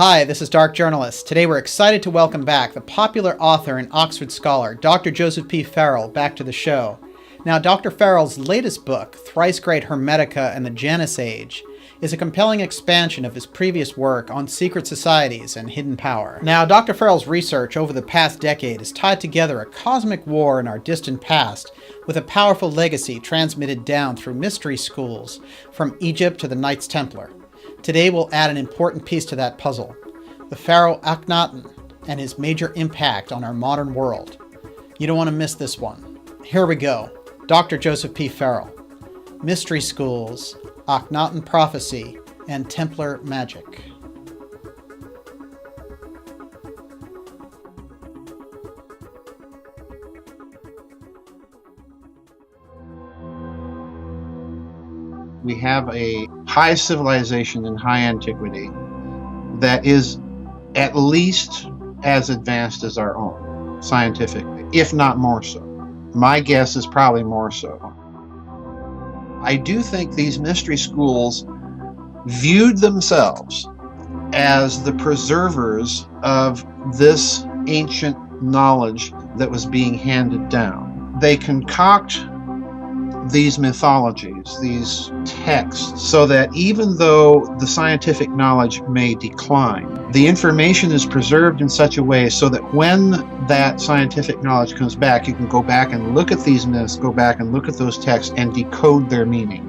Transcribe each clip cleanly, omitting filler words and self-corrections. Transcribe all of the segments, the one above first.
Hi, this is Dark Journalist. Today we're excited to welcome back the popular author and Oxford scholar, Dr. Joseph P. Farrell, back to the show. Now, Dr. Farrell's latest book, Thrice Great Hermetica and the Janus Age, is a compelling expansion of his previous work on secret societies and hidden power. Now, Dr. Farrell's research over the past decade has tied together a cosmic war in our distant past with a powerful legacy transmitted down through mystery schools from Egypt to the Knights Templar. Today we'll add an important piece to that puzzle, the Pharaoh Akhenaten and his major impact on our modern world. You don't want to miss this one. Here we go. Dr. Joseph P. Farrell. Mystery Schools, Akhenaten Prophecy, and Templar Magic. We have a high civilization in high antiquity that is at least as advanced as our own, scientifically, if not more so. My guess is probably more so. I do think these mystery schools viewed themselves as the preservers of this ancient knowledge that was being handed down. They concoct these mythologies, these texts, so that even though the scientific knowledge may decline, the information is preserved in such a way so that when that scientific knowledge comes back, you can go back and look at these myths, go back and look at those texts and decode their meaning.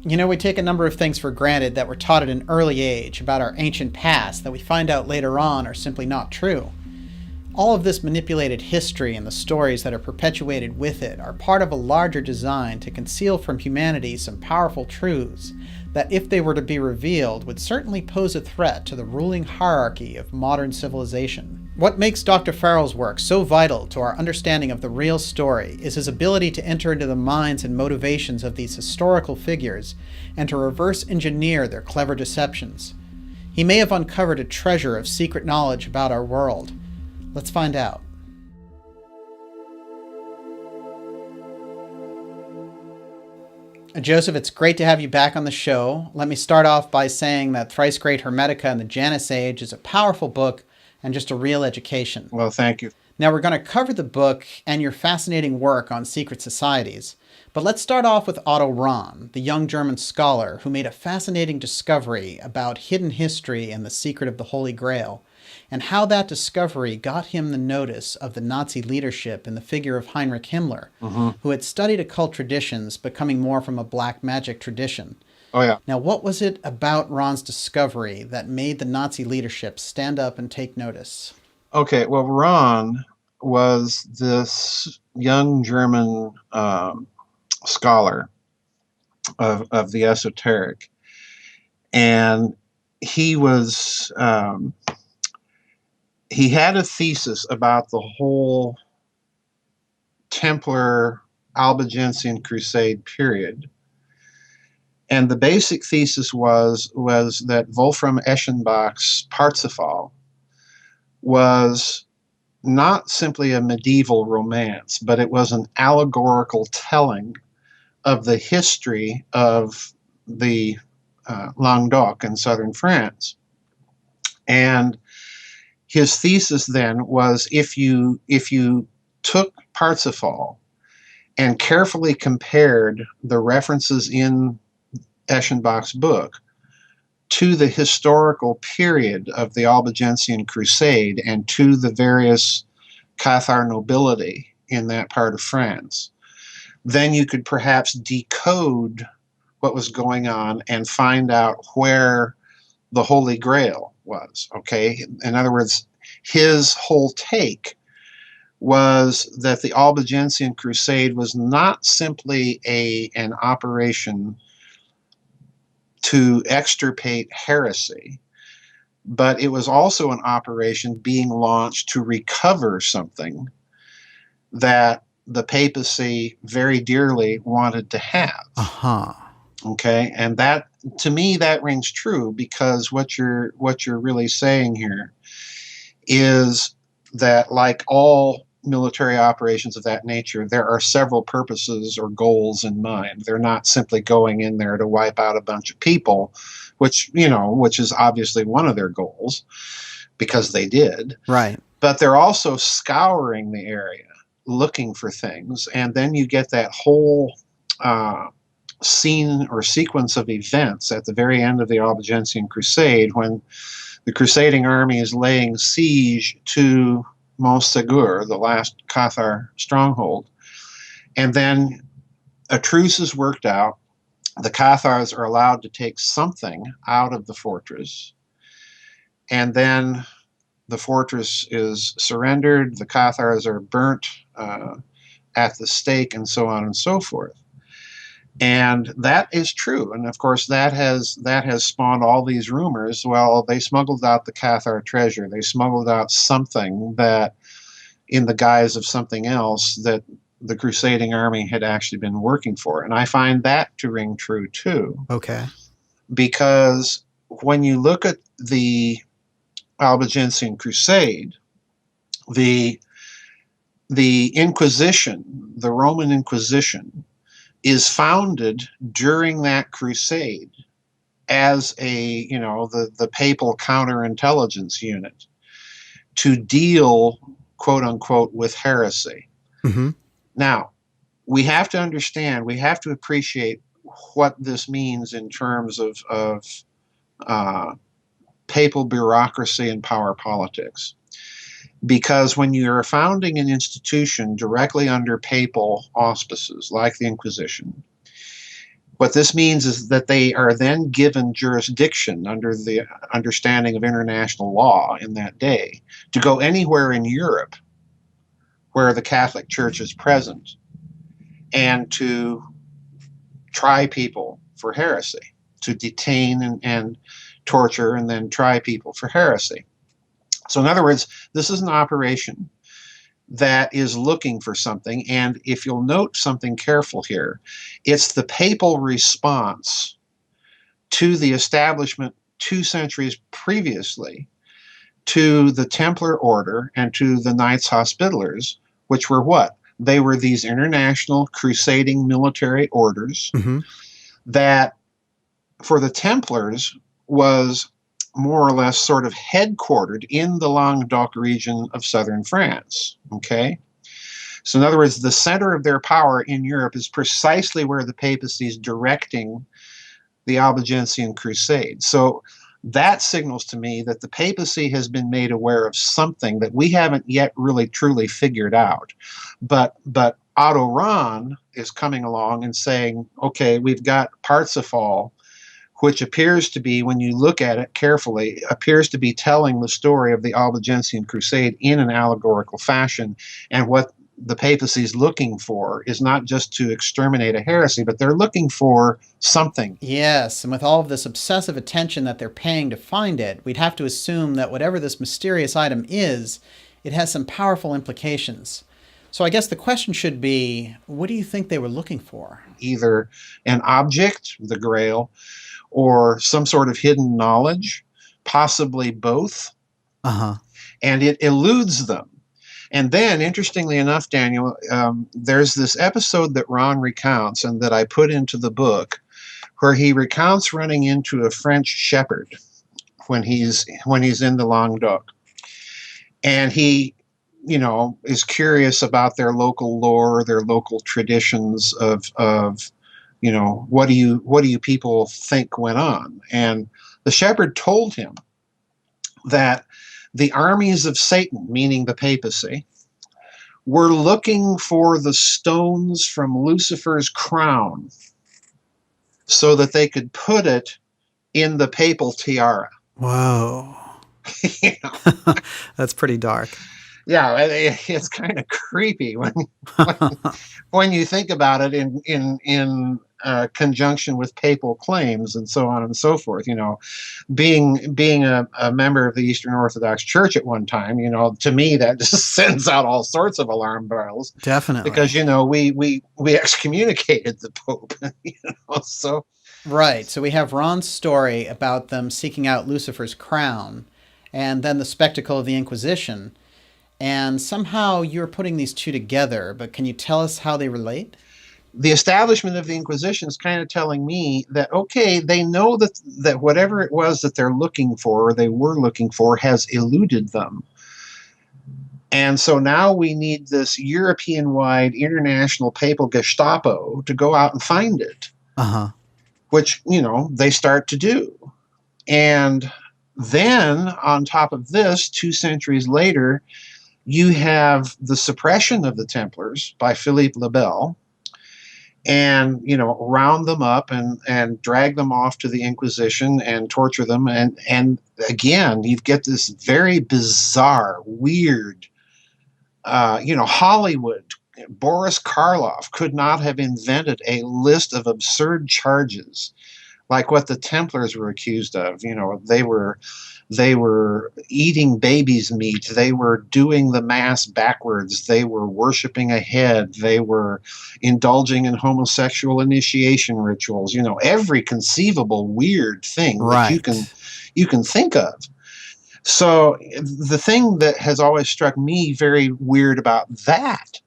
You know, we take a number of things for granted that were taught at an early age about our ancient past that we find out later on are simply not true. All of this manipulated history and the stories that are perpetuated with it are part of a larger design to conceal from humanity some powerful truths that, if they were to be revealed, would certainly pose a threat to the ruling hierarchy of modern civilization. What makes Dr. Farrell's work so vital to our understanding of the real story is his ability to enter into the minds and motivations of these historical figures and to reverse engineer their clever deceptions. He may have uncovered a treasure of secret knowledge about our world. Let's find out. Joseph, it's great to have you back on the show. Let me start off by saying that Thrice Great Hermetica and the Janus Age is a powerful book and just a real education. Well, thank you. Now, we're going to cover the book and your fascinating work on secret societies, but let's start off with Otto Rahn, the young German scholar who made a fascinating discovery about hidden history and the secret of the Holy Grail, and how that discovery got him the notice of the Nazi leadership in the figure of Heinrich Himmler, who had studied occult traditions, but coming more from a black magic tradition. Oh, yeah. Now, what was it about Rahn's discovery that made the Nazi leadership stand up and take notice? Okay, well, Rahn was this young German scholar of the esoteric, and he was... he had a thesis about the whole Templar Albigensian Crusade period. And the basic thesis was that Wolfram Eschenbach's Parsifal was not simply a medieval romance, but it was an allegorical telling of the history of the Languedoc in southern France. And his thesis then was if you took Parsifal and carefully compared the references in Eschenbach's book to the historical period of the Albigensian Crusade and to the various Cathar nobility in that part of France, then you could perhaps decode what was going on and find out where the Holy Grail was, okay? In other words, his whole take was that the Albigensian Crusade was not simply an operation to extirpate heresy, but it was also an operation being launched to recover something that the papacy very dearly wanted to have. Okay, and that, to me, that rings true, because what you're really saying here is that, like all military operations of that nature, there are several purposes or goals in mind. They're not simply going in there to wipe out a bunch of people, which is obviously one of their goals because they did. Right. But they're also scouring the area, looking for things. And then you get that whole scene or sequence of events at the very end of the Albigensian Crusade when the crusading army is laying siege to Montségur, the last Cathar stronghold. And then a truce is worked out. The Cathars are allowed to take something out of the fortress. And then the fortress is surrendered. The Cathars are burnt at the stake, and so on and so forth. And that is true. And of course, that has spawned all these rumors. Well, they smuggled out the Cathar treasure. They smuggled out something that, in the guise of something else, that the crusading army had actually been working for. And I find that to ring true too. Okay. Because when you look at the Albigensian Crusade, the Inquisition, the Roman Inquisition, is founded during that crusade as the papal counterintelligence unit to deal, quote unquote, with heresy. Mm-hmm. Now, we have to understand, we have to appreciate what this means in terms of papal bureaucracy and power politics. Because when you're founding an institution directly under papal auspices, like the Inquisition, what this means is that they are then given jurisdiction under the understanding of international law in that day to go anywhere in Europe where the Catholic Church is present and to try people for heresy, to detain and torture and then try people for heresy. So in other words, this is an operation that is looking for something. And if you'll note something careful here, it's the papal response to the establishment 2 centuries previously to the Templar Order and to the Knights Hospitallers, which were what? They were these international crusading military orders that, for the Templars, was more or less sort of headquartered in the Languedoc region of southern France, okay? So in other words, the center of their power in Europe is precisely where the papacy is directing the Albigensian Crusade. So that signals to me that the papacy has been made aware of something that we haven't yet really truly figured out. But Otto Rahn is coming along and saying, okay, we've got Parsifal, which appears to be, when you look at it carefully, appears to be telling the story of the Albigensian Crusade in an allegorical fashion. And what the papacy is looking for is not just to exterminate a heresy, but they're looking for something. Yes, and with all of this obsessive attention that they're paying to find it, we'd have to assume that whatever this mysterious item is, it has some powerful implications. So I guess the question should be, what do you think they were looking for? Either an object, the Grail, or some sort of hidden knowledge, possibly both. And it eludes them. And then, interestingly enough, Daniel, there's this episode that Ron recounts and that I put into the book where he recounts running into a French shepherd when he's in the Languedoc. And he, is curious about their local lore, their local traditions of what do you people think went on? And the shepherd told him that the armies of Satan, meaning the papacy, were looking for the stones from Lucifer's crown so that they could put it in the papal tiara. Whoa. That's pretty dark. Yeah, it's kind of creepy when you think about it in conjunction with papal claims and so on and so forth. Being a member of the Eastern Orthodox Church at one time, to me that just sends out all sorts of alarm bells. Definitely, because we excommunicated the Pope. So right. So we have Ron's story about them seeking out Lucifer's crown, and then the spectacle of the Inquisition. And somehow you're putting these two together, but can you tell us how they relate? The establishment of the Inquisition is kind of telling me that, okay, they know that whatever it was that they're looking for, or they were looking for, has eluded them. And so now we need this European-wide international papal Gestapo to go out and find it, which, they start to do. And then on top of this, 2 centuries later, you have the suppression of the Templars by Philippe le Bel, and round them up and drag them off to the Inquisition and torture them. And again, you get this very bizarre, weird, Hollywood. Boris Karloff could not have invented a list of absurd charges like what the Templars were accused of. They were eating babies' meat. They were doing the mass backwards. They were worshiping a head. They were indulging in homosexual initiation rituals. Every conceivable weird thing that you can think of. So the thing that has always struck me very weird about that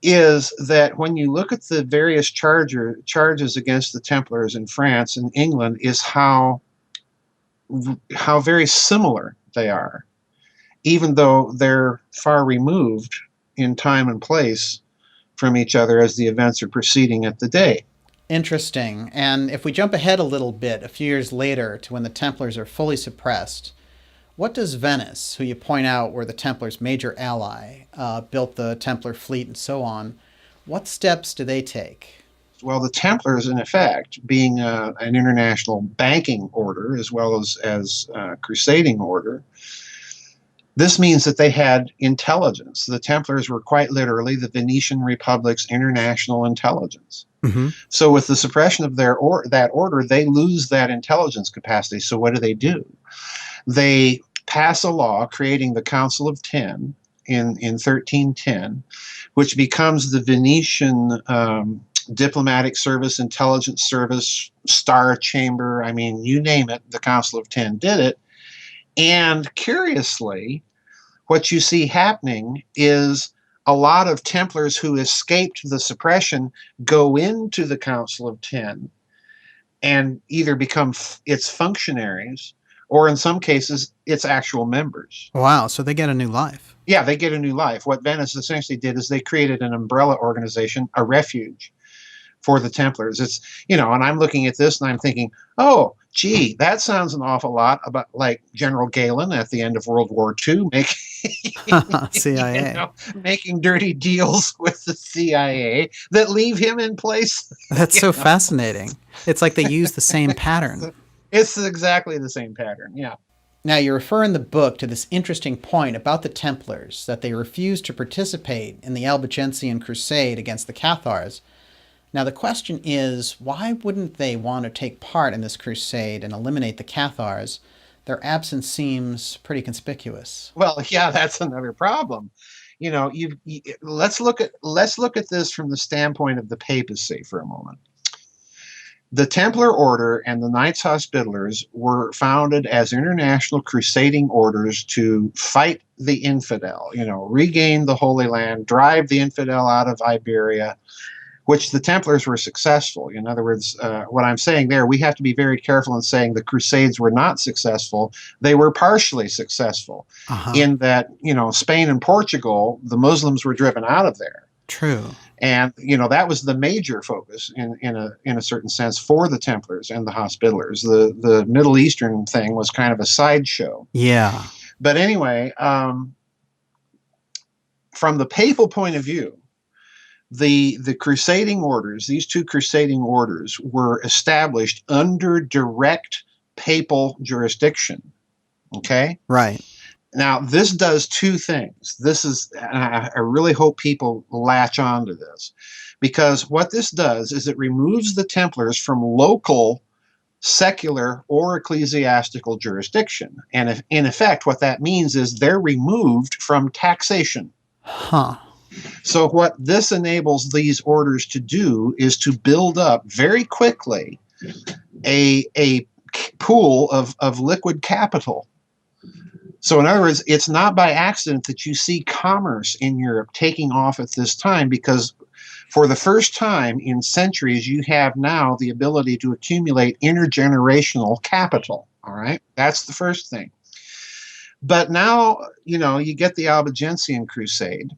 is that when you look at the various charges against the Templars in France and England, is how very similar they are, even though they're far removed in time and place from each other as the events are proceeding at the day. Interesting. And if we jump ahead a little bit, a few years later to when the Templars are fully suppressed, what does Venice, who you point out were the Templars' major ally, built the Templar fleet and so on, what steps do they take? Well, the Templars, in effect, being an international banking order as well as crusading order, this means that they had intelligence. The Templars were quite literally the Venetian Republic's international intelligence. Mm-hmm. So with the suppression of that order, they lose that intelligence capacity. So what do? They pass a law creating the Council of Ten in 1310, which becomes the Venetian diplomatic service, intelligence service, Star Chamber. I mean, you name it, the Council of Ten did it. And curiously, what you see happening is a lot of Templars who escaped the suppression go into the Council of Ten and either become its functionaries, or in some cases, its actual members. Wow, so they get a new life. Yeah, they get a new life. What Venice essentially did is they created an umbrella organization, a refuge for the Templars. It's, and I'm looking at this and I'm thinking, oh, gee, that sounds an awful lot about like General Galen at the end of World War II CIA. Making dirty deals with the CIA that leave him in place. That's so fascinating. It's like they use the same pattern. It's exactly the same pattern, yeah. Now, you refer in the book to this interesting point about the Templars, that they refused to participate in the Albigensian Crusade against the Cathars. Now, the question is, why wouldn't they want to take part in this crusade and eliminate the Cathars? Their absence seems pretty conspicuous. Well, yeah, that's another problem. Let's look at this from the standpoint of the papacy for a moment. The Templar Order and the Knights Hospitallers were founded as international crusading orders to fight the infidel, regain the Holy Land, drive the infidel out of Iberia, which the Templars were successful. In other words, what I'm saying there, we have to be very careful in saying the Crusades were not successful. They were partially successful in that, Spain and Portugal, the Muslims were driven out of there. True. And, that was the major focus in a certain sense for the Templars and the Hospitallers. The Middle Eastern thing was kind of a sideshow. Yeah. But anyway, from the papal point of view, the crusading orders, these two crusading orders, were established under direct papal jurisdiction. Okay? Right. Now, this does two things. I really hope people latch on to this, because what this does is it removes the Templars from local, secular, or ecclesiastical jurisdiction. And in effect, what that means is they're removed from taxation. Huh. So what this enables these orders to do is to build up very quickly a pool of liquid capital. So, in other words, it's not by accident that you see commerce in Europe taking off at this time, because for the first time in centuries, you have now the ability to accumulate intergenerational capital. All right, that's the first thing. But now, you get the Albigensian Crusade,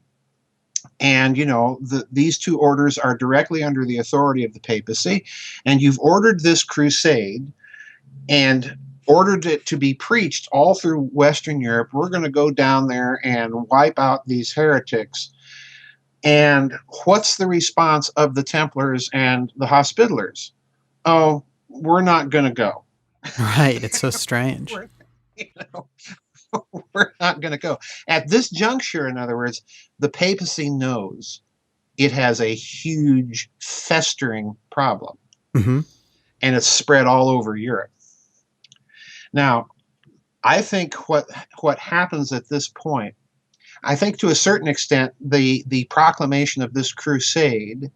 and these two orders are directly under the authority of the papacy, and you've ordered this crusade and ordered it to be preached all through Western Europe. We're going to go down there and wipe out these heretics. And what's the response of the Templars and the Hospitallers? Oh, we're not going to go. Right. It's so strange. you know, we're not going to go. At this juncture, in other words, the papacy knows it has a huge festering problem, Mm-hmm. and it's spread all over Europe. Now, I think what happens at this point, I think to a certain extent, the proclamation of this crusade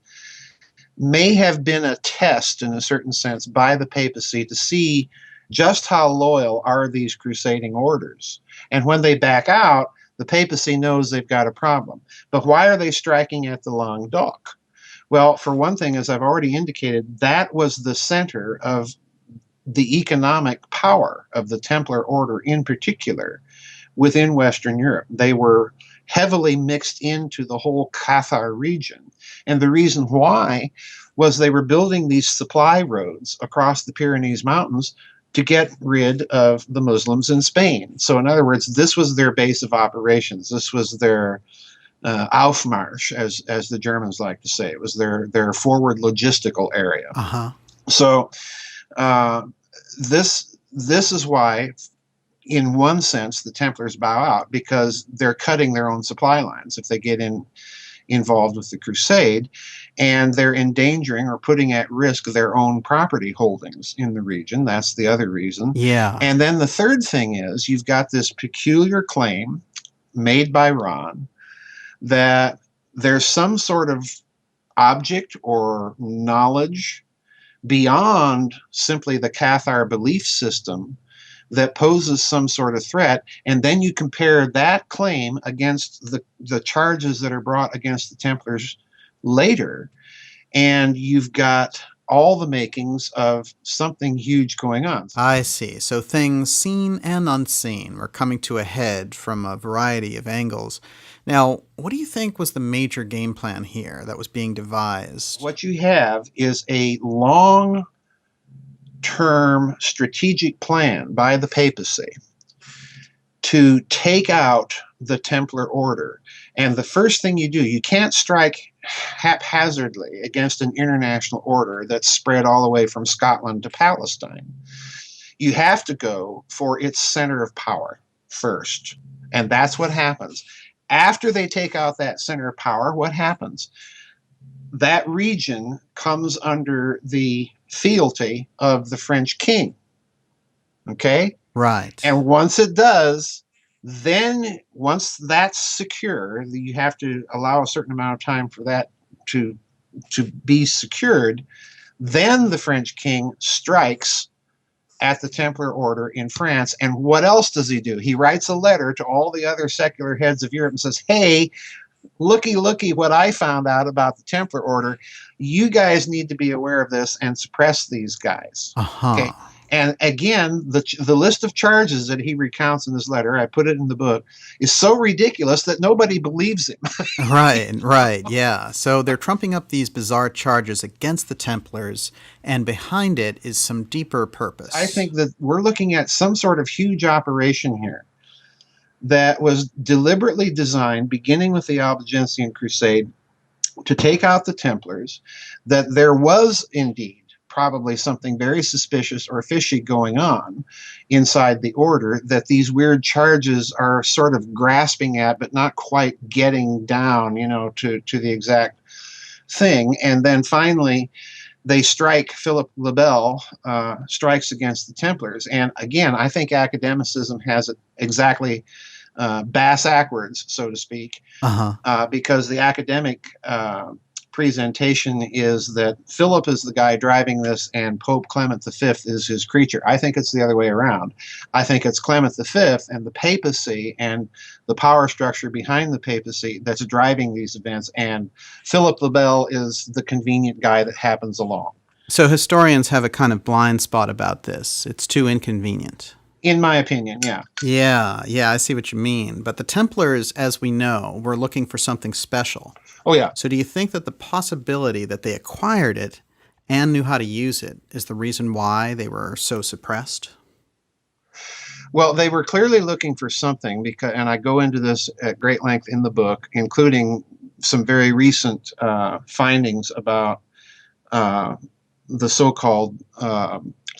may have been a test, in a certain sense, by the papacy to see just how loyal are these crusading orders. And when they back out, the papacy knows they've got a problem. But why are they striking at the Languedoc? Well, for one thing, as I've already indicated, that was the center of the economic power of the Templar order in particular within Western Europe. They were heavily mixed into the whole Cathar region. And the reason why was they were building these supply roads across the Pyrenees Mountains to get rid of the Muslims in Spain. So in other words, this was their base of operations. This was their Aufmarsch, as the Germans like to say. It was their forward logistical area. Uh-huh. So this is why, in one sense, the Templars bow out, because they're cutting their own supply lines if they get involved with the crusade, and they're endangering or putting at risk their own property holdings in the region. That's the other reason. Yeah. And then the third thing is you've got this peculiar claim made by Ron that there's some sort of object or knowledge beyond simply the Cathar belief system that poses some sort of threat, and then you compare that claim against the charges that are brought against the Templars later, and you've got all the makings of something huge going on. I see. So things seen and unseen were coming to a head from a variety of angles. Now, what do you think was the major game plan here that was being devised? What you have is a long-term strategic plan by the papacy to take out the Templar order. And the first thing you do, you can't strike haphazardly against an international order that's spread all the way from Scotland to Palestine. You have to go for its center of power first. And that's what happens. After they take out that center of power, what happens? That region comes under the fealty of the French king. Okay? Right. And once it does, then once that's secure, you have to allow a certain amount of time for that to be secured. Then the French king strikes at the Templar order in France. And what else does he do? He writes a letter to all the other secular heads of Europe and says, hey, looky what I found out about the Templar order. You guys need to be aware of this and suppress these guys. Uh-huh. Okay. And again, the list of charges that he recounts in this letter, I put it in the book, is so ridiculous that nobody believes him. Right, yeah. So they're trumping up these bizarre charges against the Templars, and behind it is some deeper purpose. I think that we're looking at some sort of huge operation here that was deliberately designed, beginning with the Albigensian Crusade, to take out the Templars, that there was indeed probably something very suspicious or fishy going on inside the order, that these weird charges are sort of grasping at, but not quite getting down, to the exact thing. And then finally, they strike, Philip le Bel strikes against the Templars. And again, I think academicism has it exactly bass backwards, so to speak, Uh-huh. because the academic presentation is that Philip is the guy driving this and Pope Clement V is his creature. I think it's the other way around. I think it's Clement V and the papacy and the power structure behind the papacy that's driving these events, and Philip the Bell is the convenient guy that happens along. So historians have a kind of blind spot about this. It's too inconvenient. In my opinion, yeah. Yeah, I see what you mean. But the Templars, as we know, were looking for something special. Oh, yeah. So do you think that the possibility that they acquired it and knew how to use it is the reason why they were so suppressed? Well, they were clearly looking for something, because, and I go into this at great length in the book, including some very recent findings about the so-called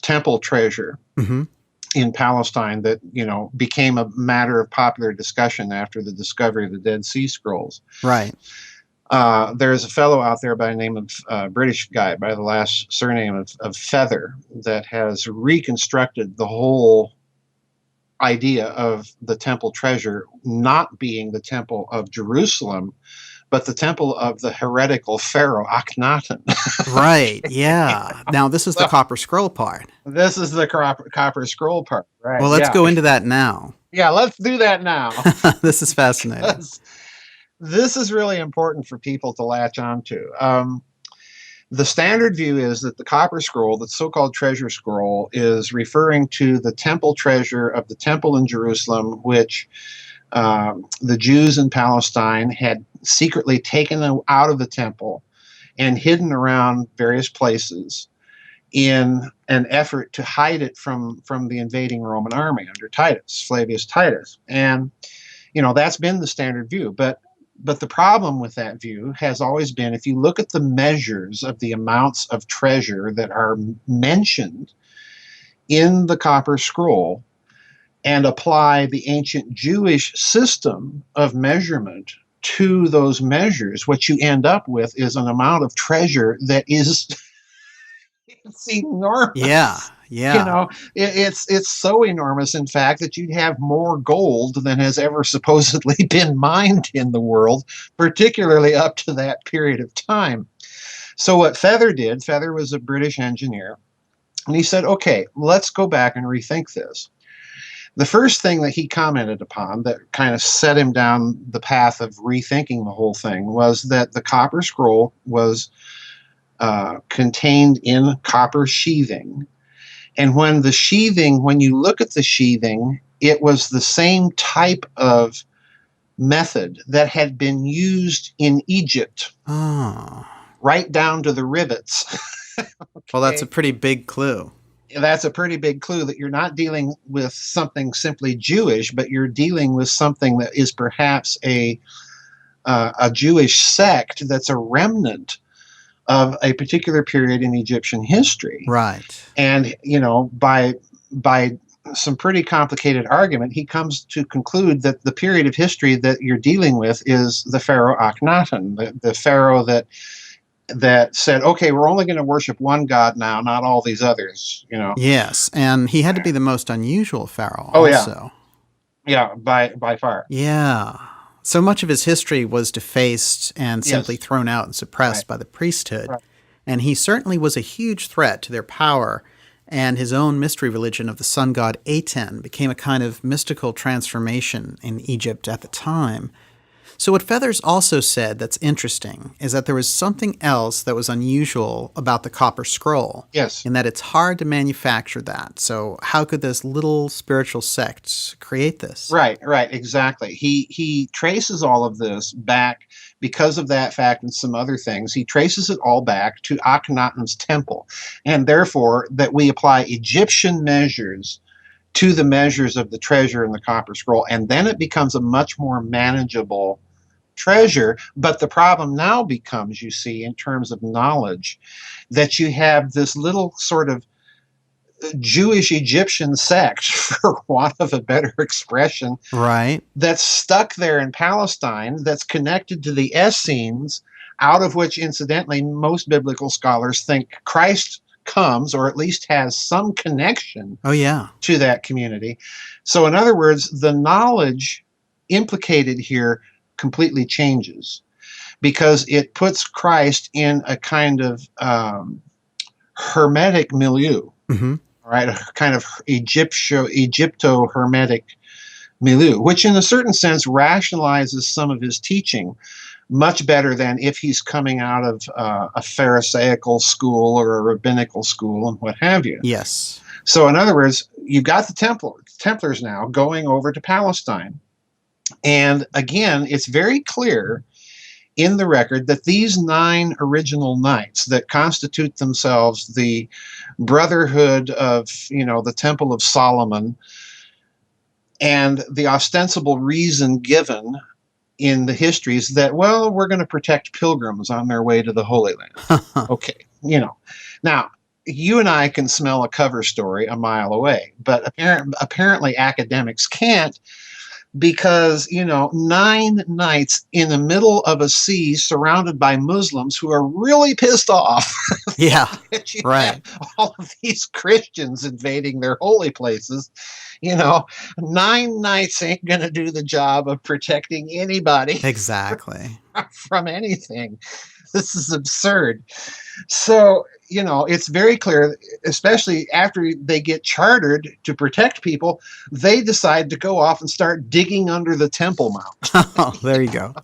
temple treasure. Mm-hmm. In Palestine that, became a matter of popular discussion after the discovery of the Dead Sea Scrolls. Right. There's a fellow out there by the name of British guy by the last surname of Feather that has reconstructed the whole idea of the temple treasure not being the temple of Jerusalem, but the temple of the heretical pharaoh Akhenaten. Right, yeah. Now, this is the Copper Scroll part. This is the Copper Scroll part, right? Well, let's go into that now. Yeah, let's do that now. This is fascinating. This is really important for people to latch onto. The standard view is that the Copper Scroll, the so-called treasure scroll, is referring to the temple treasure of the temple in Jerusalem, which the Jews in Palestine had secretly taken out of the temple and hidden around various places in an effort to hide it from the invading Roman army under Titus, Flavius Titus. And, that's been the standard view. But the problem with that view has always been, if you look at the measures of the amounts of treasure that are mentioned in the Copper Scroll and apply the ancient Jewish system of measurement to those measures, what you end up with is an amount of treasure that is it's enormous. Yeah. It's so enormous, in fact, that you'd have more gold than has ever supposedly been mined in the world, particularly up to that period of time. So what Feather did, Feather was a British engineer, and he said, okay, let's go back and rethink this. The first thing that he commented upon that kind of set him down the path of rethinking the whole thing was that the Copper Scroll was contained in copper sheathing. And when you look at the sheathing, it was the same type of method that had been used in Egypt, right down to the rivets. Okay. Well, that's a pretty big clue. That's a pretty big clue that you're not dealing with something simply Jewish, but you're dealing with something that is perhaps a Jewish sect that's a remnant of a particular period in Egyptian history. Right. And, by some pretty complicated argument, he comes to conclude that the period of history that you're dealing with is the Pharaoh Akhenaten, the Pharaoh that said, okay, we're only going to worship one God now, not all these others, Yes, and he had to be the most unusual pharaoh also. Yeah, by far. Yeah. So much of his history was defaced and simply thrown out and suppressed by the priesthood. Right. And he certainly was a huge threat to their power, and his own mystery religion of the sun god Aten became a kind of mystical transformation in Egypt at the time. So what Feathers also said that's interesting is that there was something else that was unusual about the Copper Scroll. Yes. In that it's hard to manufacture that. So how could this little spiritual sect create this? Right, exactly. He traces all of this back, because of that fact and some other things, he traces it all back to Akhenaten's temple. And therefore, that we apply Egyptian measures to the measures of the treasure in the Copper Scroll, and then it becomes a much more manageable treasure. But the problem now becomes, you see, in terms of knowledge, that you have this little sort of Jewish Egyptian sect, for want of a better expression, right, that's stuck there in Palestine, that's connected to the Essenes, out of which, incidentally, most biblical scholars think Christ comes, or at least has some connection to that community. So in other words, the knowledge implicated here completely changes. because it puts Christ in a kind of hermetic milieu, Mm-hmm. right? A kind of Egypto-hermetic milieu, which in a certain sense rationalizes some of his teaching much better than if he's coming out of a Pharisaical school or a rabbinical school and what have you. Yes. So in other words, you've got the Templars now going over to Palestine. And again, it's very clear in the record that these 9 original knights that constitute themselves the brotherhood of, the Temple of Solomon, and the ostensible reason given in the histories that, well, we're going to protect pilgrims on their way to the Holy Land. Okay, Now, you and I can smell a cover story a mile away, but apparently academics can't, because 9 nights in the middle of a sea surrounded by Muslims who are really pissed off Yeah. that you Right. have all of these Christians invading their holy places. 9 nights ain't gonna do the job of protecting anybody Exactly. from anything. This is absurd. So, it's very clear, especially after they get chartered to protect people, they decide to go off and start digging under the Temple Mount. Oh, there you go.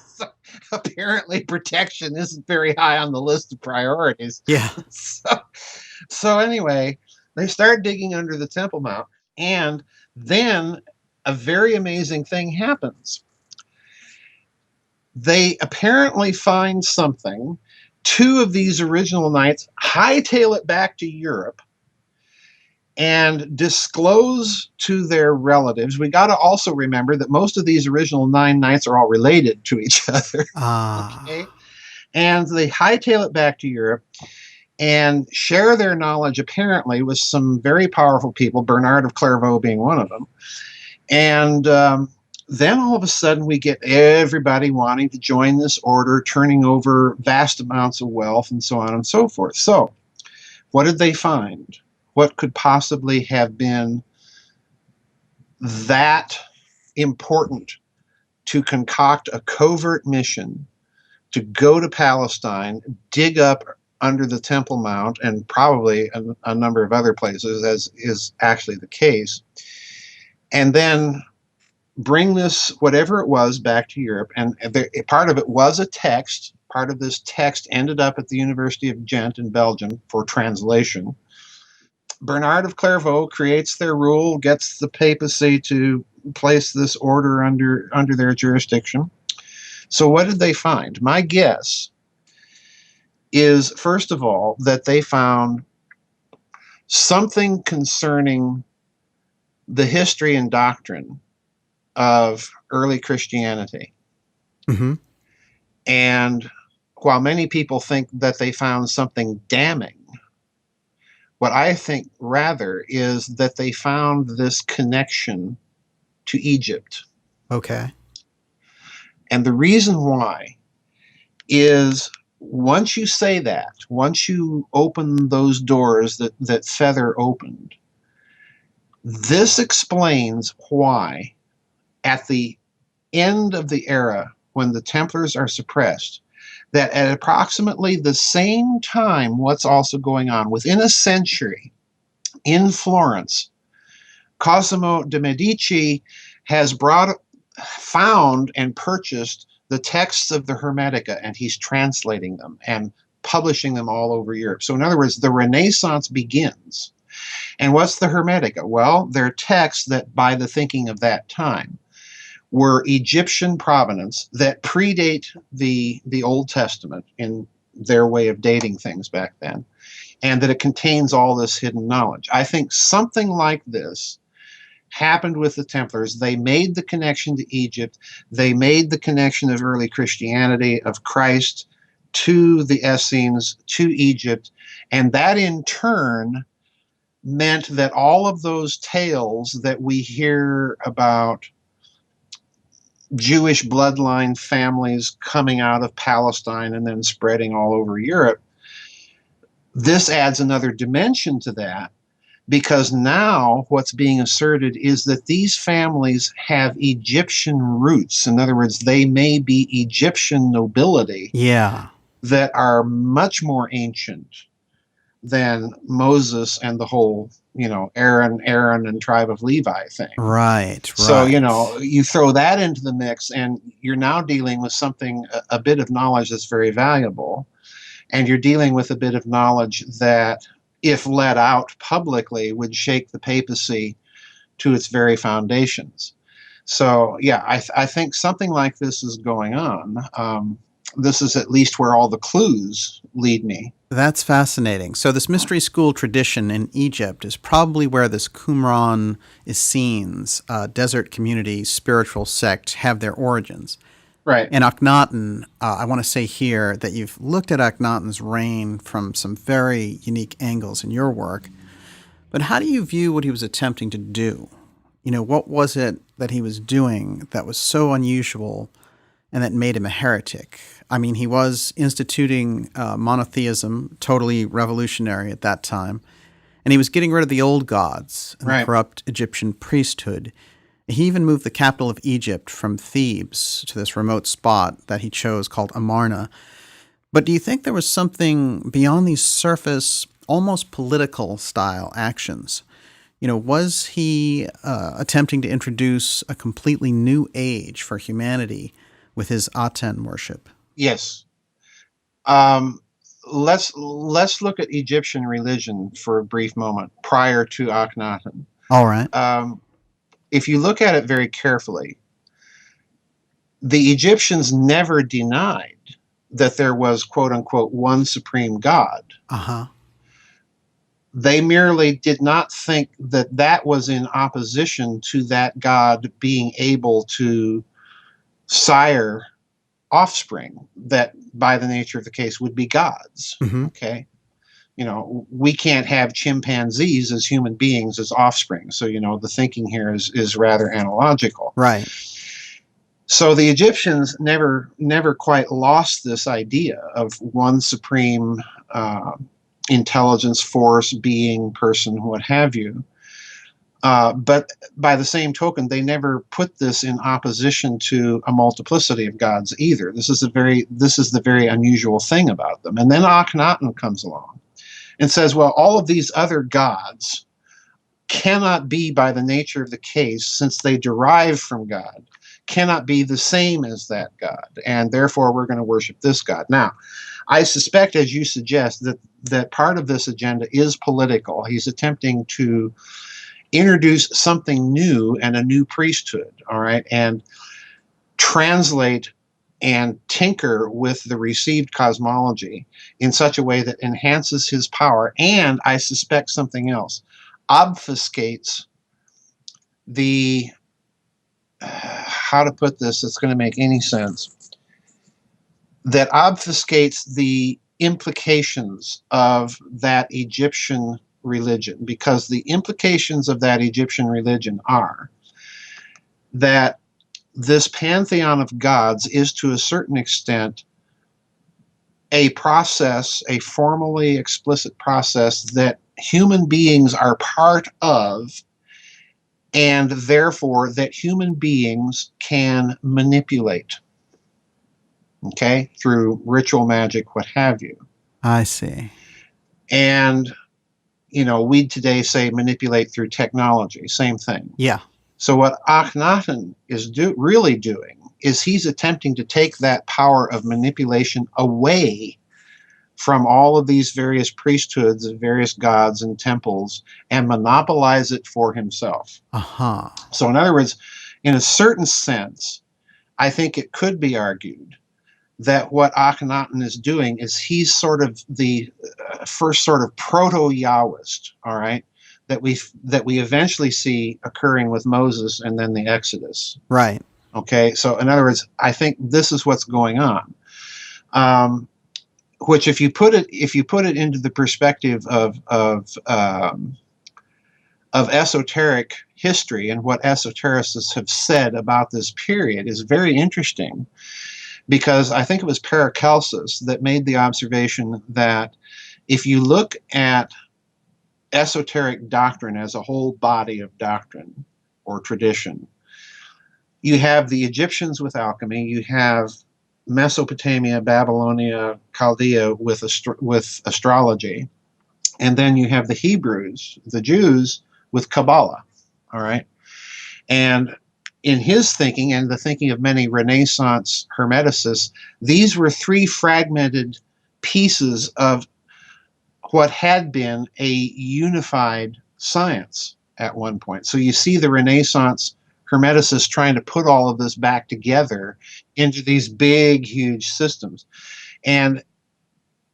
So, apparently, protection isn't very high on the list of priorities. Yeah. So anyway, they start digging under the Temple Mount, and then a very amazing thing happens. They apparently find something. 2 of these original knights hightail it back to Europe and disclose to their relatives. We got to also remember that most of these original 9 knights are all related to each other. Okay? And they hightail it back to Europe and share their knowledge, apparently, with some very powerful people, Bernard of Clairvaux being one of them. And then all of a sudden we get everybody wanting to join this order, turning over vast amounts of wealth and so on and so forth. So what did they find? What could possibly have been that important to concoct a covert mission to go to Palestine, dig up under the Temple Mount, and probably a number of other places, as is actually the case, and then bring this, whatever it was, back to Europe? And part of it was a text. Part of this text ended up at the University of Ghent in Belgium for translation. Bernard of Clairvaux creates their rule, gets the papacy to place this order under their jurisdiction. So what did they find? My guess is, first of all, that they found something concerning the history and doctrine of early Christianity. Mm-hmm. And while many people think that they found something damning, what I think rather is that they found this connection to Egypt. Okay. And the reason why is, once you say that, once you open those doors that Feather opened, this explains why at the end of the era, when the Templars are suppressed, that at approximately the same time, what's also going on, within a century, in Florence, Cosimo de' Medici has found and purchased the texts of the Hermetica, and he's translating them and publishing them all over Europe. So in other words, the Renaissance begins. And what's the Hermetica? Well, they're texts that, by the thinking of that time, were Egyptian provenance that predate the Old Testament in their way of dating things back then, and that it contains all this hidden knowledge. I think something like this happened with the Templars. They made the connection to Egypt. They made the connection of early Christianity, of Christ, to the Essenes, to Egypt, and that in turn meant that all of those tales that we hear about Jewish bloodline families coming out of Palestine and then spreading all over Europe, this adds another dimension to that, because now what's being asserted is that these families have Egyptian roots. In other words, they may be Egyptian nobility Yeah. that are much more ancient than Moses and the whole, Aaron and tribe of Levi thing. Right, So, right. you throw that into the mix, and you're now dealing with something, a bit of knowledge that's very valuable. And you're dealing with a bit of knowledge that, if let out publicly, would shake the papacy to its very foundations. So, yeah, I think something like this is going on. This is at least where all the clues lead me. That's fascinating. So this mystery school tradition in Egypt is probably where this Qumran Essenes, desert community spiritual sect, have their origins. Right. And Akhenaten, I want to say here that you've looked at Akhenaten's reign from some very unique angles in your work. But how do you view what he was attempting to do? What was it that he was doing that was so unusual and that made him a heretic? I mean, he was instituting monotheism, totally revolutionary at that time. And he was getting rid of the old gods and the corrupt Egyptian priesthood. He even moved the capital of Egypt from Thebes to this remote spot that he chose called Amarna. But do you think there was something beyond these surface, almost political style actions? Was he attempting to introduce a completely new age for humanity with his Aten worship? Yes. Let's look at Egyptian religion for a brief moment prior to Akhenaten. All right. If you look at it very carefully, the Egyptians never denied that there was, quote unquote, one supreme God. Uh-huh. They merely did not think that that was in opposition to that God being able to sire offspring that, by the nature of the case, would be gods. Mm-hmm. Okay. We can't have chimpanzees as human beings as offspring. So, the thinking here is rather analogical. Right. So the Egyptians never quite lost this idea of one supreme intelligence, force, being, person, what have you. But by the same token, they never put this in opposition to a multiplicity of gods either. This is the very unusual thing about them. And then Akhenaten comes along and says, well, all of these other gods cannot be, by the nature of the case, since they derive from God, cannot be the same as that God, and therefore we're going to worship this God. Now, I suspect, as you suggest, that part of this agenda is political. He's attempting to introduce something new and a new priesthood, all right, and translate and tinker with the received cosmology in such a way that enhances his power, and I suspect something else, obfuscates the, how to put this, it's going to make any sense, that obfuscates the implications of that Egyptian religion, because the implications of that Egyptian religion are that this pantheon of gods is, to a certain extent, a process, a formally explicit process that human beings are part of, and therefore that human beings can manipulate, okay, through ritual magic, what have you. I see. And, we today say manipulate through technology, same thing. Yeah. So what Akhenaten is really doing is he's attempting to take that power of manipulation away from all of these various priesthoods and various gods and temples and monopolize it for himself. Uh-huh. So in other words, in a certain sense, I think it could be argued that what Akhenaten is doing is he's sort of the first sort of proto-Yahwist, all right, that we eventually see occurring with Moses and then the Exodus. Right. Okay, so in other words, I think this is what's going on. Which, if you put it into the perspective of esoteric history and what esotericists have said about this period, is very interesting, because I think it was Paracelsus that made the observation that if you look at esoteric doctrine as a whole body of doctrine or tradition. You have the Egyptians with alchemy, you have Mesopotamia, Babylonia, Chaldea with astrology, and then you have the Hebrews, the Jews, with Kabbalah. All right. And in his thinking and the thinking of many Renaissance Hermeticists, these were three fragmented pieces of what had been a unified science at one point. So you see the Renaissance Hermeticists trying to put all of this back together into these big, huge systems. And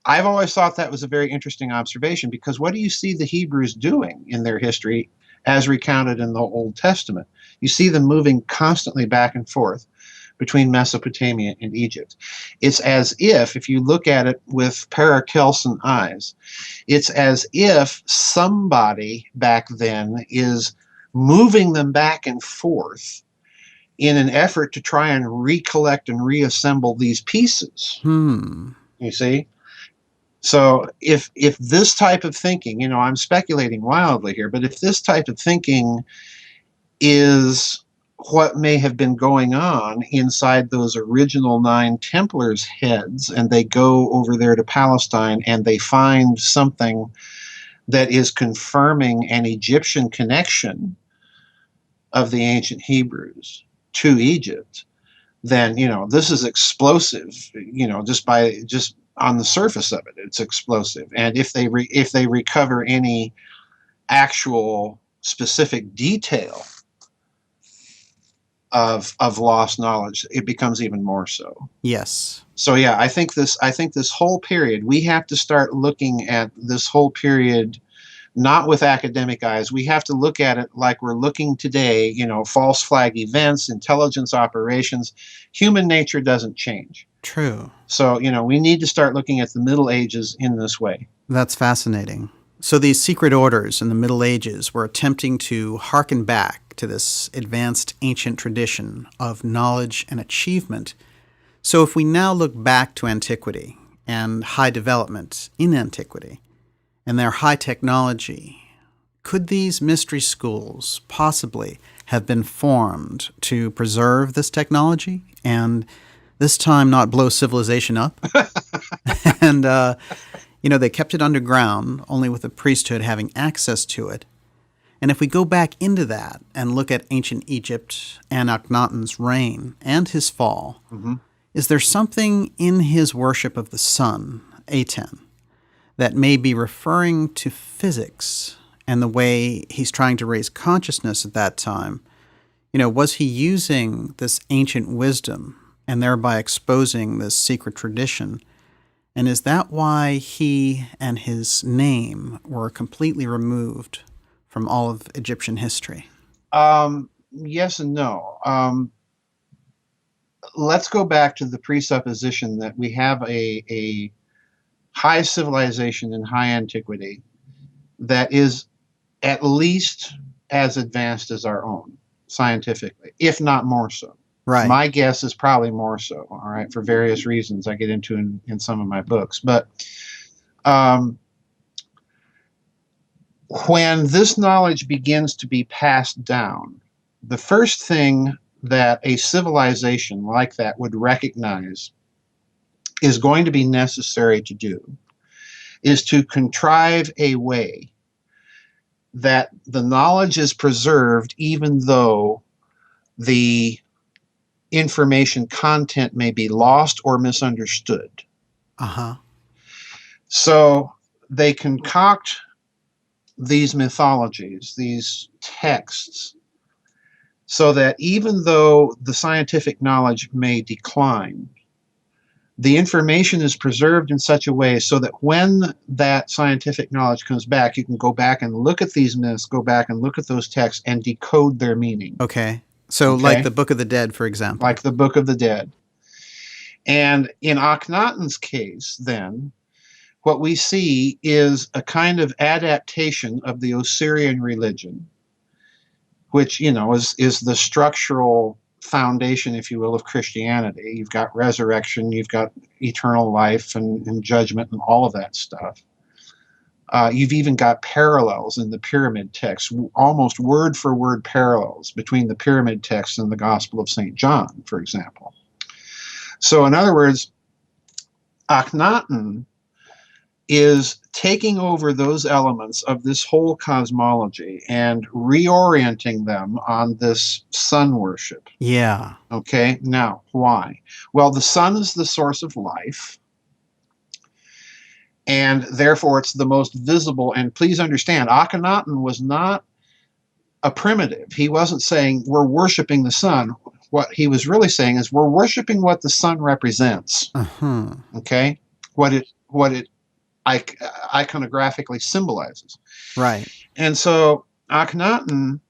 I've always thought that was a very interesting observation, because what do you see the Hebrews doing in their history as recounted in the Old Testament? You see them moving constantly back and forth between Mesopotamia and Egypt. It's as if you look at it with Paracelsian eyes, it's as if somebody back then is moving them back and forth in an effort to try and recollect and reassemble these pieces. You see? So if this type of thinking, I'm speculating wildly here, but if this type of thinking is what may have been going on inside those original 9 Templars' heads, and they go over there to Palestine and they find something that is confirming an Egyptian connection of the ancient Hebrews to Egypt, then, this is explosive, just on the surface of it, it's explosive. And if they recover any actual specific detail of lost knowledge, it becomes even more so. Yes. So yeah, I think this whole period, we have to start looking at this whole period not with academic eyes. We have to look at it like we're looking today, false flag events, intelligence operations. Human nature doesn't change. True. So, we need to start looking at the Middle Ages in this way. That's fascinating. So these secret orders in the Middle Ages were attempting to hearken back to this advanced ancient tradition of knowledge and achievement. So if we now look back to antiquity and high development in antiquity and their high technology, could these mystery schools possibly have been formed to preserve this technology and this time not blow civilization up? And, they kept it underground, only with the priesthood having access to it. And if we go back into that and look at ancient Egypt and Akhenaten's reign and his fall, is there something in his worship of the sun, Aten, that may be referring to physics and the way he's trying to raise consciousness at that time? Was he using this ancient wisdom and thereby exposing this secret tradition? And is that why he and his name were completely removed from all of Egyptian history? Yes and no. Let's go back to the presupposition that we have a high civilization in high antiquity that is at least as advanced as our own scientifically, if not more so. Right. My guess is probably more so, all right, for various reasons I get into in some of my books. But when this knowledge begins to be passed down, the first thing that a civilization like that would recognize is going to be necessary to do is to contrive a way that the knowledge is preserved even though the information content may be lost or misunderstood. So they concoct these mythologies, these texts, so that even though the scientific knowledge may decline, the information is preserved in such a way so that when that scientific knowledge comes back, you can go back and look at these myths, go back and look at those texts and decode their meaning. Okay. So like the Book of the Dead, for example. Like the Book of the Dead. And in Akhenaten's case, then, what we see is a kind of adaptation of the Osirian religion, which, is the structural foundation, if you will, of Christianity. You've got resurrection, you've got eternal life and judgment and all of that stuff. You've even got parallels in the pyramid text, almost word for word parallels between the pyramid text and the Gospel of St. John, for example. So, in other words, Akhenaten is taking over those elements of this whole cosmology and reorienting them on this sun worship. Yeah. Okay, now why? Well, the sun is the source of life, and therefore it's the most visible. And please understand, Akhenaten was not a primitive. He wasn't saying we're worshiping the sun. What he was really saying is we're worshiping what the sun represents. Uh-huh. Okay, what it iconographically symbolizes. Right. And so Akhenaten,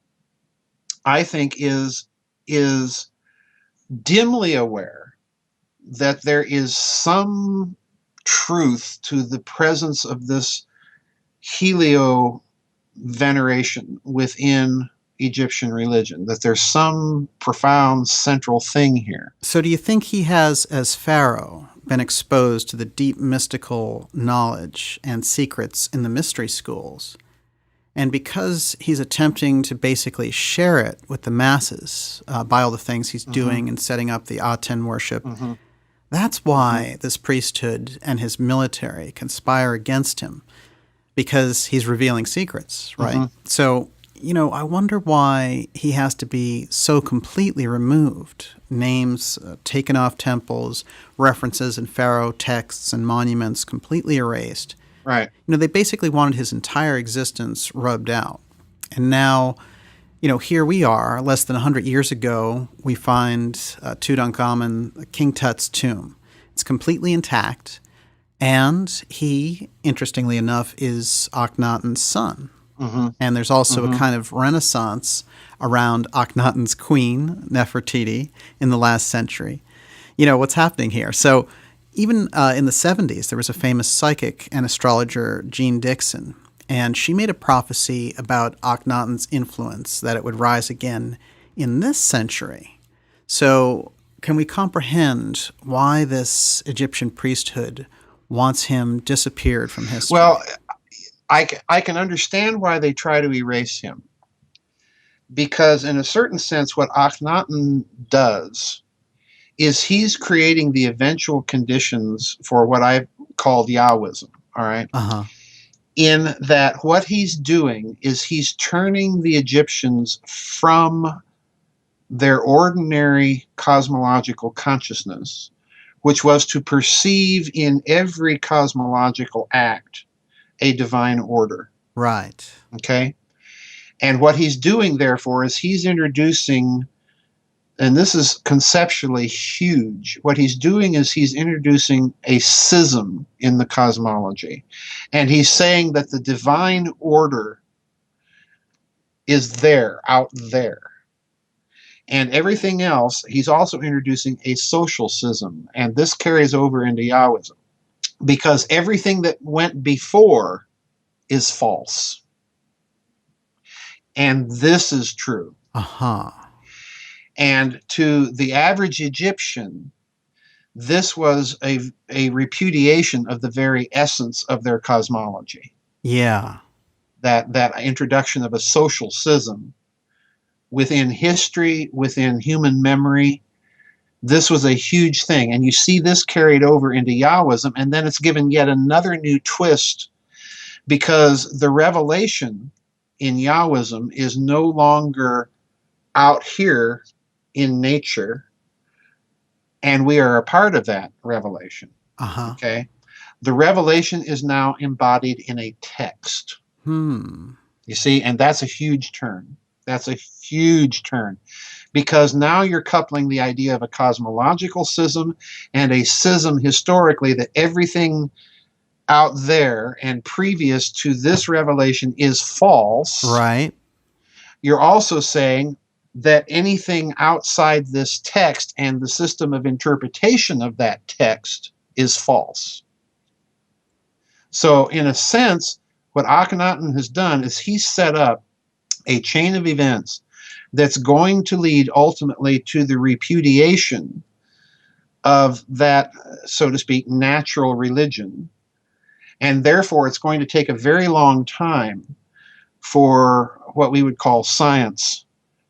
I think, is dimly aware that there is some truth to the presence of this helio veneration within Egyptian religion, that there's some profound central thing here. So do you think he has, as Pharaoh, been exposed to the deep mystical knowledge and secrets in the mystery schools? And because he's attempting to basically share it with the masses by all the things he's doing and setting up the Aten worship, that's why this priesthood and his military conspire against him, because he's revealing secrets, right? So, I wonder why he has to be so completely removed. Names taken off temples, references in pharaoh texts and monuments completely erased. Right. They basically wanted his entire existence rubbed out. And now, here we are, less than 100 years ago, we find Tutankhamun, King Tut's tomb. It's completely intact. And he, interestingly enough, is Akhenaten's son. And there's also a kind of renaissance around Akhenaten's queen, Nefertiti, in the last century. What's happening here? So even in the 70s, there was a famous psychic and astrologer, Jean Dixon, and she made a prophecy about Akhenaten's influence, that it would rise again in this century. So can we comprehend why this Egyptian priesthood wants him disappeared from history? Well, I can understand why they try to erase him. Because in a certain sense, what Akhenaten does is he's creating the eventual conditions for what I've called Yahwism, all right? In that what he's doing is he's turning the Egyptians from their ordinary cosmological consciousness, which was to perceive in every cosmological act a divine order. Right. Okay? And what he's doing, therefore, is he's introducing, and this is conceptually huge, what he's doing is he's introducing a schism in the cosmology. And he's saying that the divine order is there, out there. And everything else, he's also introducing a social schism. And this carries over into Yahwism. Because everything that went before is false. And this is true. And to the average Egyptian, this was a repudiation of the very essence of their cosmology. Yeah. That introduction of a social schism within history, within human memory, this was a huge thing. And you see this carried over into Yahwism, and then it's given yet another new twist, because the revelation in Yahwism is no longer out here in nature, and we are a part of that revelation. Okay? The revelation is now embodied in a text. You see, and that's a huge turn. That's a huge turn. Because now you're coupling the idea of a cosmological schism and a schism historically, that everything out there and previous to this revelation is false. Right. You're also saying that anything outside this text and the system of interpretation of that text is false. So in a sense, what Akhenaten has done is he's set up a chain of events that's going to lead ultimately to the repudiation of that, so to speak, natural religion. And therefore, it's going to take a very long time for what we would call science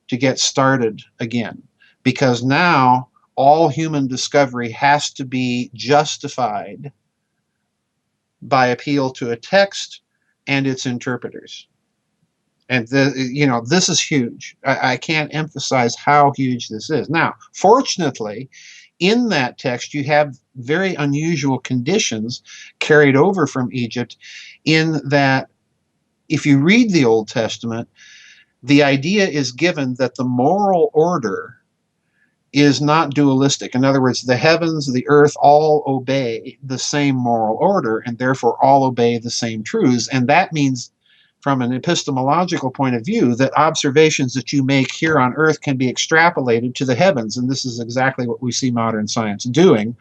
to get started again. Because now all human discovery has to be justified by appeal to a text and its interpreters. And this is huge. I can't emphasize how huge this is. Now, fortunately, in that text, you have very unusual conditions carried over from Egypt, in that if you read the Old Testament, the idea is given that the moral order is not dualistic. In other words, the heavens, the earth all obey the same moral order, and therefore all obey the same truths. And that means, from an epistemological point of view, that observations that you make here on earth can be extrapolated to the heavens. And this is exactly what we see modern science doing,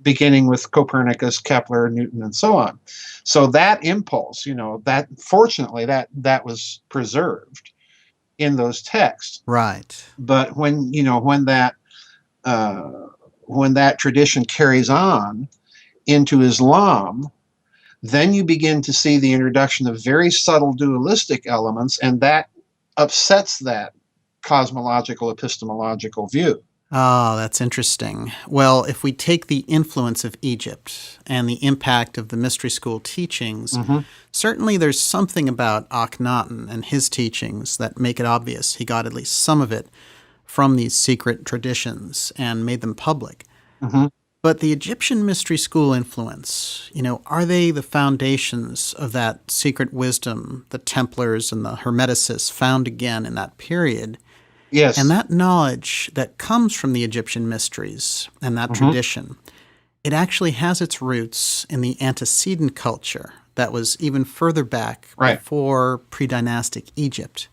beginning with Copernicus, Kepler, Newton, and so on. So that impulse, that fortunately that was preserved in those texts. Right. But when that tradition carries on into Islam, then you begin to see the introduction of very subtle dualistic elements, and that upsets that cosmological epistemological view. Oh, that's interesting. Well, if we take the influence of Egypt and the impact of the mystery school teachings, certainly there's something about Akhenaten and his teachings that make it obvious he got at least some of it from these secret traditions and made them public. But the Egyptian mystery school influence, are they the foundations of that secret wisdom the Templars and the Hermeticists found again in that period? Yes. And that knowledge that comes from the Egyptian mysteries and that tradition, it actually has its roots in the antecedent culture that was even further back before pre-dynastic Egypt,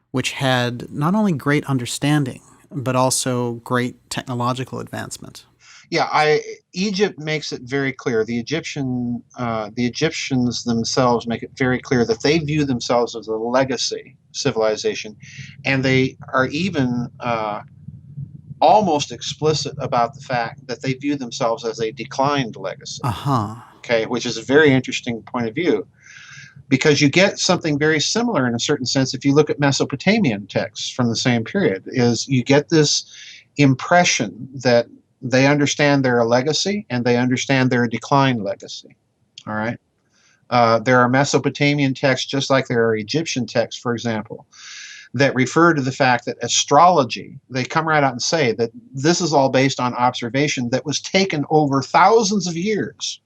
which had not only great understanding, but also great technological advancement. Yeah, Egypt makes it very clear. The Egyptians themselves make it very clear that they view themselves as a legacy civilization, and they are even almost explicit about the fact that they view themselves as a declined legacy. Okay, which is a very interesting point of view, because you get something very similar in a certain sense if you look at Mesopotamian texts from the same period. Is you get this impression that they understand they're a legacy, and they understand they're a declined legacy. All right. There are Mesopotamian texts, just like there are Egyptian texts, for example, that refer to the fact that astrology, they come right out and say that this is all based on observation that was taken over thousands of years.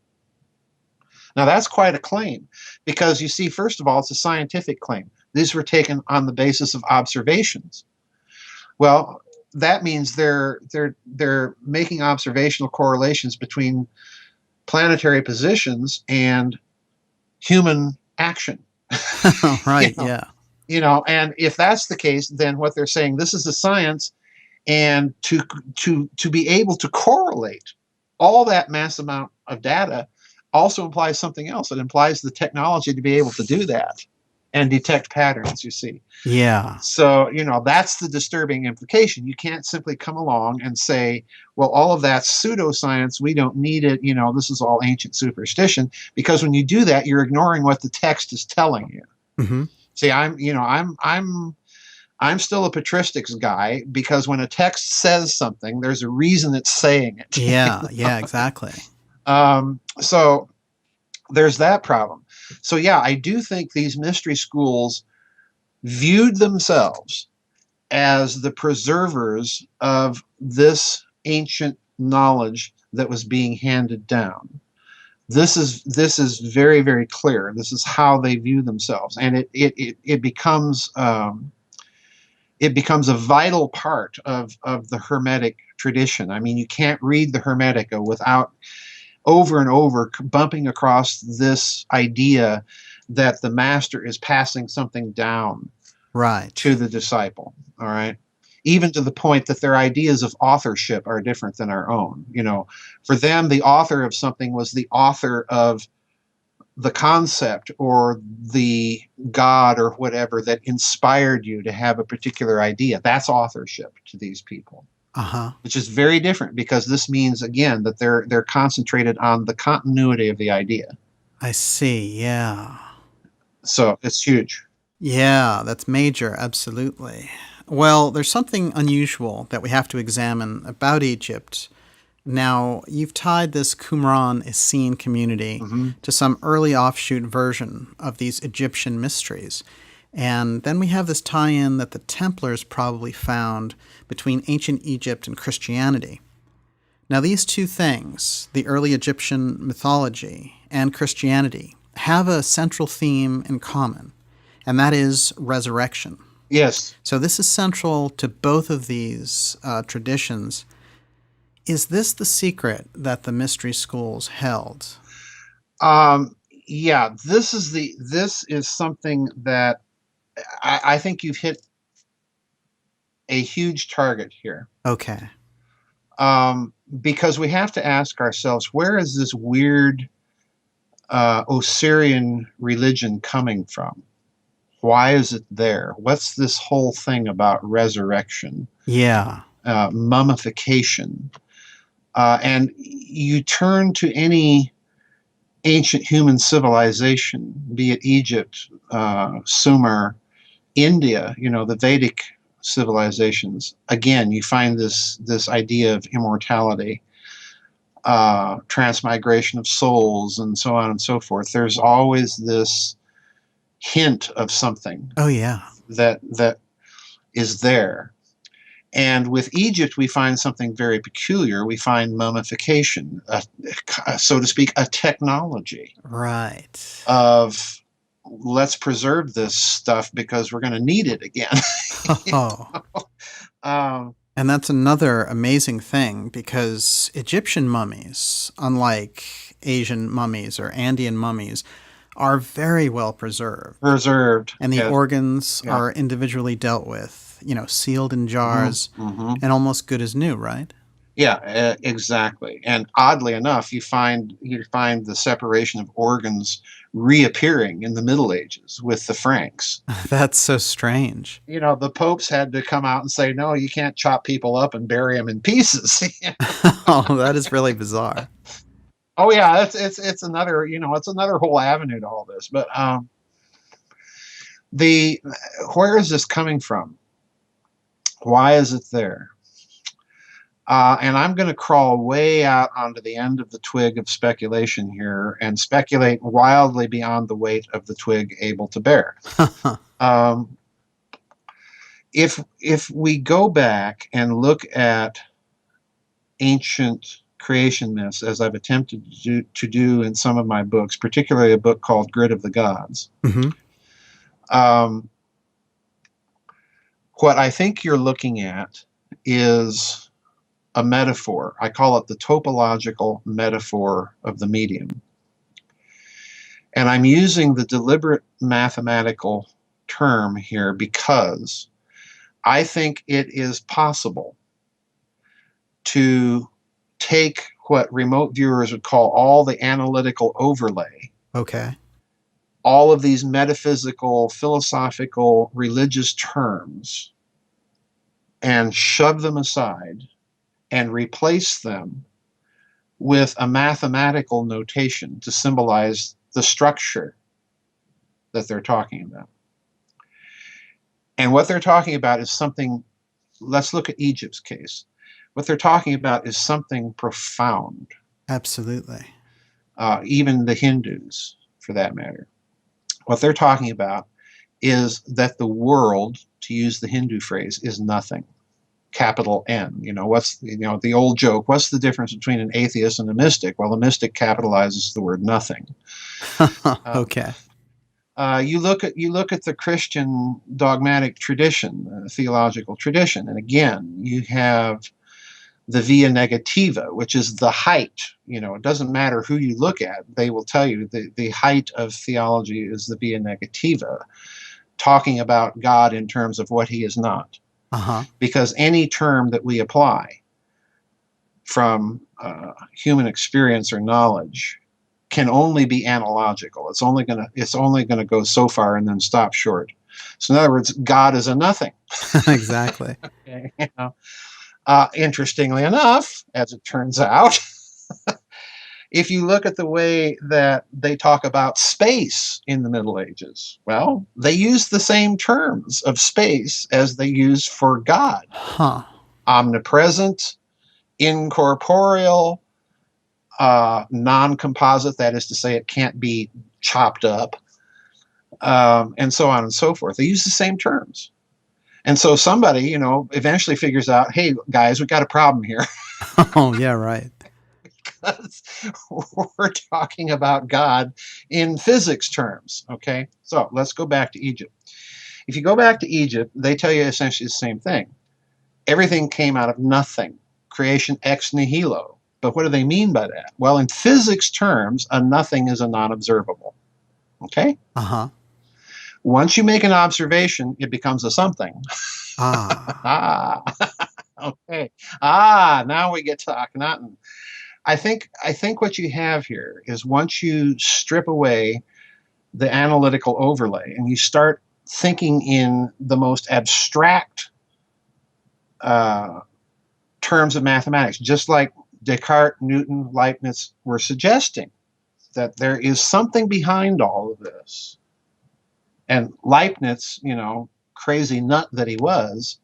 Now, that's quite a claim, because you see, first of all, it's a scientific claim. These were taken on the basis of observations. Well, that means they're making observational correlations between planetary positions and human action. Right, yeah. And if that's the case, then what they're saying, this is a science, and to be able to correlate all that mass amount of data also implies something else. It implies the technology to be able to do that and detect patterns, you see. Yeah. So, that's the disturbing implication. You can't simply come along and say, well, all of that's pseudoscience, we don't need it, this is all ancient superstition, because when you do that, you're ignoring what the text is telling you. See, I'm still a patristics guy, because when a text says something, there's a reason it's saying it. Yeah, exactly. So there's that problem. So yeah, I do think these mystery schools viewed themselves as the preservers of this ancient knowledge that was being handed down. This is very, very clear. This is how they view themselves, and it becomes a vital part of the Hermetic tradition. I mean, you can't read the Hermetica without over and over bumping across this idea that the master is passing something down to the disciple. All right. Even to the point that their ideas of authorship are different than our own. For them, the author of something was the author of the concept or the God or whatever that inspired you to have a particular idea. That's authorship to these people. Which is very different, because this means, again, that they're concentrated on the continuity of the idea. I see. Yeah. So it's huge. Yeah, that's major, absolutely. Well, there's something unusual that we have to examine about Egypt. Now, you've tied this Qumran Essene community Hmm. to some early offshoot version of these Egyptian mysteries. And then we have this tie in that the Templars probably found between ancient Egypt and Christianity. Now, these two things, the early Egyptian mythology and Christianity, have a central theme in common, and that is resurrection. Yes. So, this is central to both of these traditions. Is this the secret that the mystery schools held? Yeah, this is something that I think you've hit a huge target here. Okay. Because we have to ask ourselves, where is this weird Osirian religion coming from? Why is it there? What's this whole thing about resurrection, Yeah. mummification? And you turn to any ancient human civilization, be it Egypt, Sumer, India, the Vedic civilizations. Again, you find this idea of immortality, transmigration of souls, and so on and so forth. There's always this hint of something Oh, yeah. that is there. And with Egypt, we find something very peculiar. We find mummification, so to speak, a technology Right. of let's preserve this stuff because we're going to need it again. Oh. um, And that's another amazing thing because Egyptian mummies, unlike Asian mummies or Andean mummies, are very well preserved. Preserved. And the Yes. organs Yeah. are individually dealt with, sealed in jars Mm-hmm. and almost good as new, right? Yeah, exactly. And oddly enough, you find the separation of organs reappearing in the Middle Ages with the Franks. That's so strange. The popes had to come out and say, no, you can't chop people up and bury them in pieces. Oh, that is really bizarre. Oh yeah, it's another it's another whole avenue to all this. But the where is this coming from? Why is it there? And I'm going to crawl way out onto the end of the twig of speculation here and speculate wildly beyond the weight of the twig able to bear. Um, if we go back and look at ancient creation myths, as I've attempted to do in some of my books, particularly a book called Grid of the Gods, Hmm. um, what I think you're looking at is a metaphor. I call it the topological metaphor of the medium. And I'm using the deliberate mathematical term here because I think it is possible to take what remote viewers would call all the analytical overlay, Okay. all of these metaphysical, philosophical, religious terms, and shove them aside and replace them with a mathematical notation to symbolize the structure that they're talking about. And what they're talking about is something, let's look at Egypt's case. What they're talking about is something profound, Absolutely. even the Hindus, for that matter. What they're talking about is that the world, to use the Hindu phrase, is nothing. Capital N. What's the old joke? What's the difference between an atheist and a mystic? Well, a mystic capitalizes the word nothing. Okay. You look at the Christian dogmatic tradition, theological tradition, and again, you have the via negativa, which is the height. It doesn't matter who you look at; they will tell you the height of theology is the via negativa, talking about God in terms of what He is not. Uh-huh. Because any term that we apply from human experience or knowledge can only be analogical. It's only gonna go so far and then stop short. So in other words, God is a nothing. Exactly. Interestingly enough, as it turns out, If you look at the way that they talk about space in the Middle Ages, well, they use the same terms of space as they use for God. Huh. Omnipresent, incorporeal, non-composite, that is to say it can't be chopped up, and so on and so forth. They use the same terms. And so somebody, eventually figures out, hey, guys, we've got a problem here. Oh, yeah, right. Because we're talking about God in physics terms. Okay, so let's go back to Egypt. If you go back to Egypt, they tell you essentially the same thing. Everything came out of nothing, creation ex nihilo. But what do they mean by that? Well, in physics terms, a nothing is a non-observable. Okay? Uh-huh. Once you make an observation, it becomes a something. Ah. Okay. Now we get to Akhenaten. I think what you have here is once you strip away the analytical overlay and you start thinking in the most abstract terms of mathematics, just like Descartes, Newton, Leibniz were suggesting, that there is something behind all of this. And Leibniz, crazy nut that he was,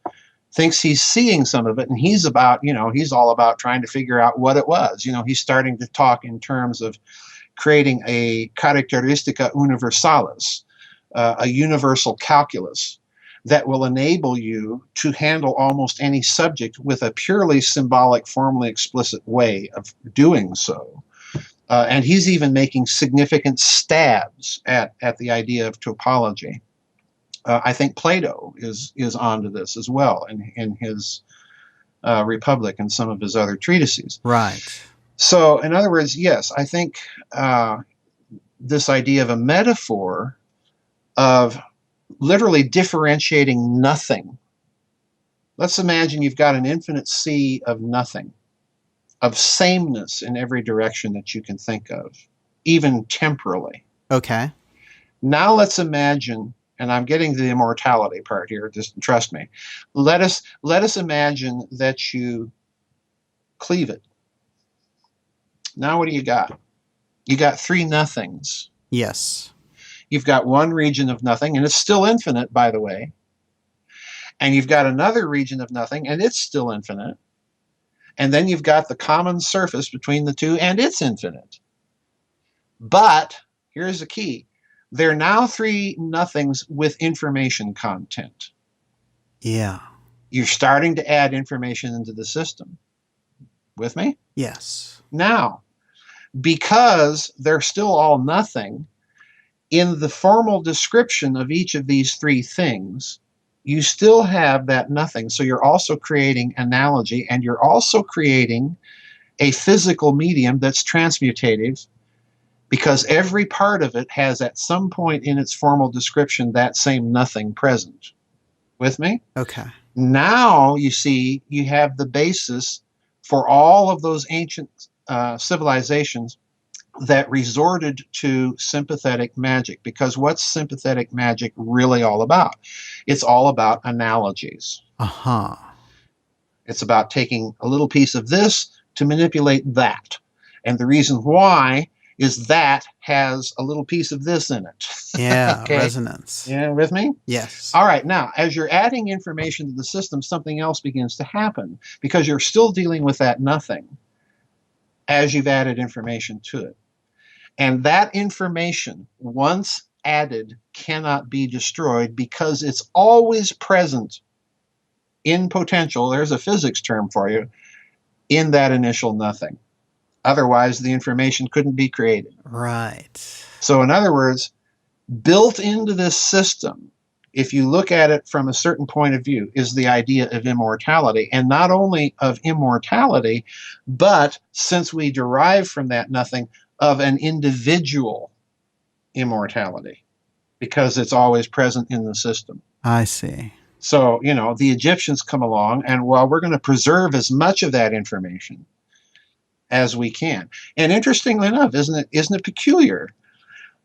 thinks he's seeing some of it, and he's all about trying to figure out what it was. He's starting to talk in terms of creating a characteristica universalis, a universal calculus that will enable you to handle almost any subject with a purely symbolic, formally explicit way of doing so. And he's even making significant stabs at the idea of topology. I think Plato is onto this as well in his Republic and some of his other treatises. Right. So, in other words, yes, I think this idea of a metaphor of literally differentiating nothing. Let's imagine you've got an infinite sea of nothing, of sameness in every direction that you can think of, even temporally. Okay. Now let's imagine, and I'm getting to the immortality part here, just trust me. Let us imagine that you cleave it. Now what do you got? You got three nothings. Yes. You've got one region of nothing, and it's still infinite, by the way. And you've got another region of nothing, and it's still infinite. And then you've got the common surface between the two, and it's infinite. But here's the key. There are now three nothings with information content. Yeah. You're starting to add information into the system. With me? Yes. Now, because they're still all nothing, in the formal description of each of these three things, you still have that nothing. So you're also creating analogy, and you're also creating a physical medium that's transmutative, because every part of it has at some point in its formal description that same nothing present. With me? Okay. Now, you see, you have the basis for all of those ancient civilizations that resorted to sympathetic magic. Because what's sympathetic magic really all about? It's all about analogies. Uh-huh. It's about taking a little piece of this to manipulate that. And the reason why is that has a little piece of this in it. Yeah, Okay. resonance. Yeah, with me? Yes. All right, now, as you're adding information to the system, something else begins to happen, because you're still dealing with that nothing as you've added information to it. And that information, once added, cannot be destroyed, because it's always present in potential. There's a physics term for you, in that initial nothing. Otherwise, the information couldn't be created. Right. So in other words, built into this system, if you look at it from a certain point of view, is the idea of immortality. And not only of immortality, but, since we derive from that nothing, of an individual immortality, because it's always present in the system. I see. So, the Egyptians come along, and we're going to preserve as much of that information as we can. And interestingly enough, isn't it peculiar?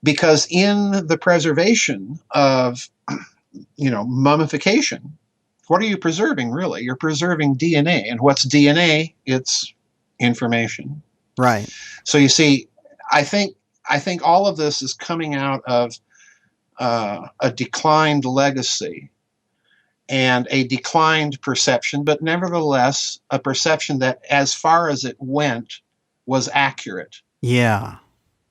Because in the preservation of, mummification, what are you preserving, really? You're preserving DNA. And what's DNA? It's information. Right. So you see, I think all of this is coming out of a declined legacy and a declined perception, but nevertheless a perception that, as far as it went, was accurate. Yeah.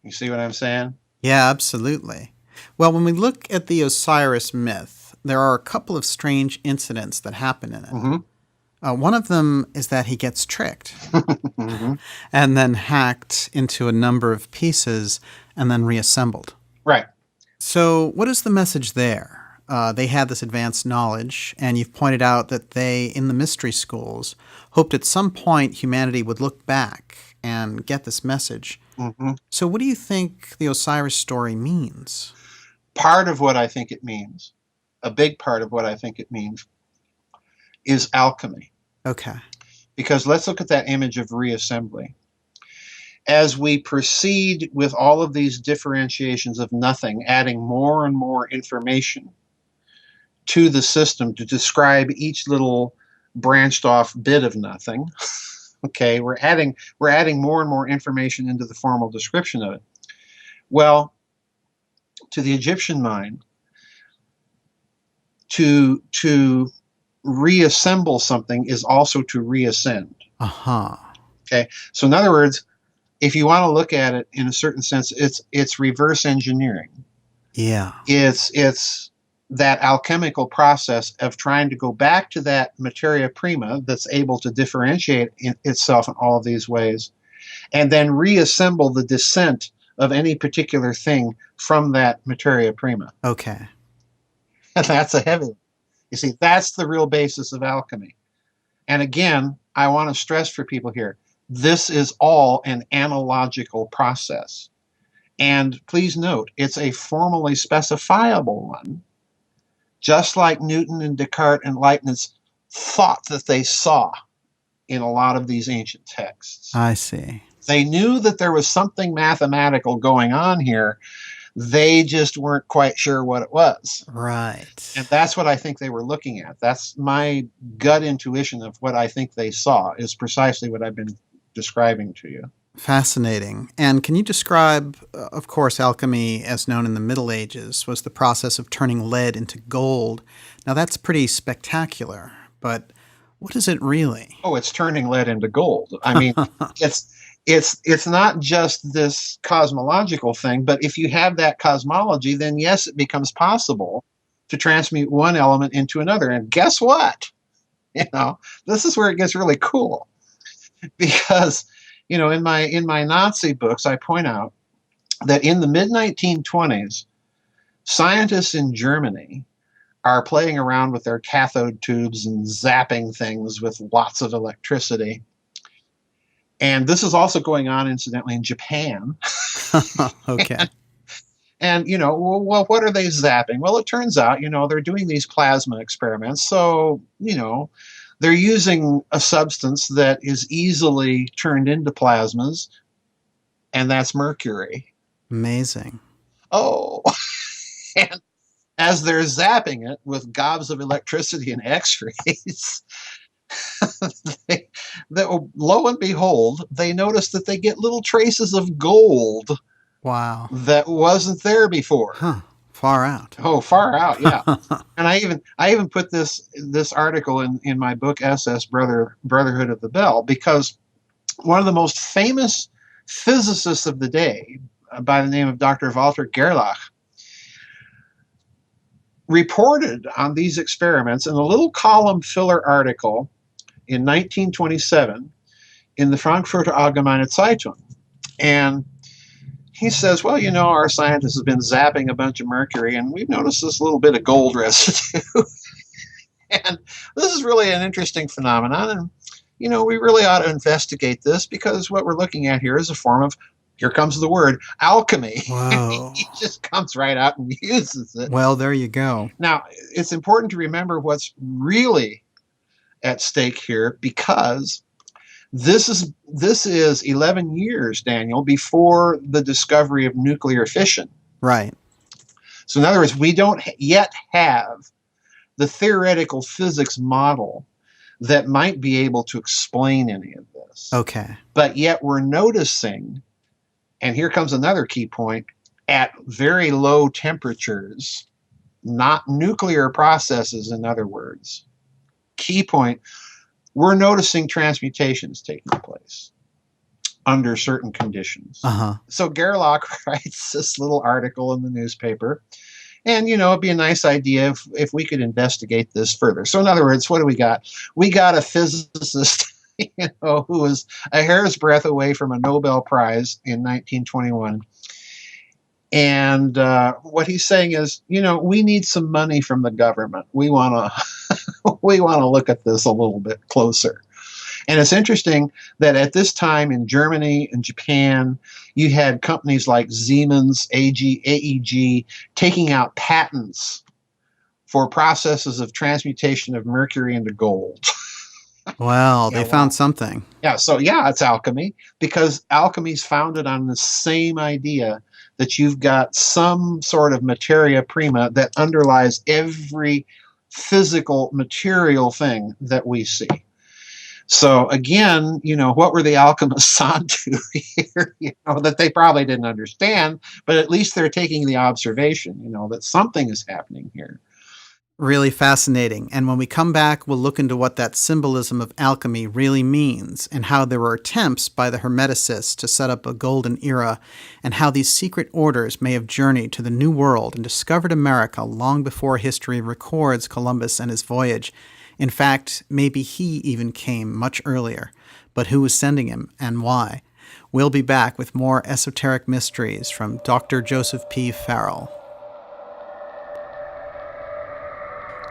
You see what I'm saying? Yeah, absolutely. Well, when we look at the Osiris myth, there are a couple of strange incidents that happen in it. Mm-hmm. One of them is that he gets tricked Mm-hmm. and then hacked into a number of pieces and then reassembled. Right. So, what is the message there? They had this advanced knowledge, and you've pointed out that they, in the mystery schools, hoped at some point humanity would look back and get this message. Mm-hmm. So, what do you think the Osiris story means? Part of what I think it means, a big part of what I think it means, is alchemy. Okay. Because let's look at that image of reassembly. As we proceed with all of these differentiations of nothing, adding more and more information to the system to describe each little branched off bit of nothing, okay, we're adding more and more information into the formal description of it. Well, to the Egyptian mind, to reassemble something is also to reascend. Okay, so in other words, if you want to look at it in a certain sense, it's reverse engineering. Yeah. It's that alchemical process of trying to go back to that materia prima that's able to differentiate itself in all of these ways, and then reassemble the descent of any particular thing from that materia prima. Okay. And that's a heavy one. You see, that's the real basis of alchemy. And again, I want to stress for people here, this is all an analogical process. And please note, it's a formally specifiable one, just like Newton and Descartes and Leibniz thought that they saw in a lot of these ancient texts. I see. They knew that there was something mathematical going on here. They just weren't quite sure what it was. Right. And that's what I think they were looking at. That's my gut intuition of what I think they saw, is precisely what I've been describing to you. Fascinating. And can you describe, of course, alchemy, as known in the Middle Ages, was the process of turning lead into gold. Now, that's pretty spectacular, but what is it really? Oh, it's turning lead into gold. I mean, it's not just this cosmological thing, but if you have that cosmology, then yes, it becomes possible to transmute one element into another. And guess what? This is where it gets really cool, because in my Nazi books, I point out that in the mid-1920s, scientists in Germany are playing around with their cathode tubes and zapping things with lots of electricity. And this is also going on, incidentally, in Japan. Okay. And well, what are they zapping? Well, it turns out, they're doing these plasma experiments. So, they're using a substance that is easily turned into plasmas, and that's mercury. Amazing. Oh, and as they're zapping it with gobs of electricity and x-rays, lo and behold, they notice that they get little traces of gold. Wow. That wasn't there before. Huh. Far out. Oh, far out, yeah. And I even put this article in my book SS Brotherhood of the Bell, because one of the most famous physicists of the day, by the name of Dr. Walter Gerlach, reported on these experiments in a little column filler article in 1927 in the Frankfurter Allgemeine Zeitung. And he says, well, our scientists have been zapping a bunch of mercury, and we've noticed this little bit of gold residue. And this is really an interesting phenomenon. And, we really ought to investigate this, because what we're looking at here is a form of, here comes the word, alchemy. Whoa. He just comes right out and uses it. Well, there you go. Now, it's important to remember what's really at stake here, because this is 11 years, Daniel, before the discovery of nuclear fission. Right. So in other words, we don't yet have the theoretical physics model that might be able to explain any of this. Okay. But yet we're noticing, and here comes another key point, at very low temperatures, not nuclear processes, in other words. Key point, we're noticing transmutations taking place under certain conditions. So Gerlach writes this little article in the newspaper, and, it'd be a nice idea if we could investigate this further. So in other words, what do we got? We got a physicist, who was a hair's breadth away from a Nobel Prize in 1921. And what he's saying is, we need some money from the government. We want to look at this a little bit closer. And it's interesting that at this time in Germany and Japan, you had companies like Siemens, AEG, taking out patents for processes of transmutation of mercury into gold. Well, they found something. Yeah, so it's alchemy, because alchemy is founded on the same idea that you've got some sort of materia prima that underlies every physical material thing that we see. So again, what were the alchemists onto here? That they probably didn't understand, but at least they're taking the observation, that something is happening here. Really fascinating. And when we come back, we'll look into what that symbolism of alchemy really means, and how there were attempts by the Hermeticists to set up a golden era, and how these secret orders may have journeyed to the New World and discovered America long before history records Columbus and his voyage. In fact, maybe he even came much earlier. But who was sending him and why? We'll be back with more esoteric mysteries from Dr. Joseph P. Farrell.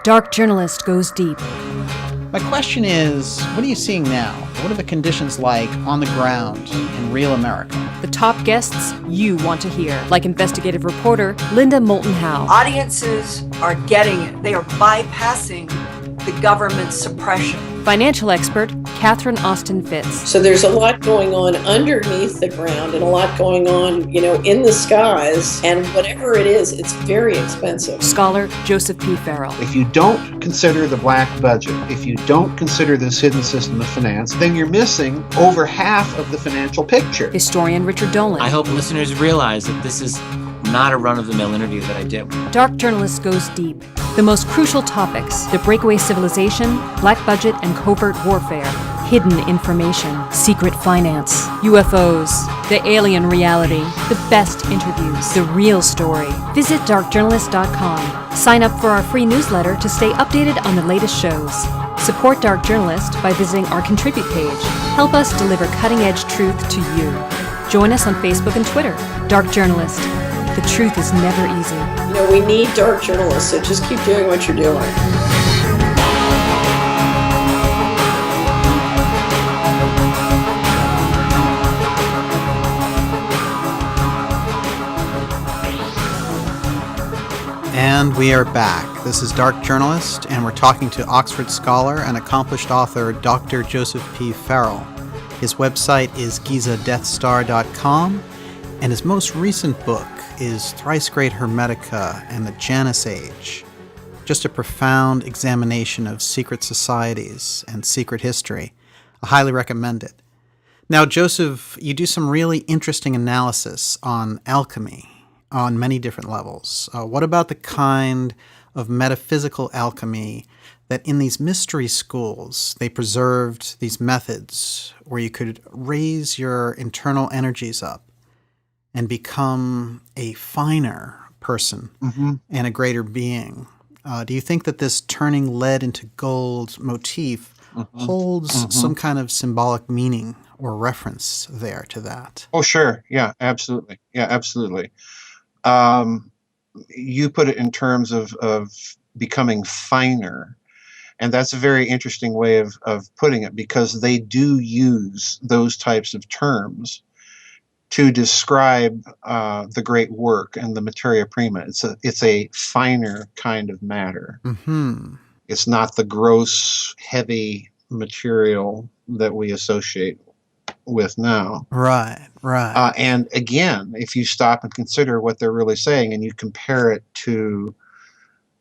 Dark Journalist goes deep. My question is, what are you seeing now? What are the conditions like on the ground in real America? The top guests you want to hear, like investigative reporter Linda Moulton Howe. Audiences are getting it. They are bypassing the government suppression. Financial expert Catherine Austin Fitz. So there's a lot going on underneath the ground and a lot going on, in the skies. And whatever it is, it's very expensive. Scholar Joseph P. Farrell. If you don't consider the black budget, if you don't consider this hidden system of finance, then you're missing over half of the financial picture. Historian Richard Dolan. I hope listeners realize that this is not a run-of-the-mill interview that I did. Dark Journalist goes deep. The most crucial topics: the breakaway civilization, black budget and covert warfare, hidden information, secret finance, UFOs, the alien reality, the best interviews, the real story. Visit darkjournalist.com. Sign up for our free newsletter to stay updated on the latest shows. Support Dark Journalist by visiting our Contribute page. Help us deliver cutting-edge truth to you. Join us on Facebook and Twitter. Dark Journalist. The truth is never easy. We need dark journalists, so just keep doing what you're doing. And we are back. This is Dark Journalist, and we're talking to Oxford scholar and accomplished author Dr. Joseph P. Farrell. His website is gizadeathstar.com, and his most recent book is Thrice Great Hermetica and the Janus Age. Just a profound examination of secret societies and secret history. I highly recommend it. Now, Joseph, you do some really interesting analysis on alchemy on many different levels. What about the kind of metaphysical alchemy that in these mystery schools, they preserved these methods where you could raise your internal energies up and become a finer person and a greater being? Do you think that this turning lead into gold motif holds some kind of symbolic meaning or reference there to that? Oh, sure. Yeah, absolutely. You put it in terms of becoming finer. And that's a very interesting way of putting it, because they do use those types of terms to describe the great work and the materia prima. It's a finer kind of matter. It's not the gross, heavy material that we associate with now. Right. And again, if you stop and consider what they're really saying and you compare it to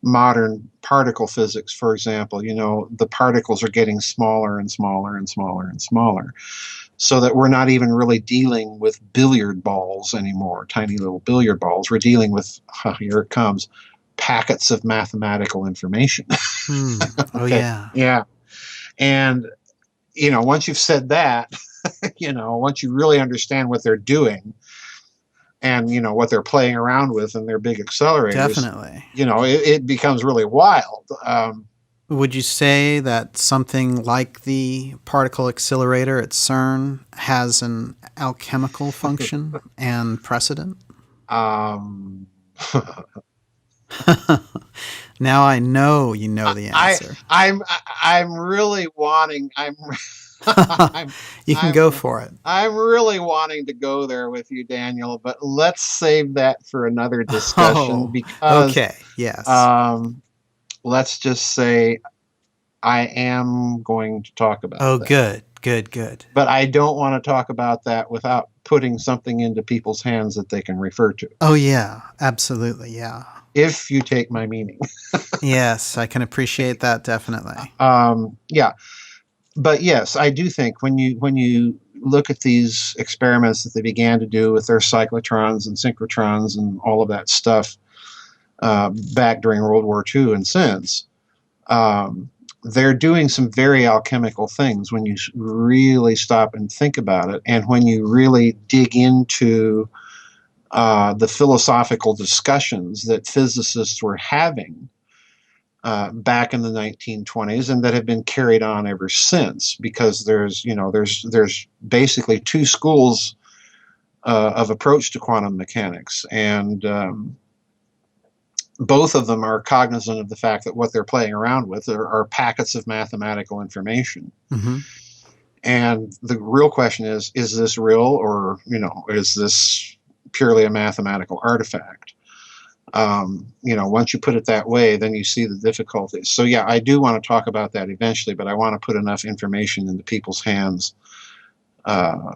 modern particle physics, for example. The particles are getting smaller and smaller and smaller and smaller, so that we're not even really dealing with billiard balls anymore, tiny little billiard balls. We're dealing with, here it comes, packets of mathematical information. Oh, Okay. yeah. Yeah. And, once you've said that, once you really understand what they're doing and, what they're playing around with in their big accelerators, Definitely. it becomes really wild. Would you say that something like the particle accelerator at CERN has an alchemical function and precedent? Um, Now I know you know the answer. I'm really wanting. You can go for it. I'm really wanting to go there with you, Daniel, but let's save that for another discussion because. Okay. Yes. Let's just say I am going to talk about. Oh, that. good. But I don't want to talk about that without putting something into people's hands that they can refer to. Oh, yeah. Absolutely. Yeah. If you take my meaning. Yes, I can appreciate that definitely. Yeah. But yes, I do think when you look at these experiments that they began to do with their cyclotrons and synchrotrons and all of that stuff back during World War II and since, they're doing some very alchemical things when you really stop and think about it, and when you really dig into the philosophical discussions that physicists were having back in the 1920s, and that have been carried on ever since. Because there's basically two schools of approach to quantum mechanics, and both of them are cognizant of the fact that what they're playing around with are packets of mathematical information. Mm-hmm. And the real question is this real, or is this purely a mathematical artifact? Once you put it that way, then you see the difficulties. So yeah, I do want to talk about that eventually, but I want to put enough information into people's hands that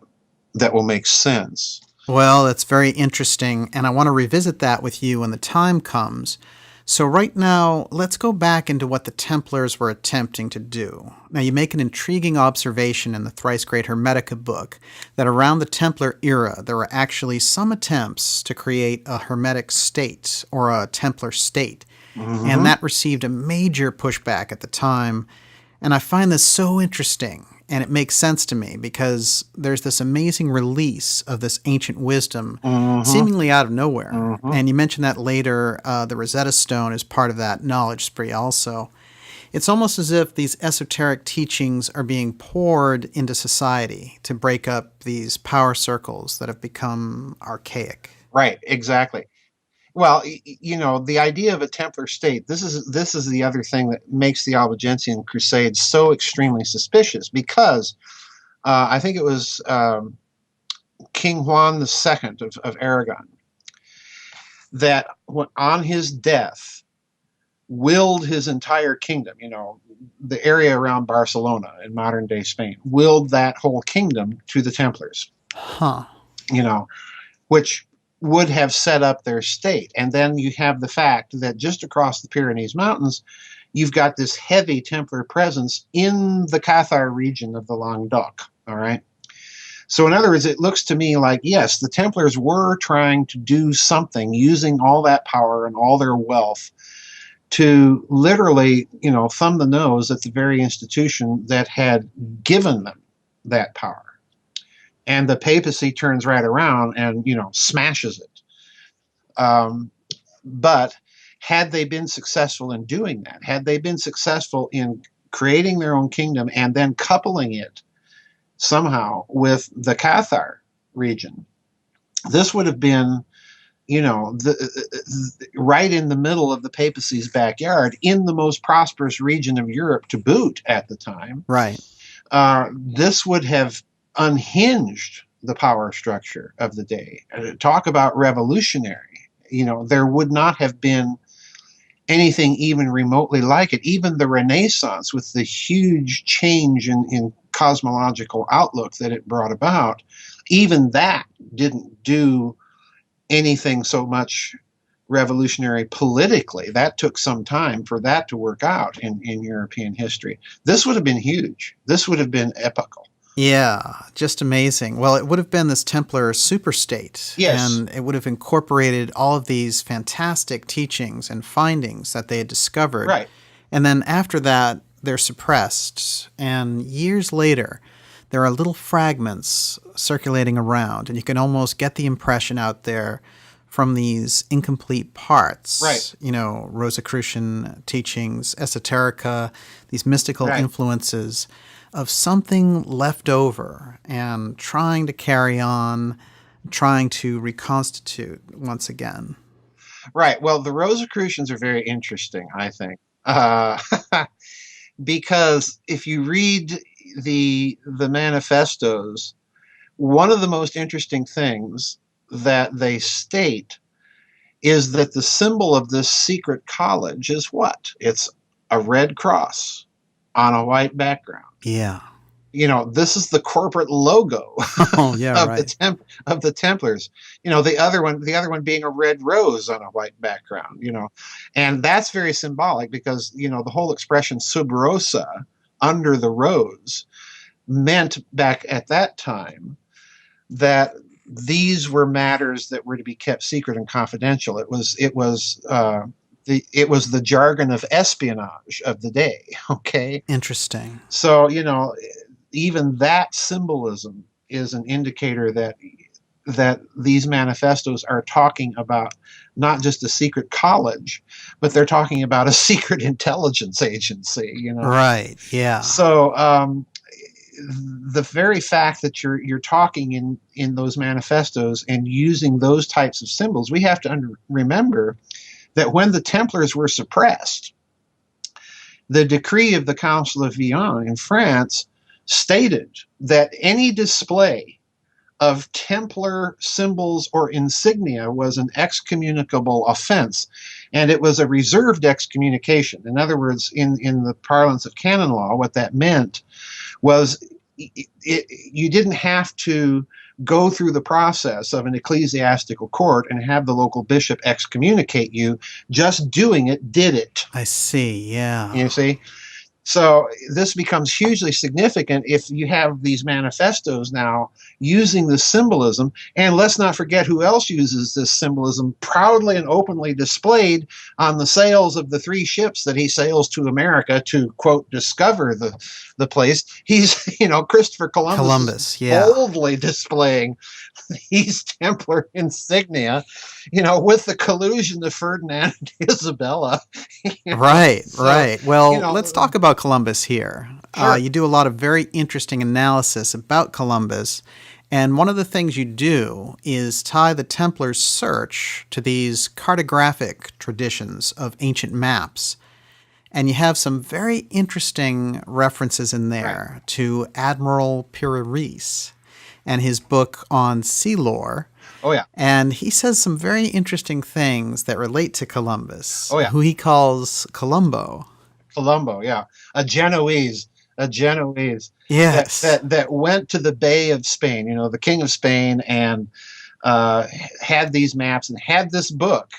will make sense. Well, that's very interesting, and I want to revisit that with you when the time comes. So right now, let's go back into what the Templars were attempting to do. Now, you make an intriguing observation in the Thrice Great Hermetica book that around the Templar era, there were actually some attempts to create a Hermetic state or a Templar state, and that received a major pushback at the time. And I find this so interesting, and it makes sense to me because there's this amazing release of this ancient wisdom seemingly out of nowhere. And you mentioned that later, the Rosetta Stone is part of that knowledge spree also. It's almost as if these esoteric teachings are being poured into society to break up these power circles that have become archaic. Right, exactly. Well, the idea of a Templar state, this is the other thing that makes the Albigensian Crusade so extremely suspicious, because I think it was King Juan II of Aragon that on his death willed his entire kingdom, the area around Barcelona in modern-day Spain, willed that whole kingdom to the Templars. Which would have set up their state. And then you have the fact that just across the Pyrenees Mountains, you've got this heavy Templar presence in the Cathar region of the Languedoc, all right? So in other words, it looks to me like, yes, the Templars were trying to do something using all that power and all their wealth to literally, thumb the nose at the very institution that had given them that power. And the papacy turns right around and, smashes it. But had they been successful in doing that, had they been successful in creating their own kingdom and then coupling it somehow with the Cathar region, this would have been, right in the middle of the papacy's backyard, in the most prosperous region of Europe to boot at the time. Right. This would have unhinged the power structure of the day. Talk about revolutionary. There would not have been anything even remotely like it. Even the Renaissance, with the huge change in cosmological outlook that it brought about, even that didn't do anything so much revolutionary politically. That took some time for that to work out in European history. This would have been huge. This would have been epical. Yeah, just amazing. Well, it would have been this Templar superstate. Yes. And it would have incorporated all of these fantastic teachings and findings that they had discovered. Right. And then after that, they're suppressed. And years later, there are little fragments circulating around. And you can almost get the impression out there from these incomplete parts. Right. You know, Rosicrucian teachings, esoterica, these mystical Right. influences of something left over and trying to carry on, trying to reconstitute once again. Right. Well, the Rosicrucians are very interesting, I think, because if you read the manifestos, one of the most interesting things that they state is that the symbol of this secret college is what? It's a red cross on a white background. Yeah. You know, this is the corporate logo Oh, yeah, of right. of the Templars. You know, the other one being a red rose on a white background. You know, and that's very symbolic because the whole expression sub rosa, under the rose, meant back at that time that these were matters that were to be kept secret and confidential. It was the jargon of espionage of the day. Okay. Interesting. So, even that symbolism is an indicator that these manifestos are talking about not just a secret college, but they're talking about a secret intelligence agency, Right. Yeah. So, the very fact that you're talking in those manifestos and using those types of symbols, we have to remember that when the Templars were suppressed, the decree of the Council of Vienne in France stated that any display of Templar symbols or insignia was an excommunicable offense, and it was a reserved excommunication. In other words, in the parlance of canon law, what that meant was you didn't have to go through the process of an ecclesiastical court and have the local bishop excommunicate you. Just doing it did it. I see. Yeah. You see? So this becomes hugely significant if you have these manifestos now using the symbolism. And let's not forget who else uses this symbolism proudly and openly displayed on the sails of the 3 ships that he sails to America to, quote, discover the place. He's, Christopher Columbus yeah. boldly displaying these Templar insignia, with the collusion of Ferdinand and Isabella. Right, So, right. Well, know, let's talk about Columbus here. Sure. You do a lot of very interesting analysis about Columbus, and one of the things you do is tie the Templars' search to these cartographic traditions of ancient maps. And you have some very interesting references in there to Admiral Piri-Reis and his book on sea lore. Oh, yeah. And he says some very interesting things that relate to Columbus, Oh, yeah. who he calls Colombo. Colombo, yeah. A Genoese Yes. that went to the Bay of Spain, the King of Spain, and had these maps and had this book.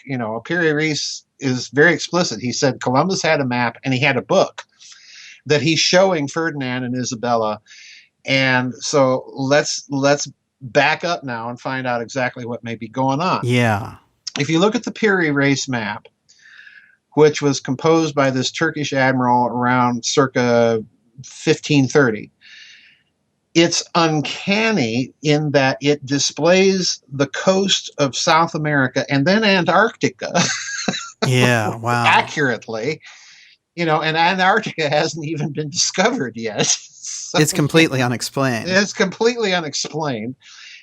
Piri-Reis is very explicit. He said Columbus had a map and he had a book that he's showing Ferdinand and Isabella. And so let's back up now and find out exactly what may be going on. Yeah. If you look at the Piri-Reis map, which was composed by this Turkish admiral around circa 1530, it's uncanny in that it displays the coast of South America and then Antarctica Yeah. Wow. accurately, and Antarctica hasn't even been discovered yet. So It's completely unexplained. it's completely unexplained.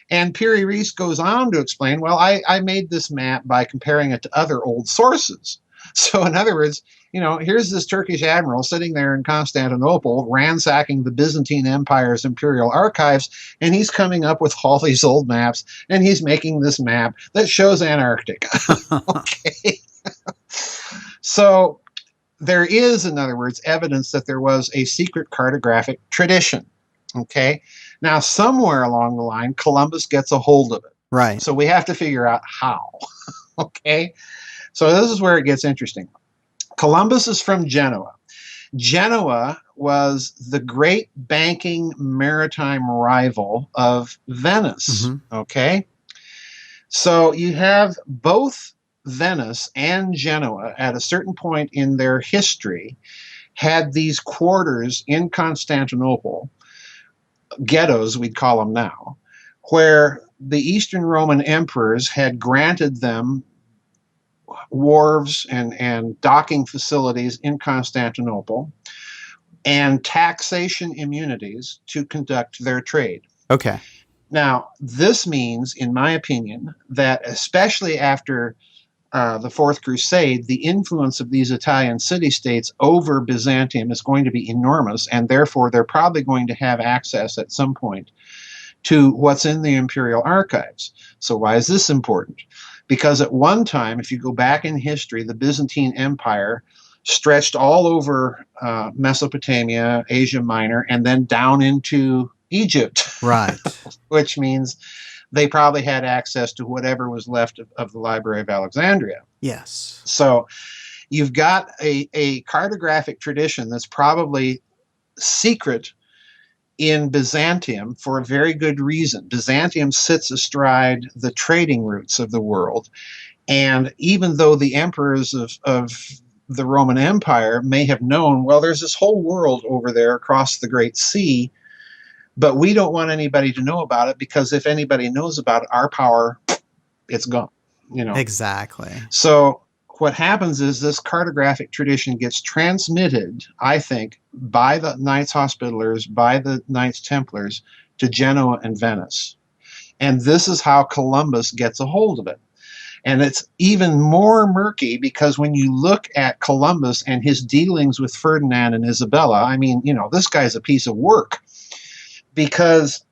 And Piri-Reis goes on to explain, well, I made this map by comparing it to other old sources. So in other words, here's this Turkish admiral sitting there in Constantinople ransacking the Byzantine Empire's imperial archives, and he's coming up with all these old maps, and he's making this map that shows Antarctica. Okay. So there is, in other words, evidence that there was a secret cartographic tradition. Okay. Now, somewhere along the line, Columbus gets a hold of it. Right. So we have to figure out how. Okay. So this is where it gets interesting. Columbus is from Genoa. Genoa was the great banking maritime rival of Venice. Okay? So you have both Venice and Genoa at a certain point in their history had these quarters in Constantinople, ghettos we'd call them now, where the Eastern Roman emperors had granted them wharves and docking facilities in Constantinople and taxation immunities to conduct their trade. Okay. Now, this means, in my opinion, that especially after the Fourth Crusade, the influence of these Italian city-states over Byzantium is going to be enormous, and therefore they're probably going to have access at some point to what's in the imperial archives. So why is this important? Because at one time, if you go back in history, the Byzantine Empire stretched all over Mesopotamia, Asia Minor, and then down into Egypt. Right. Which means they probably had access to whatever was left of the Library of Alexandria. Yes. So you've got a cartographic tradition that's probably secret in Byzantium for a very good reason. Byzantium sits astride the trading routes of the world. And even though the emperors of the Roman Empire may have known, well, there's this whole world over there across the Great Sea, but we don't want anybody to know about it, because if anybody knows about it, our power, it's gone. Exactly. So what happens is this cartographic tradition gets transmitted, I think, by the Knights Hospitallers, by the Knights Templars, to Genoa and Venice. And this is how Columbus gets a hold of it. And it's even more murky because when you look at Columbus and his dealings with Ferdinand and Isabella, I mean, this guy's a piece of work. Because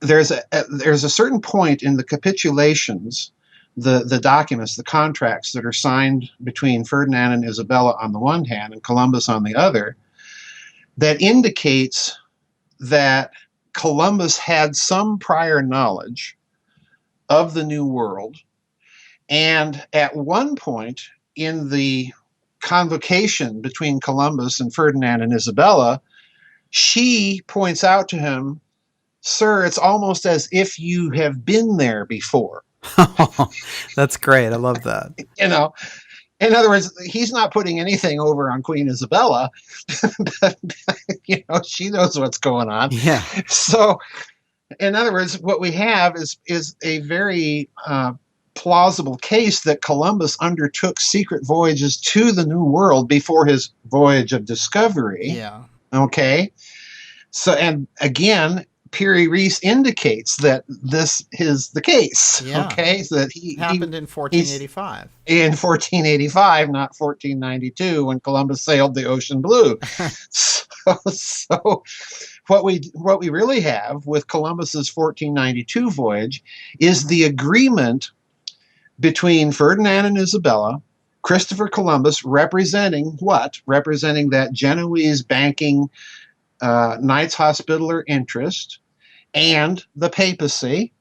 there's a certain point in the capitulations, the documents, the contracts that are signed between Ferdinand and Isabella on the one hand and Columbus on the other, that indicates that Columbus had some prior knowledge of the New World. And at one point in the convocation between Columbus and Ferdinand and Isabella, she points out to him, "Sir, it's almost as if you have been there before." That's great. I love that. In other words, he's not putting anything over on Queen Isabella. But, she knows what's going on. Yeah. So, in other words, what we have is a very plausible case that Columbus undertook secret voyages to the New World before his voyage of discovery. Yeah. Okay. So, and again, Piri Reis indicates that this is the case. Yeah. Okay. So that he happened in 1485. In 1485, not 1492, when Columbus sailed the ocean blue. So what we really have with Columbus's 1492 voyage is the agreement between Ferdinand and Isabella, Christopher Columbus representing what? Representing that Genoese banking Knights Hospitaller interest and the papacy,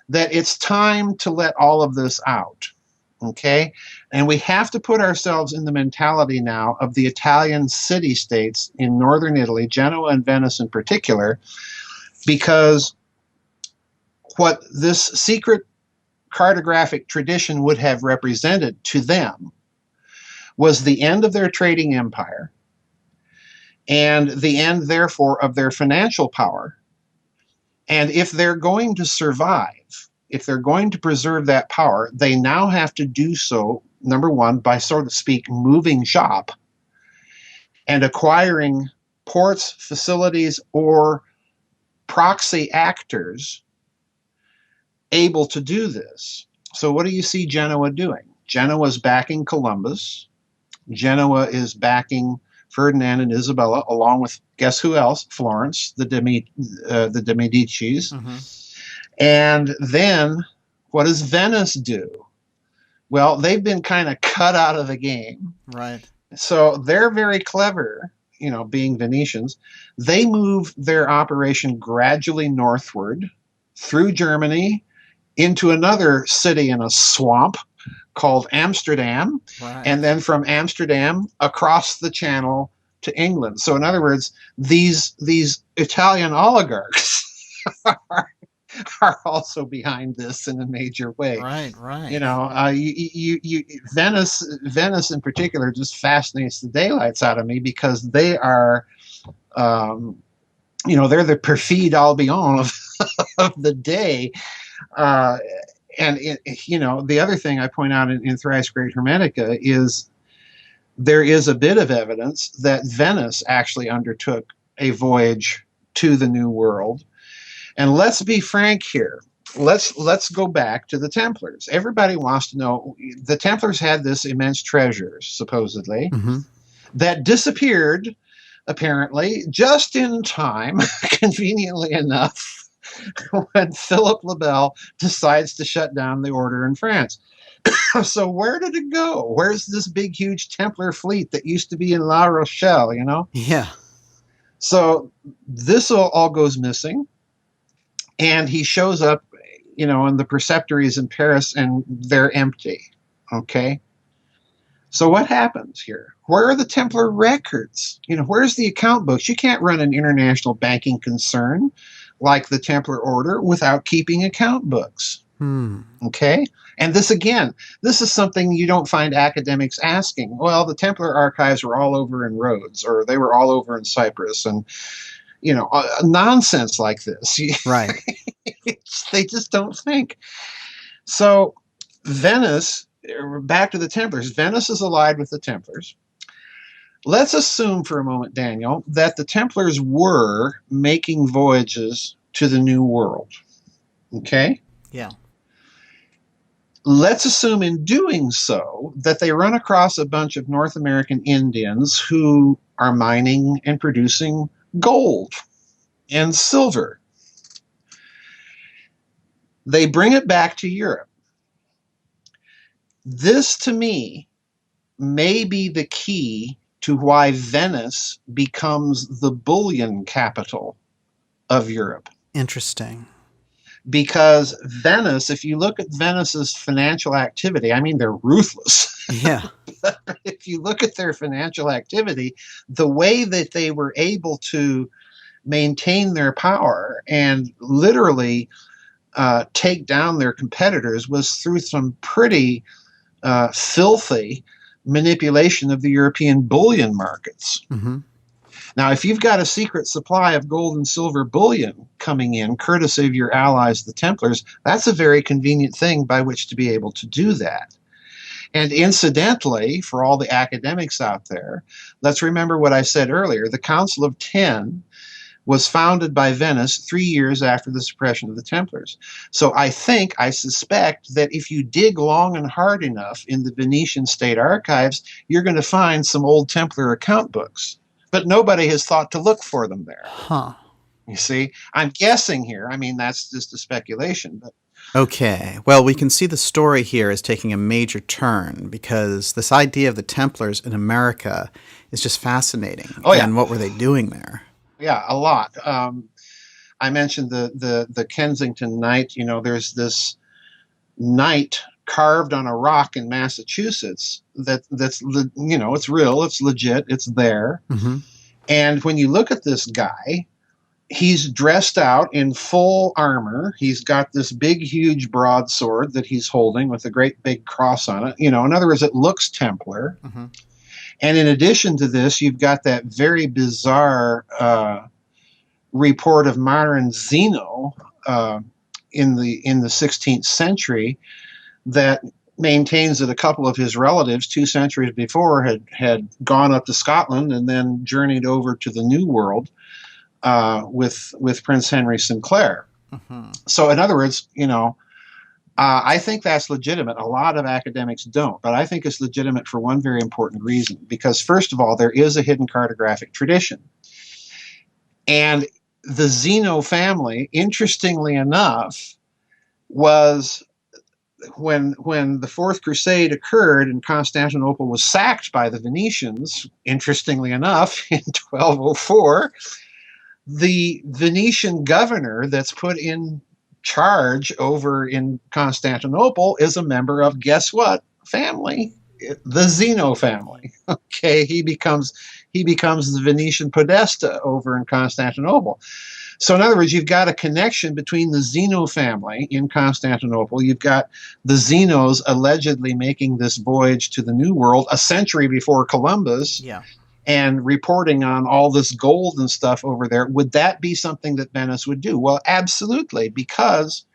that it's time to let all of this out. Okay? And we have to put ourselves in the mentality now of the Italian city-states in northern Italy, Genoa and Venice in particular, because what this secret cartographic tradition would have represented to them was the end of their trading empire and the end, therefore, of their financial power. And if they're going to survive, if they're going to preserve that power, they now have to do so, number one, by, so to speak, moving shop and acquiring ports, facilities, or proxy actors able to do this. So what do you see Genoa doing? Genoa's backing Columbus. Genoa is backing Ferdinand and Isabella, along with, guess who else? Florence, the de Medicis. Mm-hmm. And then what does Venice do? Well, they've been kind of cut out of the game. Right. So they're very clever, being Venetians. They move their operation gradually northward through Germany into another city in a swamp called Amsterdam, Right. and then from Amsterdam across the channel to England. So in other words, these Italian oligarchs are also behind this in a major way. Right. Right. You know, Venice in particular just fascinates the daylights out of me because they are, they're the perfide Albion of the day. And the other thing I point out in Thrice Great Hermetica is there is a bit of evidence that Venice actually undertook a voyage to the New World. And let's be frank here. Let's go back to the Templars. Everybody wants to know, the Templars had this immense treasure, supposedly, that disappeared, apparently, just in time, conveniently enough, when Philip le Bel decides to shut down the order in France. So where did it go? Where's this big, huge Templar fleet that used to be in La Rochelle, Yeah. So this all goes missing. And he shows up, in the preceptories in Paris, and they're empty. Okay? So what happens here? Where are the Templar records? Where's the account books? You can't run an international banking concern like the Templar Order without keeping account books. Okay? And this is something you don't find academics asking. Well, the Templar archives were all over in Rhodes, or they were all over in Cyprus, and nonsense like this. Right. They just don't think. So Venice, back to the Templars, Venice is allied with the Templars. Let's assume for a moment, Daniel, that the Templars were making voyages to the New World. Okay? Yeah. Let's assume in doing so that they run across a bunch of North American Indians who are mining and producing gold and silver. They bring it back to Europe. This, to me, may be the key to why Venice becomes the bullion capital of Europe. Interesting. Because Venice, if you look at Venice's financial activity, I mean, they're ruthless. Yeah. But if you look at their financial activity, the way that they were able to maintain their power and literally take down their competitors was through some pretty filthy manipulation of the European bullion markets. Now, if you've got a secret supply of gold and silver bullion coming in, courtesy of your allies, the Templars, that's a very convenient thing by which to be able to do that. And incidentally, for all the academics out there, let's remember what I said earlier. The Council of Ten was founded by Venice 3 years after the suppression of the Templars. So I suspect that if you dig long and hard enough in the Venetian state archives, you're going to find some old Templar account books. But nobody has thought to look for them there. Huh. You see, I'm guessing here. I mean, that's just a speculation. But Okay. Well, we can see the story here is taking a major turn because this idea of the Templars in America is just fascinating. Oh, yeah. And what were they doing there? Yeah, a lot. I mentioned the Kensington Knight. There's this knight carved on a rock in Massachusetts that's it's real, it's legit, it's there. And when you look at this guy, he's dressed out in full armor. He's got this big, huge broadsword that he's holding with a great big cross on it. In other words, it looks Templar. And in addition to this, you've got that very bizarre report of modern Zeno in the 16th century that maintains that a couple of his relatives 2 centuries before had gone up to Scotland and then journeyed over to the New World with Prince Henry Sinclair. So in other words, I think that's legitimate. A lot of academics don't, but I think it's legitimate for one very important reason. Because first of all, there is a hidden cartographic tradition. And the Zeno family, interestingly enough, was when the Fourth Crusade occurred and Constantinople was sacked by the Venetians, interestingly enough, in 1204, the Venetian governor that's put in charge over in Constantinople is a member of, guess what, family, the Zeno family. Okay, he becomes the Venetian Podesta over in Constantinople. So in other words, you've got a connection between the Zeno family in Constantinople. You've got the Zenos allegedly making this voyage to the New World a century before Columbus. Yeah. And reporting on all this gold and stuff over there. Would that be something that Venice would do? Well, absolutely, because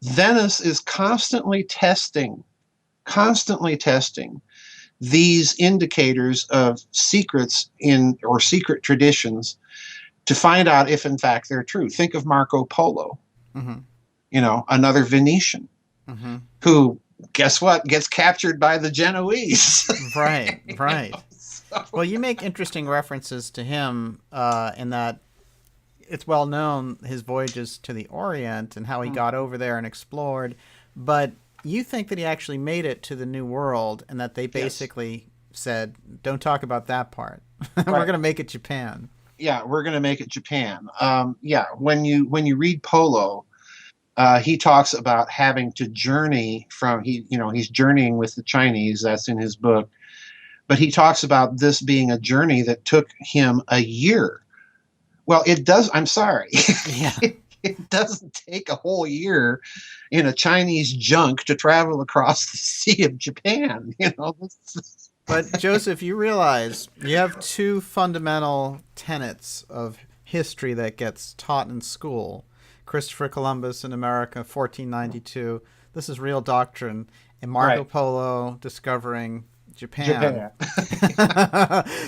Venice is constantly testing these indicators of secrets or secret traditions to find out if in fact they're true. Think of Marco Polo, another Venetian who, guess what, gets captured by the Genoese. Right. Well, you make interesting references to him in that it's well known his voyages to the Orient and how he got over there and explored. But you think that he actually made it to the New World and that they basically said, don't talk about that part. We're going to make it Japan. Yeah, we're going to make it Japan. When you read Polo, he talks about having to journey he's journeying with the Chinese. That's in his book. But he talks about this being a journey that took him a year. Well, it does. I'm sorry. Yeah. It doesn't take a whole year in a Chinese junk to travel across the Sea of Japan. But Joseph, you realize you have two fundamental tenets of history that gets taught in school. Christopher Columbus in America, 1492. This is real doctrine. And Marco Polo discovering Japan.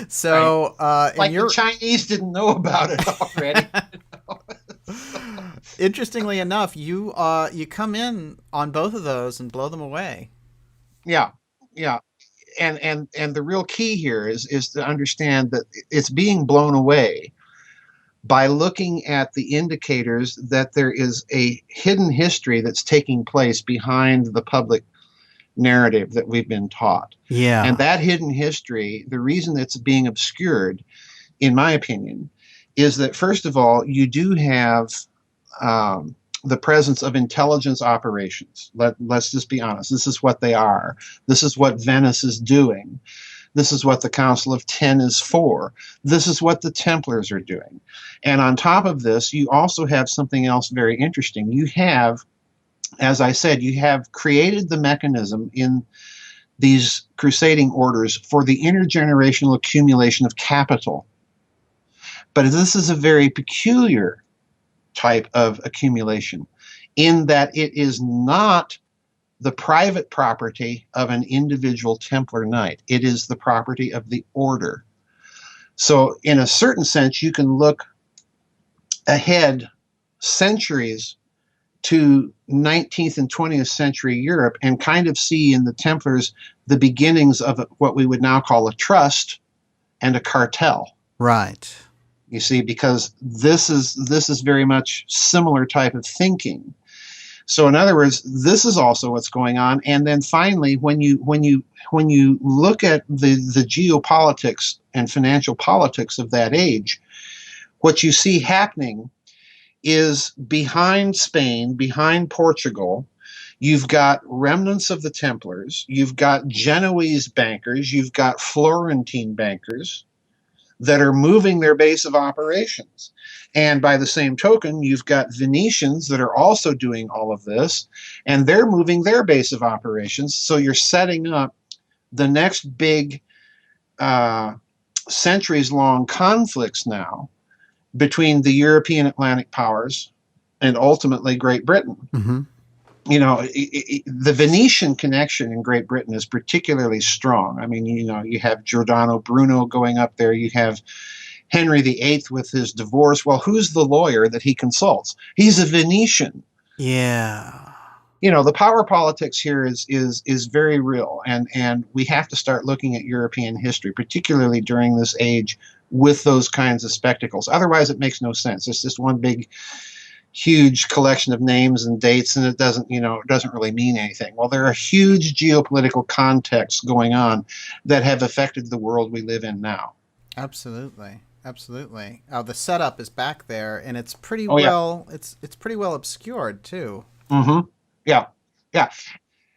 So, like the Chinese didn't know about it already. Interestingly enough, you come in on both of those and blow them away. Yeah. And the real key here is to understand that it's being blown away by looking at the indicators that there is a hidden history that's taking place behind the public narrative that we've been taught. Yeah. And that hidden history, the reason it's being obscured, in my opinion, is that, first of all, you do have the presence of intelligence operations. Let's just be honest. This is what they are. This is what Venice is doing. This is what the Council of Ten is for. This is what the Templars are doing. And on top of this, you also have something else very interesting. You have, as I said, you have created the mechanism in these crusading orders for the intergenerational accumulation of capital. But this is a very peculiar type of accumulation in that it is not the private property of an individual Templar knight. It is the property of the order. So in a certain sense, you can look ahead centuries to 19th and 20th century Europe and kind of see in the Templars the beginnings of what we would now call a trust and a cartel. Right. You see, because this is very much similar type of thinking. So in other words, this is also what's going on. And then finally, when you look at the geopolitics and financial politics of that age, what you see happening is behind Spain, behind Portugal, you've got remnants of the Templars, you've got Genoese bankers, you've got Florentine bankers that are moving their base of operations. And by the same token, you've got Venetians that are also doing all of this, and they're moving their base of operations. So you're setting up the next big centuries-long conflicts now between the European Atlantic powers and ultimately Great Britain. Mm-hmm. The Venetian connection in Great Britain is particularly strong. I mean, you have Giordano Bruno going up there. You have Henry VIII with his divorce. Well, who's the lawyer that he consults? He's a Venetian. Yeah. The power politics here is very real, and we have to start looking at European history, particularly during this age, with those kinds of spectacles. Otherwise, it makes no sense. It's just one big, huge collection of names and dates, and it doesn't really mean anything. Well, there are huge geopolitical contexts going on that have affected the world we live in now. Absolutely. The setup is back there, and it's pretty it's pretty well obscured too. Mm-hmm. Yeah.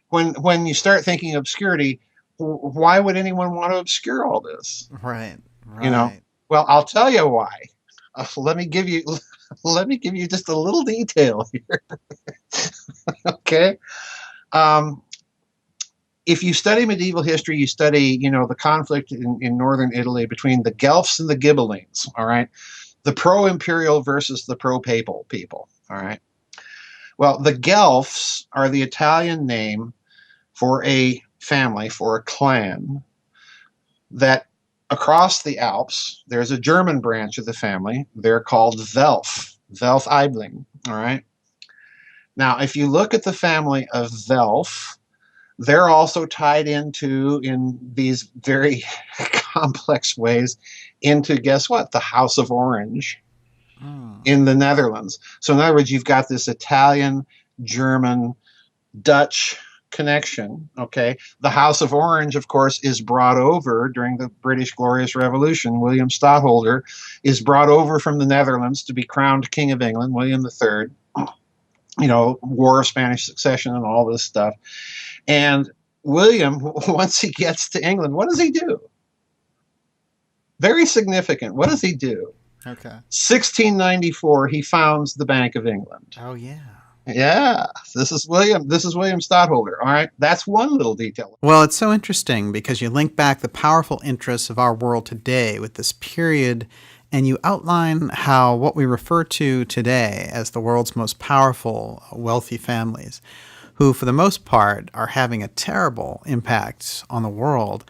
when you start thinking obscurity, why would anyone want to obscure all this? Right. You know, Right. well, I'll tell you why. Let me give you just a little detail here. Okay. Um, if you study medieval history, you study, the conflict in northern Italy between the Guelphs and the Ghibellines. All right, the pro-imperial versus the pro-papal people. All right. Well, the Guelphs are the Italian name for a family, for a clan that across the Alps, there's a German branch of the family. They're called Welf, Welf-Eibling. All right. Now, if you look at the family of Welf, they're also tied into, in these very complex ways, into, guess what? The House of Orange in the Netherlands. So in other words, you've got this Italian, German, Dutch connection. Okay. The House of Orange, of course, is brought over during the British Glorious Revolution. William Stadtholder is brought over from the Netherlands to be crowned King of England, William III. War of Spanish Succession and all this stuff. And William, once he gets to England, what does he do? Very significant. What does he do? Okay. 1694, he founds the Bank of England. Oh, yeah. Yeah, this is William Stadtholder. All right, that's one little detail. Well, it's so interesting because you link back the powerful interests of our world today with this period, and you outline how what we refer to today as the world's most powerful, wealthy families, who for the most part are having a terrible impact on the world,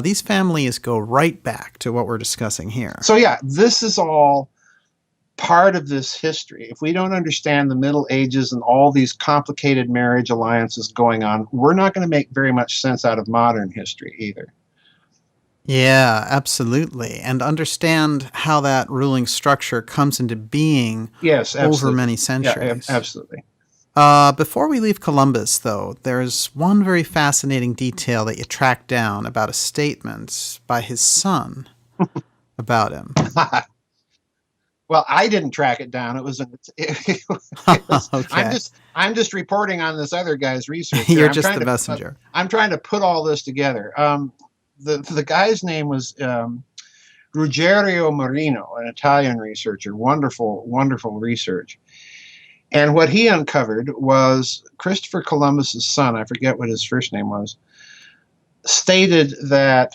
these families go right back to what we're discussing here. So yeah, this is all part of this history. If we don't understand the Middle Ages and all these complicated marriage alliances going on, we're not going to make very much sense out of modern history either. Yeah, absolutely. And understand how that ruling structure comes into being over many centuries. Yeah, absolutely. Before we leave Columbus, though, there's one very fascinating detail that you tracked down about a statement by his son about him. Well, I didn't track it down. It was Okay. I'm just reporting on this other guy's research. You're just the messenger. I'm trying to put all this together. The guy's name was Ruggiero Marino, an Italian researcher. Wonderful, wonderful research. And what he uncovered was Christopher Columbus's son, I forget what his first name was, stated that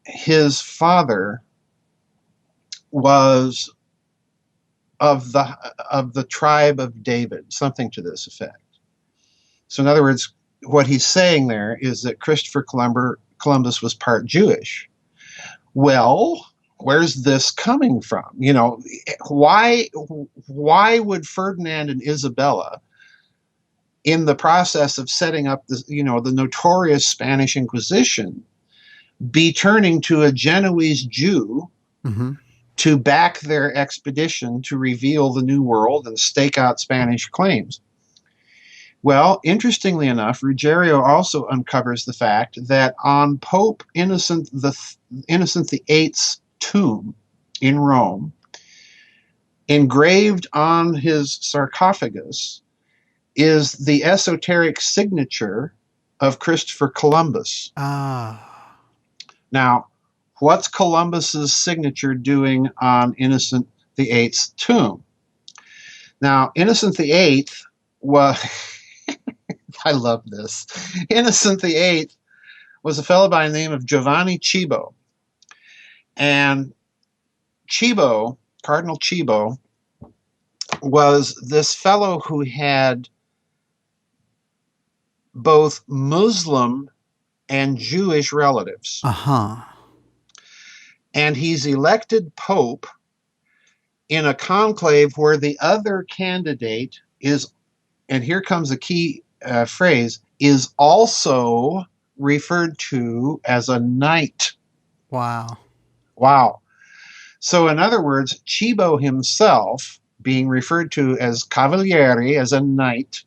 his father was of the tribe of David, something to this effect. So in other words, what he's saying there is that Christopher Columbus was part Jewish. Well, where's this coming from? Why would Ferdinand and Isabella, in the process of setting up the notorious Spanish Inquisition, be turning to a Genoese Jew to back their expedition to reveal the New World and stake out Spanish claims? Well, interestingly enough, Ruggiero also uncovers the fact that on Pope Innocent VIII's tomb in Rome, engraved on his sarcophagus, is the esoteric signature of Christopher Columbus. Now, what's Columbus's signature doing on Innocent VIII's tomb? Now, Innocent VIII was... I love this. Innocent VIII was a fellow by the name of Giovanni Cibo. And Cibo, Cardinal Cibo, was this fellow who had both Muslim and Jewish relatives. And he's elected pope in a conclave where the other candidate is, and here comes a key phrase, is also referred to as a knight. Wow. So in other words, Cibo himself, being referred to as cavaliere, as a knight,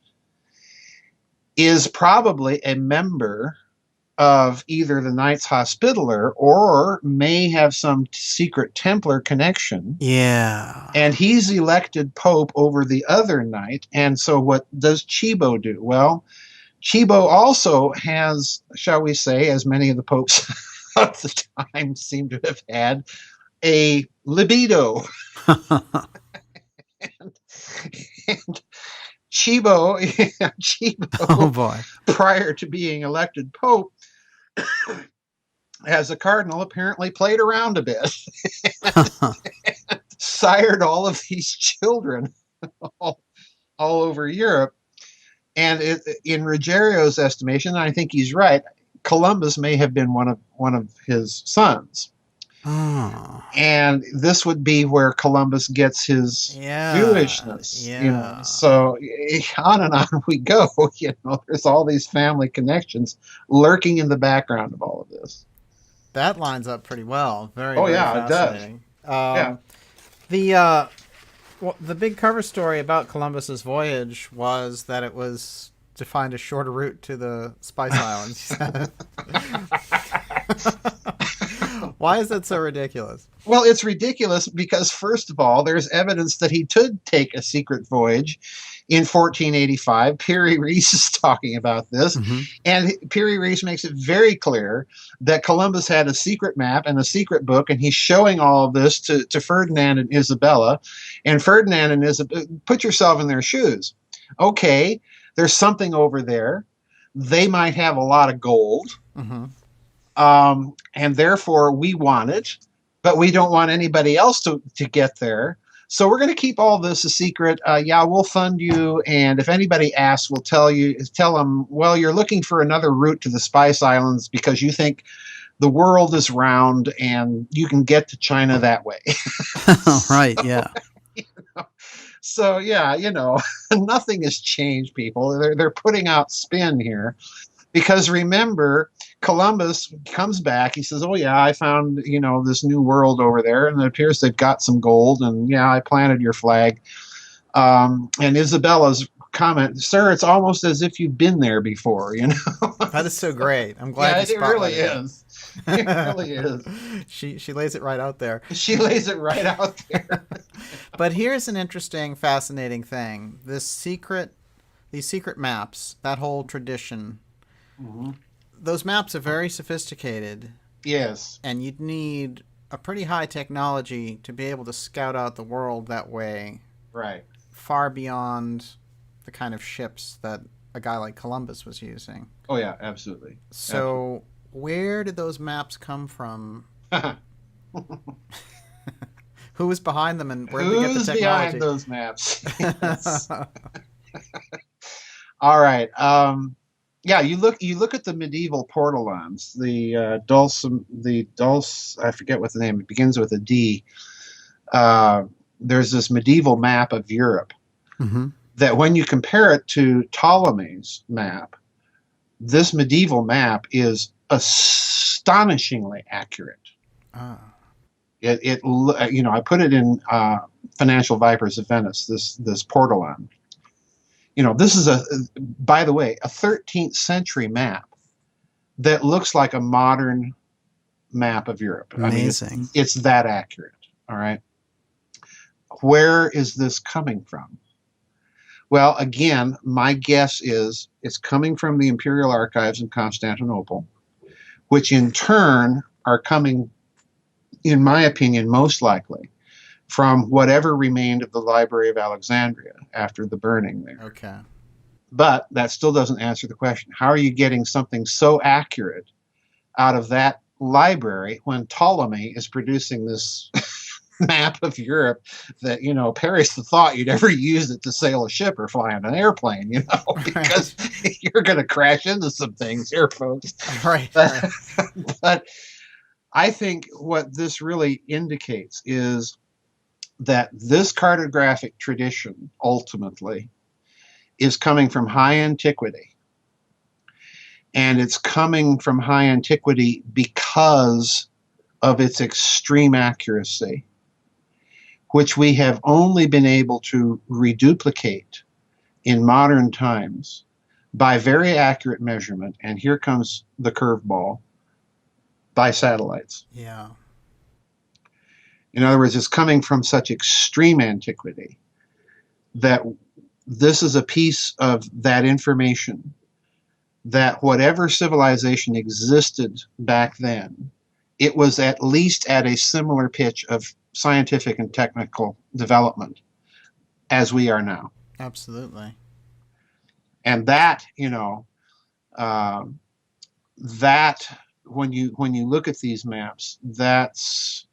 is probably a member of either the Knights Hospitaller or may have some secret Templar connection. Yeah. And he's elected pope over the other knight. And so what does Cibo do? Well, Chibo also has, shall we say, as many of the popes of the time seem to have had, a libido. And Chibo, Oh boy. prior to being elected pope, as a cardinal, apparently played around a bit, sired all of these children all over Europe. And in Ruggiero's estimation, and I think he's right, Columbus may have been one of his sons. Oh. And this would be where Columbus gets his Jewishness. Yeah. So on and on we go. There's all these family connections lurking in the background of all of this. That lines up pretty well. Very yeah, fascinating. The big cover story about Columbus's voyage was that it was to find a shorter route to the Spice Islands. Why is that so ridiculous? Well, it's ridiculous because, first of all, there's evidence that he did take a secret voyage in 1485. Piri Reis is talking about this. Mm-hmm. And Piri Reis makes it very clear that Columbus had a secret map and a secret book, and he's showing all of this to Ferdinand and Isabella. And Ferdinand and Isabella, put yourself in their shoes. Okay, there's something over there. They might have a lot of gold. Mm-hmm. And therefore we want it, but we don't want anybody else to get there. So we're going to keep all this a secret. We'll fund you. And if anybody asks, we'll tell them, well, you're looking for another route to the Spice Islands because you think the world is round and you can get to China that way. Right. Yeah. So nothing has changed, people. They're putting out spin here. Because remember, Columbus comes back. He says, oh, yeah, I found, this new world over there. And it appears they've got some gold. And, yeah, I planted your flag. And Isabella's comment, sir, it's almost as if you've been there before, That is so great. I'm glad you spotlighted it. Really is. It really is. She lays it right out there. She lays it right out there. But here's an interesting, fascinating thing. These secret maps, that whole tradition, mm-hmm. Those maps are very sophisticated. Yes. And you'd need a pretty high technology to be able to scout out the world that way. Right. Far beyond the kind of ships that a guy like Columbus was using. Oh, yeah, absolutely. So where did those maps come from? Who was behind them and where did they get the technology? Who's behind those maps? All right. You look at the medieval portolans, the Dulce, I forget what the name, it begins with a D. There's this medieval map of Europe mm-hmm. that when you compare it to Ptolemy's map, this medieval map is astonishingly accurate. I put it in Financial Vipers of Venice, this portolan. This is by the way, a 13th century map that looks like a modern map of Europe. Amazing. I mean, it's that accurate. All right. Where is this coming from? Well, again, my guess is it's coming from the Imperial Archives in Constantinople, which in turn are coming, in my opinion, most likely from whatever remained of the Library of Alexandria after the burning there. Okay. But that still doesn't answer the question. How are you getting something so accurate out of that library when Ptolemy is producing this map of Europe that, perish the thought you'd ever use it to sail a ship or fly on an airplane, because you're going to crash into some things here, folks. Right. But I think what this really indicates is that this cartographic tradition ultimately is coming from high antiquity. And it's coming from high antiquity because of its extreme accuracy, which we have only been able to reduplicate in modern times by very accurate measurement. And here comes the curveball, by satellites. Yeah. In other words, it's coming from such extreme antiquity that this is a piece of that information that whatever civilization existed back then, it was at least at a similar pitch of scientific and technical development as we are now. Absolutely. And that, that when you look at these maps, that's,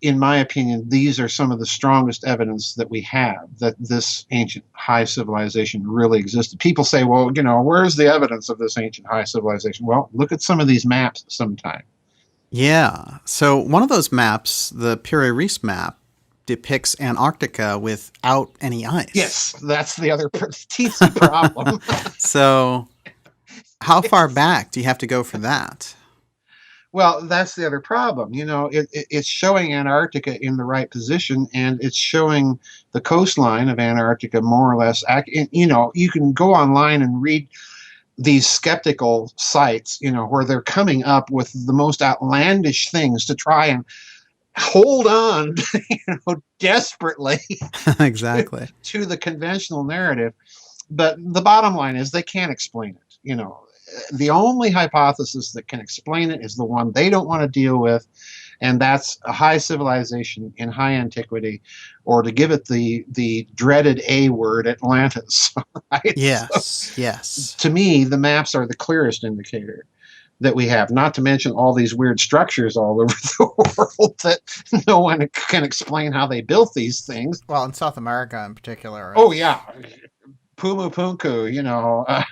in my opinion, these are some of the strongest evidence that we have that this ancient high civilization really existed. People say, well, where's the evidence of this ancient high civilization? Well, look at some of these maps sometime. Yeah. So one of those maps, the Piri Reis map, depicts Antarctica without any ice. Yes, that's the other teensy problem. So how far back do you have to go for that? Well, that's the other problem. It's showing Antarctica in the right position, and it's showing the coastline of Antarctica more or less. You can go online and read these skeptical sites, where they're coming up with the most outlandish things to try and hold on, desperately Exactly. to the conventional narrative. But the bottom line is they can't explain it. The only hypothesis that can explain it is the one they don't want to deal with, and that's a high civilization in high antiquity, or to give it the dreaded A word, Atlantis. Right? Yes, So, yes. to me, the maps are the clearest indicator that we have, not to mention all these weird structures all over the world that no one can explain how they built these things. Well, in South America in particular. Oh, yeah. Pumu Punku,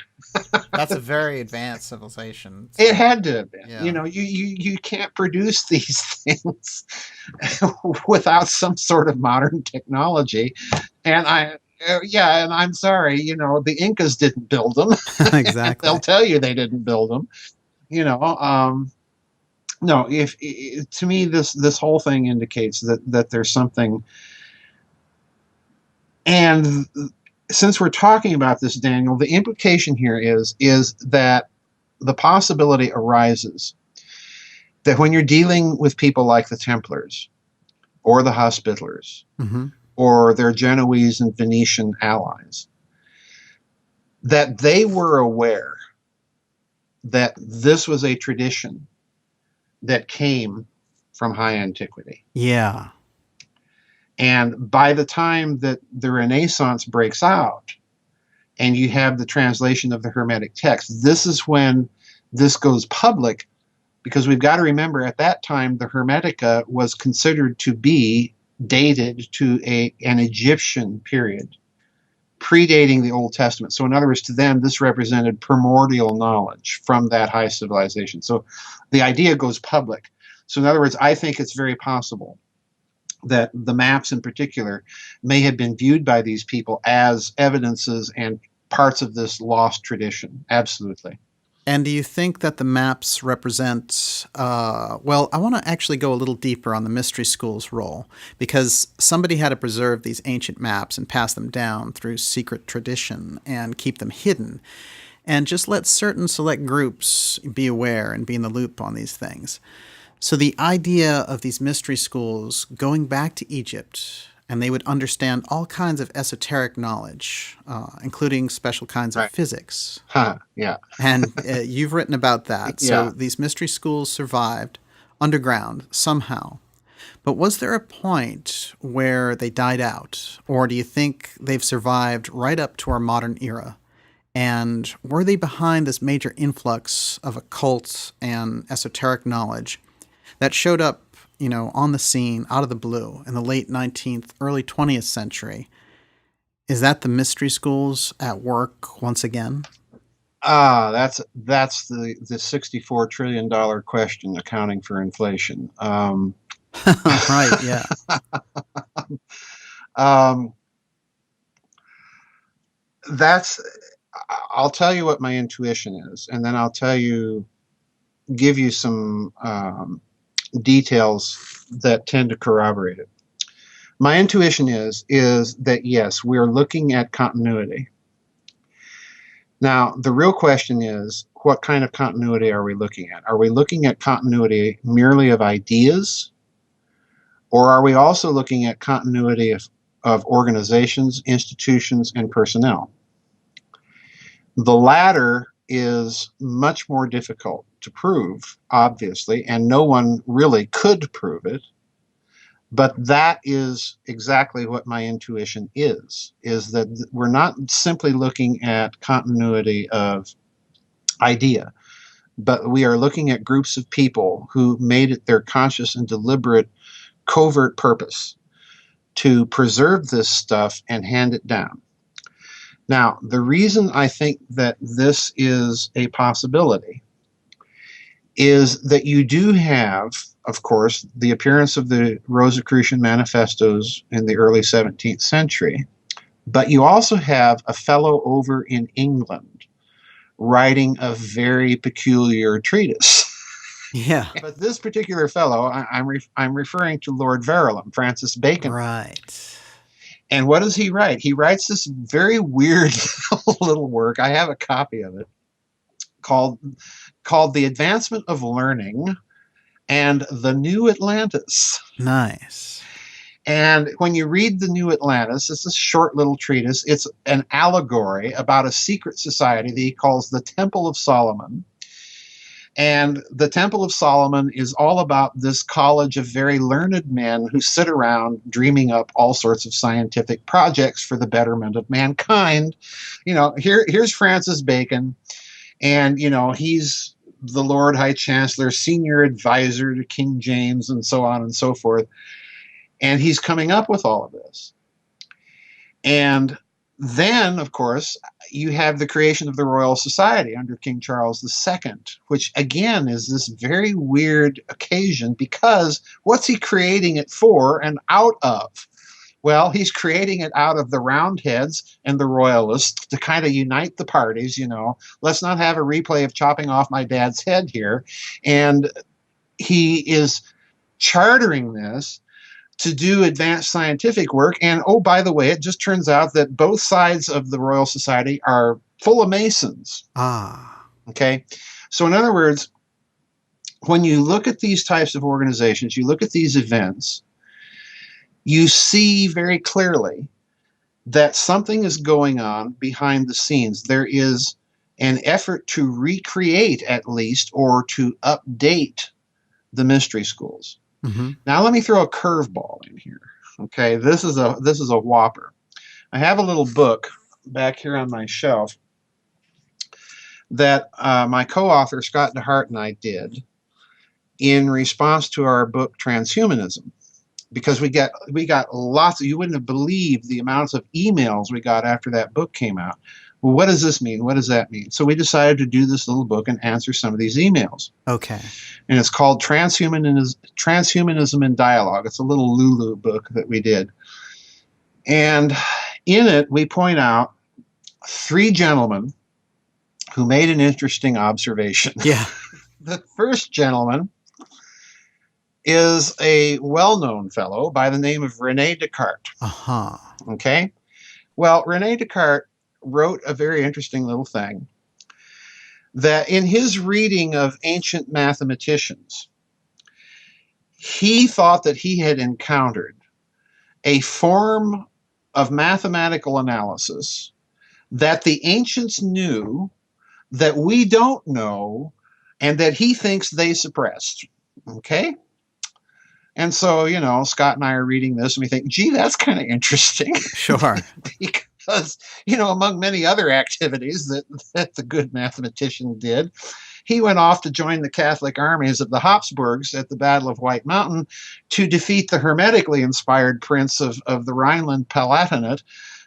That's a very advanced civilization. It had to have been. Yeah. You can't produce these things without some sort of modern technology. And I'm sorry, the Incas didn't build them. Exactly. They'll tell you they didn't build them. No, to me this whole thing indicates that there's something. And since we're talking about this, Daniel, the implication here is that the possibility arises that when you're dealing with people like the Templars or the Hospitallers, Mm-hmm. or their Genoese and Venetian allies, that they were aware that this was a tradition that came from high antiquity. Yeah. And by the time that the Renaissance breaks out and you have the translation of the Hermetic text, this is when this goes public, because we've got to remember at that time the Hermetica was considered to be dated to an Egyptian period, predating the Old Testament. So in other words, to them, this represented primordial knowledge from that high civilization. So the idea goes public. So in other words, I think it's very possible that the maps in particular may have been viewed by these people as evidences and parts of this lost tradition. Absolutely. And do you think that the maps represent, well, I want to actually go a little deeper on the mystery school's role, because somebody had to preserve these ancient maps and pass them down through secret tradition and keep them hidden, and just let certain select groups be aware and be in the loop on these things. So the idea of these mystery schools going back to Egypt, and they would understand all kinds of esoteric knowledge, including special kinds of physics. Yeah. And you've written about that. So Yeah. these mystery schools survived underground somehow. But was there a point where they died out? Or do you think they've survived right up to our modern era? And were they behind this major influx of occult and esoteric knowledge that showed up, on the scene out of the blue in the late 19th, early 20th century? Is that the mystery schools at work once again? That's the $64 trillion question, accounting for inflation. Right, yeah. I'll tell you what my intuition is, and then I'll give you some details that tend to corroborate it. My intuition is that yes, we're looking at continuity. Now, the real question is, what kind of continuity are we looking at? Are we looking at continuity merely of ideas? Or are we also looking at continuity of organizations, institutions, and personnel? The latter is much more difficult to prove, obviously, and no one really could prove it. But that is exactly what my intuition is that we're not simply looking at continuity of idea, but we are looking at groups of people who made it their conscious and deliberate covert purpose to preserve this stuff and hand it down. Now, the reason I think that this is a possibility is that you do have, of course, the appearance of the Rosicrucian manifestos in the early 17th century, but you also have a fellow over in England writing a very peculiar treatise. Yeah. But this particular fellow, I'm referring to Lord Verulam, Francis Bacon. Right. And what does he write? He writes this very weird little work. I have a copy of it called The Advancement of Learning and the New Atlantis. Nice. And when you read the New Atlantis, it's a short little treatise. It's an allegory about a secret society that he calls the Temple of Solomon. And the Temple of Solomon is all about this college of very learned men who sit around dreaming up all sorts of scientific projects for the betterment of mankind. Here's Francis Bacon, and, he's the Lord High Chancellor, senior advisor to King James, and so on and so forth. And he's coming up with all of this. And then, of course, you have the creation of the Royal Society under King Charles II, which, again, is this very weird occasion because what's he creating it for and out of? Well, he's creating it out of the Roundheads and the Royalists to kind of unite the parties, Let's not have a replay of chopping off my dad's head here. And he is chartering this to do advanced scientific work. And, oh, by the way, it just turns out that both sides of the Royal Society are full of Masons. Ah. Okay. So in other words, when you look at these types of organizations, you look at these events, you see very clearly that something is going on behind the scenes. There is an effort to recreate, at least, or to update the mystery schools. Mm-hmm. Now let me throw a curveball in here. Okay, this is a whopper. I have a little book back here on my shelf that my co-author Scott DeHart and I did in response to our book Transhumanism, because we got lots of, you wouldn't have believed the amounts of emails we got after that book came out. Well, what does this mean? What does that mean? So we decided to do this little book and answer some of these emails. Okay. And it's called Transhumanism in Dialogue. It's a little Lulu book that we did. And in it, we point out 3 gentlemen who made an interesting observation. Yeah. The first gentleman is a well-known fellow by the name of René Descartes. Uh-huh. Okay? Well, René Descartes wrote a very interesting little thing that in his reading of ancient mathematicians, he thought that he had encountered a form of mathematical analysis that the ancients knew that we don't know and that he thinks they suppressed. Okay? And so, Scott and I are reading this and we think, gee, that's kind of interesting. Sure. Because, among many other activities that the good mathematician did, he went off to join the Catholic armies of the Habsburgs at the Battle of White Mountain to defeat the hermetically inspired prince of the Rhineland-Palatinate,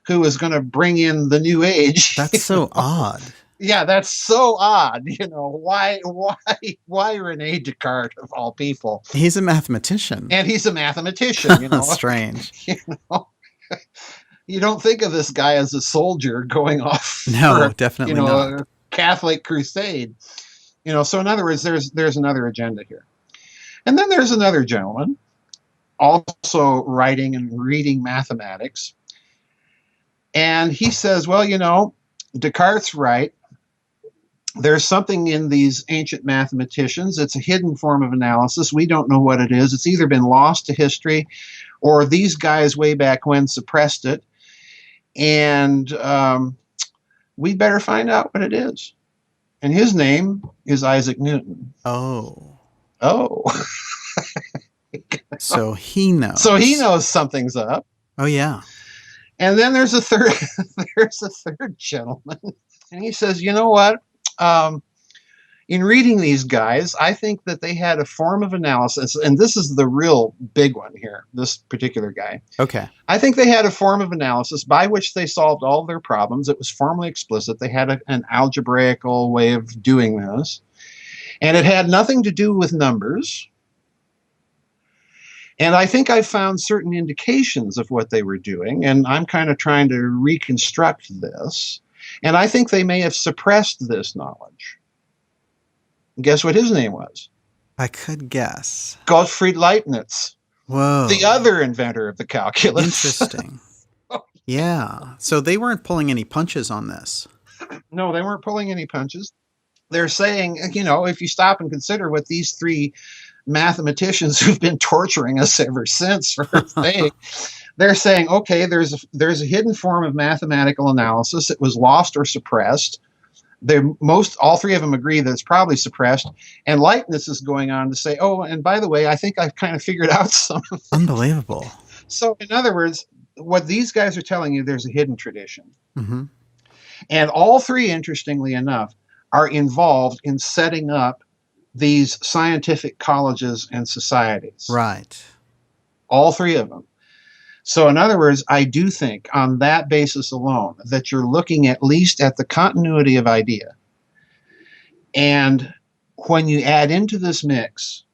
who was going to bring in the New Age. That's so odd. Yeah, that's so odd. Why René Descartes of all people? He's a mathematician. And he's a mathematician, Strange. You don't think of this guy as a soldier going off No, definitely not. a Catholic crusade. So in other words, there's another agenda here. And then there's another gentleman also writing and reading mathematics. And he says, well, Descartes' right. There's something in these ancient mathematicians. It's a hidden form of analysis. We don't know what it is. It's either been lost to history or these guys way back when suppressed it. And we better find out what it is. And his name is Isaac Newton. Oh. Oh. So he knows. So he knows something's up. Oh, yeah. And then there's a third gentleman. And he says, you know what? In reading these guys, I think that they had a form of analysis, and this is the real big one here, this particular guy. Okay. I think they had a form of analysis by which they solved all their problems. It was formally explicit. They had an algebraical way of doing this. And it had nothing to do with numbers. And I think I found certain indications of what they were doing, and I'm kind of trying to reconstruct this. And I think they may have suppressed this knowledge. Guess what his name was? I could guess. Gottfried Leibniz. Whoa. The other inventor of the calculus. Interesting. Yeah. So they weren't pulling any punches on this. No, they weren't pulling any punches. They're saying, you know, if you stop and consider what these three mathematicians who've been torturing us ever since are saying, they're saying, okay, there's a hidden form of mathematical analysis. It was lost or suppressed. All three of them agree that it's probably suppressed. And Leibniz is going on to say, oh, and by the way, I think I've kind of figured out something. Unbelievable. So in other words, what these guys are telling you, there's a hidden tradition. Mm-hmm. And all three, interestingly enough, are involved in setting up these scientific colleges and societies. Right. All three of them. So in other words, I do think on that basis alone that you're looking at least at the continuity of idea. And when you add into this mix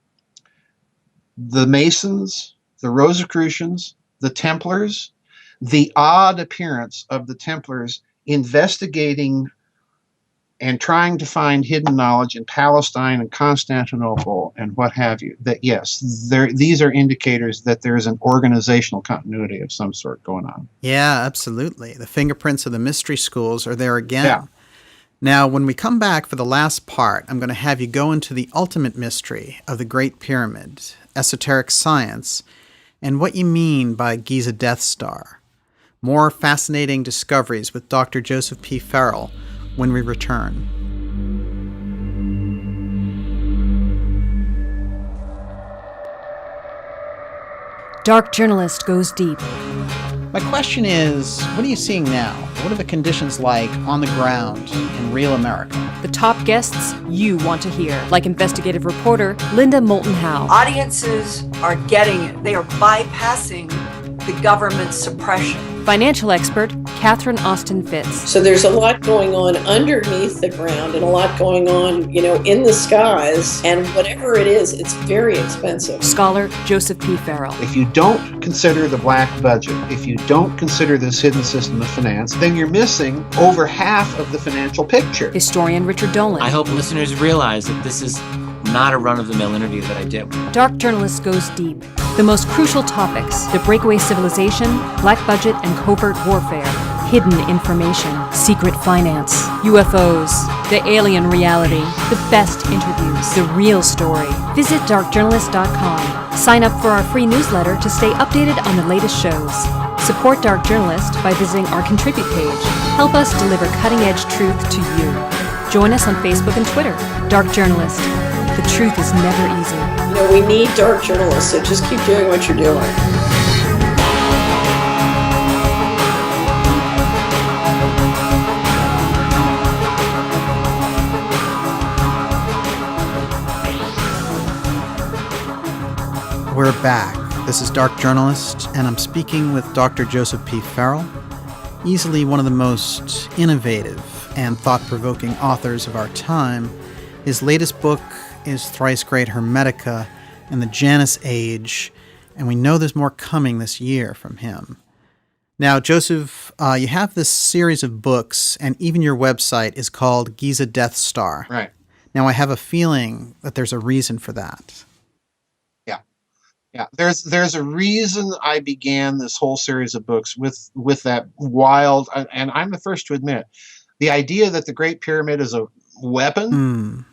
the Masons, the Rosicrucians, the Templars, the odd appearance of the Templars investigating and trying to find hidden knowledge in Palestine and Constantinople and what have you, that yes, these are indicators that there is an organizational continuity of some sort going on. Yeah, absolutely. The fingerprints of the mystery schools are there again. Yeah. Now, when we come back for the last part, I'm going to have you go into the ultimate mystery of the Great Pyramid, esoteric science, and what you mean by Giza Death Star. More fascinating discoveries with Dr. Joseph P. Farrell when we return. Dark Journalist goes deep. My question is, what are you seeing now? What are the conditions like on the ground in real America? The top guests you want to hear, like investigative reporter Linda Moulton Howe. Audiences are they are bypassing the government suppression. Financial expert Catherine Austin Fitz. So there's a lot going on underneath the ground and a lot going on, in the skies. And whatever it is, it's very expensive. Scholar Joseph P. Farrell. If you don't consider the black budget, if you don't consider this hidden system of finance, then you're missing over half of the financial picture. Historian Richard Dolan. I hope listeners realize that this is not a run-of-the-mill interview that I did. Dark Journalist goes deep. The most crucial topics: the breakaway civilization, black budget and covert warfare, hidden information, secret finance, UFOs, the alien reality, the best interviews, the real story. Visit darkjournalist.com. Sign up for our free newsletter to stay updated on the latest shows. Support Dark Journalist by visiting our Contribute page. Help us deliver cutting-edge truth to you. Join us on Facebook and Twitter. Dark Journalist. The truth is never easy. We need dark journalists, so just keep doing what you're doing. We're back. This is Dark Journalist, and I'm speaking with Dr. Joseph P. Farrell, easily one of the most innovative and thought-provoking authors of our time. His latest book is Thrice Great Hermetica and the Janus Age, and we know there's more coming this year from him. Now, Joseph, you have this series of books, and even your website is called Giza Death Star. Right. Now, I have a feeling that there's a reason for that. Yeah. There's a reason I began this whole series of books with that wild, and I'm the first to admit, the idea that the Great Pyramid is a weapon,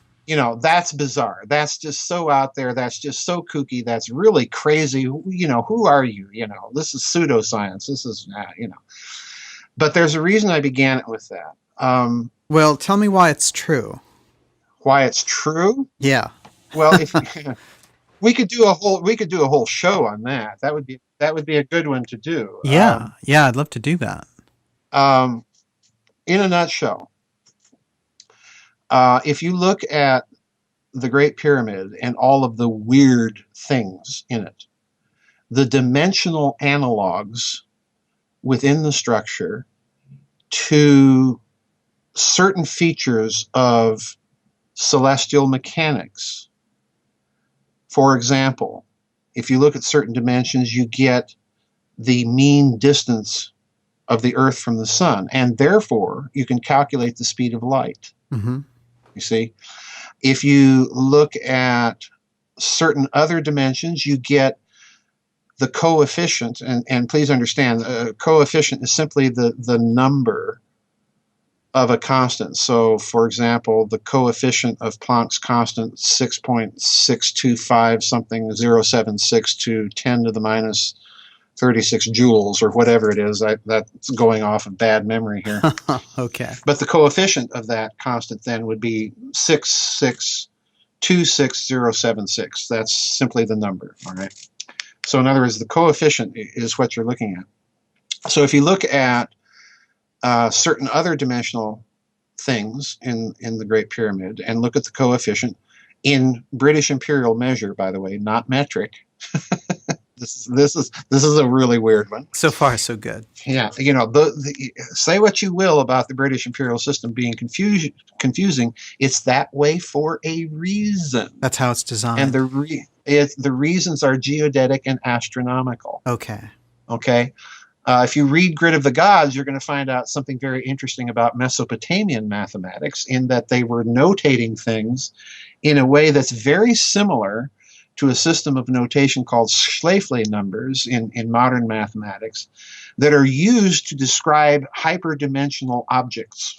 that's bizarre. That's just so out there. That's just so kooky. That's really crazy. Who are you? This is pseudoscience. This is, But there's a reason I began it with that. Well, tell me why it's true. Why it's true? Yeah. Well, if we could do a whole show on that. That would be a good one to do. Yeah. Yeah, I'd love to do that. In a nutshell, if you look at the Great Pyramid and all of the weird things in it, the dimensional analogs within the structure to certain features of celestial mechanics. For example, if you look at certain dimensions, you get the mean distance of the Earth from the sun, and therefore you can calculate the speed of light. Mm-hmm. You see? If you look at certain other dimensions, you get the coefficient, and please understand, coefficient is simply the number of a constant. So, for example, the coefficient of Planck's constant, 6.625 something, 076 to 10 to the minus 36 joules, or whatever it is. That's going off of bad memory here. Okay. But the coefficient of that constant then would be 6626076. That's simply the number, all right? So in other words, the coefficient is what you're looking at. So if you look at certain other dimensional things in the Great Pyramid and look at the coefficient in British imperial measure, by the way, not metric. This is a really weird one. So far, so good. Yeah, you know, say what you will about the British imperial system being confusing. It's that way for a reason. That's how it's designed. And the reasons are geodetic and astronomical. Okay. Okay. If you read Grid of the Gods, you're going to find out something very interesting about Mesopotamian mathematics, in that they were notating things in a way that's very similar to a system of notation called Schläfli numbers in modern mathematics that are used to describe hyperdimensional objects.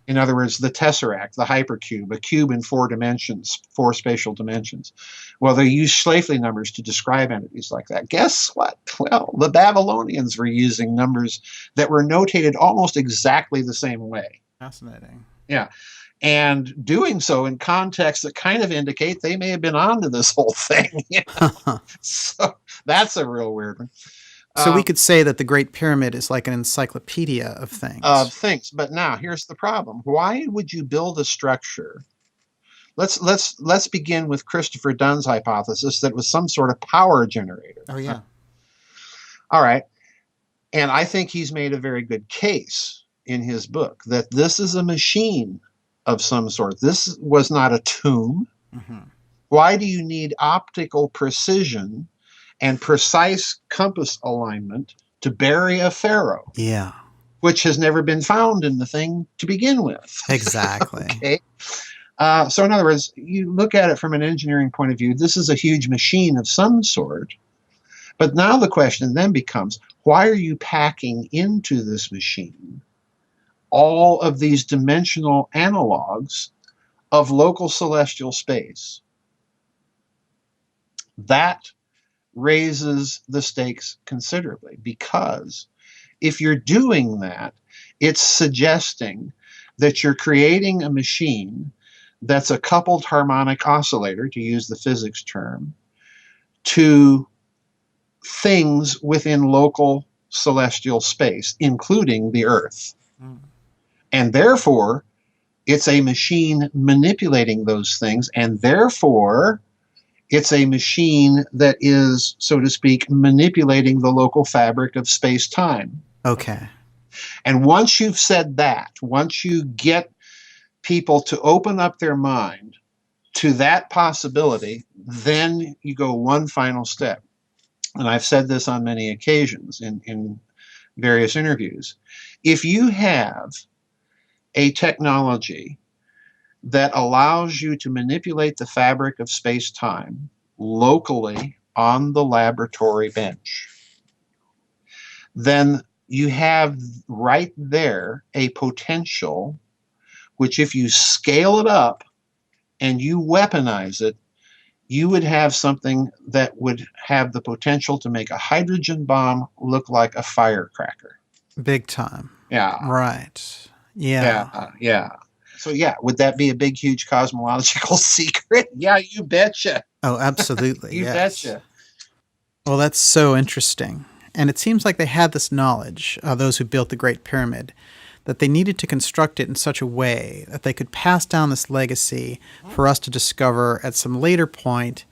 In other words, the tesseract, the hypercube, a cube in 4 dimensions, 4 spatial dimensions. Well, they use Schläfli numbers to describe entities like that. Guess what? Well, the Babylonians were using numbers that were notated almost exactly the same way. Fascinating. Yeah. And doing so in contexts that kind of indicate they may have been onto this whole thing. You know? So that's a real weird one. So we could say that the Great Pyramid is like an encyclopedia of things. But now here's the problem. Why would you build a structure? Let's begin with Christopher Dunn's hypothesis that it was some sort of power generator. Oh, yeah. All right. And I think he's made a very good case in his book that this is a machine of some sort. This was not a tomb. Mm-hmm. Why do you need optical precision and precise compass alignment to bury a pharaoh? Yeah. Which has never been found in the thing to begin with. Exactly. Okay. So in other words, you look at it from an engineering point of view, this is a huge machine of some sort. But now the question then becomes, why are you packing into this machine all of these dimensional analogs of local celestial space? That raises the stakes considerably, because if you're doing that, it's suggesting that you're creating a machine that's a coupled harmonic oscillator, to use the physics term, to things within local celestial space, including the Earth. And therefore, it's a machine manipulating those things, and therefore, it's a machine that is, so to speak, manipulating the local fabric of space-time. Okay. And once you've said that, once you get people to open up their mind to that possibility, then you go one final step. And I've said this on many occasions in various interviews. If you have a technology that allows you to manipulate the fabric of space-time locally on the laboratory bench, then you have right there a potential which, if you scale it up and you weaponize it, you would have something that would have the potential to make a hydrogen bomb look like a firecracker. Big time. Yeah. Right. Yeah. Yeah. So yeah, would that be a big, huge cosmological secret? Yeah, you betcha. Oh, absolutely. You Yes. betcha. Well, that's so interesting. And it seems like they had this knowledge, those who built the Great Pyramid, that they needed to construct it in such a way that they could pass down this legacy for us to discover at some later point.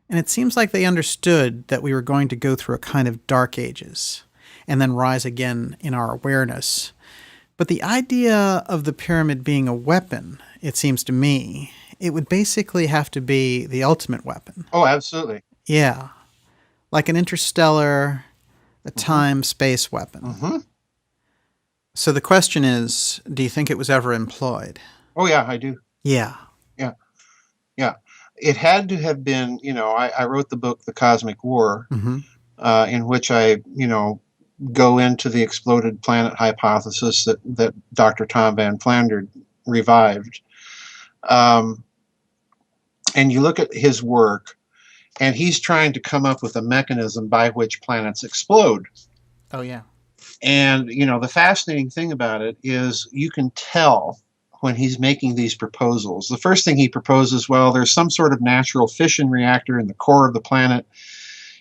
And it seems like they understood that we were going to go through a kind of dark ages and then rise again in our awareness. But the idea of the pyramid being a weapon, it seems to me, it would basically have to be the ultimate weapon. Oh, absolutely. Yeah. Like an interstellar, a time-space weapon. Mm-hmm. So the question is, do you think it was ever employed? Oh, yeah, I do. Yeah. Yeah. It had to have been, I wrote the book, The Cosmic War, in which I, go into the exploded planet hypothesis that Dr. Tom Van Flandern revived. And you look at his work, and he's trying to come up with a mechanism by which planets explode. Oh, yeah. And, the fascinating thing about it is you can tell when he's making these proposals. The first thing he proposes, well, there's some sort of natural fission reactor in the core of the planet.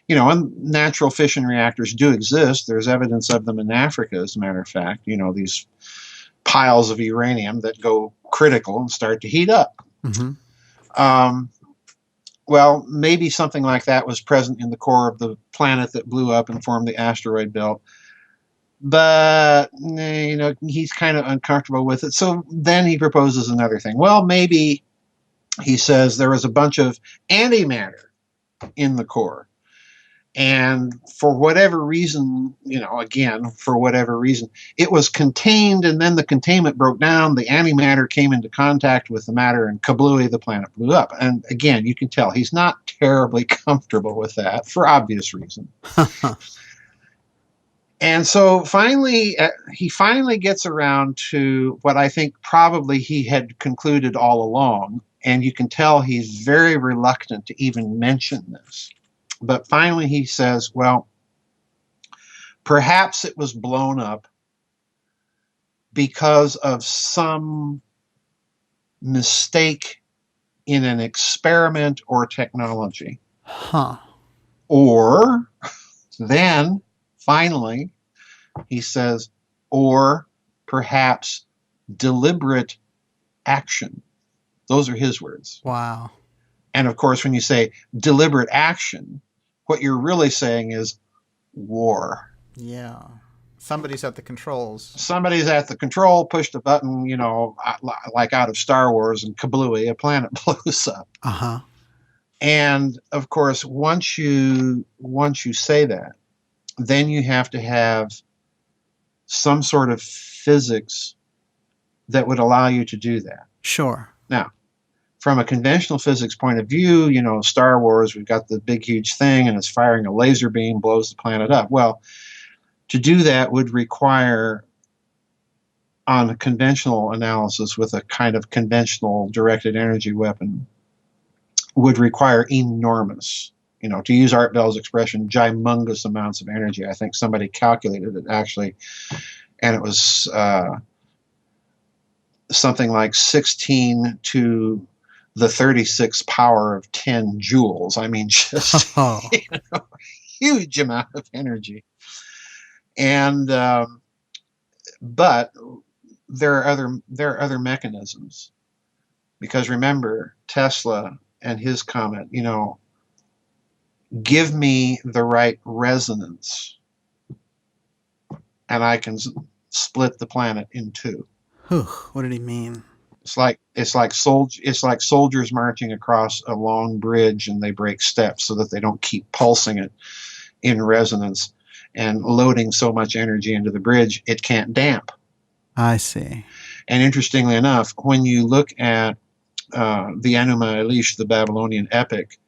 And natural fission reactors do exist. There's evidence of them in Africa, as a matter of fact. These piles of uranium that go critical and start to heat up. Mm-hmm. Well, maybe something like that was present in the core of the planet that blew up and formed the asteroid belt. But, he's kind of uncomfortable with it. So then he proposes another thing. Well, maybe, he says, there was a bunch of antimatter in the core. And for whatever reason, for whatever reason, it was contained, and then the containment broke down. The antimatter came into contact with the matter, and kablooey, the planet blew up. And again, you can tell he's not terribly comfortable with that for obvious reason. And so finally, he gets around to what I think probably he had concluded all along, and you can tell he's very reluctant to even mention this. But finally he says, well, perhaps it was blown up because of some mistake in an experiment or technology. Or then, finally, he says, or perhaps deliberate action. Those are his words. Wow. And of course, when you say deliberate action, what you're really saying is war. Yeah. Somebody's at the controls. Somebody's at the control, pushed a button, like out of Star Wars, and kablooey, a planet blows up. Uh-huh. And of course, once you say that, then you have to have some sort of physics that would allow you to do that. Sure. Now, from a conventional physics point of view, Star Wars, we've got the big, huge thing, and it's firing a laser beam, blows the planet up. Well, to do that would require, on a conventional analysis with a kind of conventional directed energy weapon, would require enormous, to use Art Bell's expression, gymongous amounts of energy. I think somebody calculated it, actually, and it was something like 16 to the 36 power of 10 joules. I mean, just huge amount of energy. And but there are other mechanisms, because remember Tesla and his comment, give me the right resonance and I can split the planet in two. What did he mean? It's like soldiers marching across a long bridge, and they break steps so that they don't keep pulsing it in resonance and loading so much energy into the bridge it can't damp. I see. And interestingly enough, when you look at the Enuma Elish, the Babylonian epic,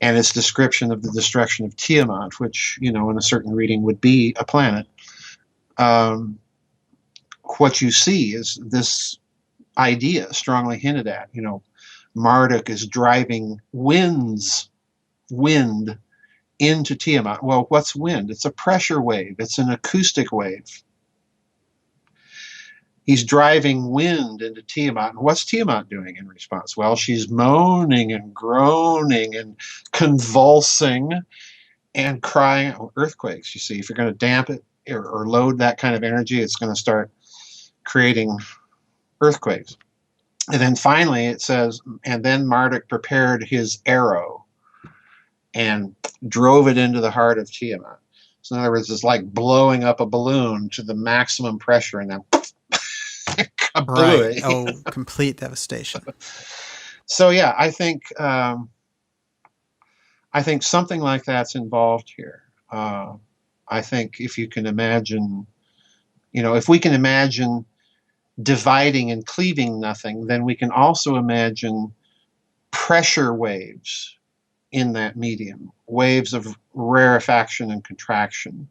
and its description of the destruction of Tiamat, which, in a certain reading would be a planet, what you see is this idea strongly hinted at. Marduk is driving wind into Tiamat. Well, what's wind? It's a pressure wave. It's an acoustic wave. he's driving wind into Tiamat. And what's Tiamat doing in response? Well, she's moaning and groaning and convulsing and crying. Earthquakes, you see. If you're going to damp it or load that kind of energy, it's going to start creating earthquakes. And then finally it says, and then Marduk prepared his arrow and drove it into the heart of Tiamat. So in other words, it's like blowing up a balloon to the maximum pressure and then Right. Oh, complete devastation. So yeah, I think something like that's involved here. I think if you can imagine, if we can imagine dividing and cleaving nothing, then we can also imagine pressure waves in that medium, waves of rarefaction and contraction,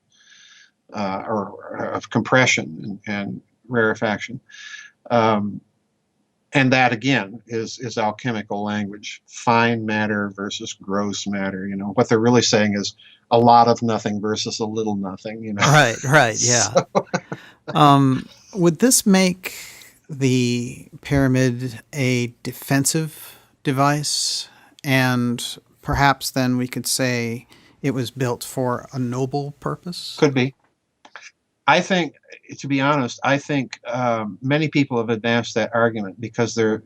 or of compression and rarefaction. And that again is alchemical language, fine matter versus gross matter. What they're really saying is a lot of nothing versus a little nothing. Right, yeah. Would this make the pyramid a defensive device? And perhaps then we could say it was built for a noble purpose? Could be. I think, to be honest, many people have advanced that argument because they're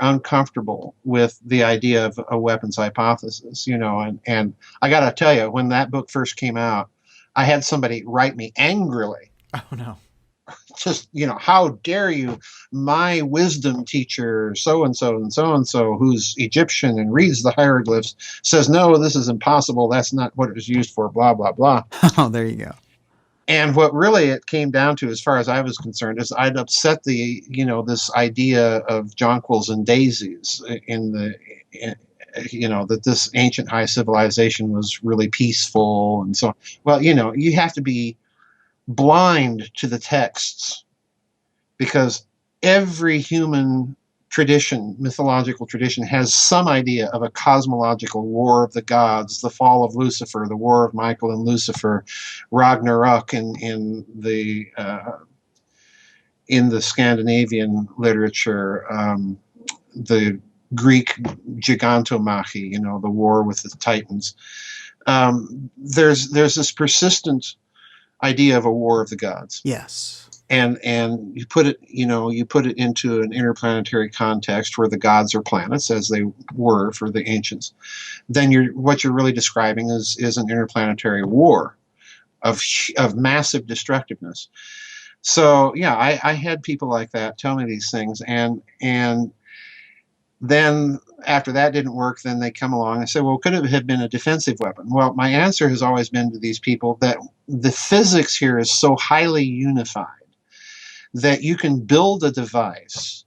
uncomfortable with the idea of a weapons hypothesis, and I got to tell you, when that book first came out, I had somebody write me angrily. Oh, no. Just, how dare you, my wisdom teacher, so-and-so and so-and-so, who's Egyptian and reads the hieroglyphs, says, no, this is impossible. That's not what it was used for, blah, blah, blah. Oh, there you go. And what really it came down to, as far as I was concerned, is I'd upset this idea of jonquils and daisies that this ancient high civilization was really peaceful and so on. Well, you have to be blind to the texts, because every human tradition, mythological tradition, has some idea of a cosmological war of the gods, the fall of Lucifer, the war of Michael and Lucifer, Ragnarok in the Scandinavian literature, the Greek gigantomachy, the war with the Titans. There's this persistent idea of a war of the gods. Yes. And you put it into an interplanetary context where the gods are planets, as they were for the ancients. Then what you're really describing is an interplanetary war of massive destructiveness. So yeah, I had people like that tell me these things, and then after that didn't work, then they come along and say, well, could it have been a defensive weapon? Well, my answer has always been to these people that the physics here is so highly unified that you can build a device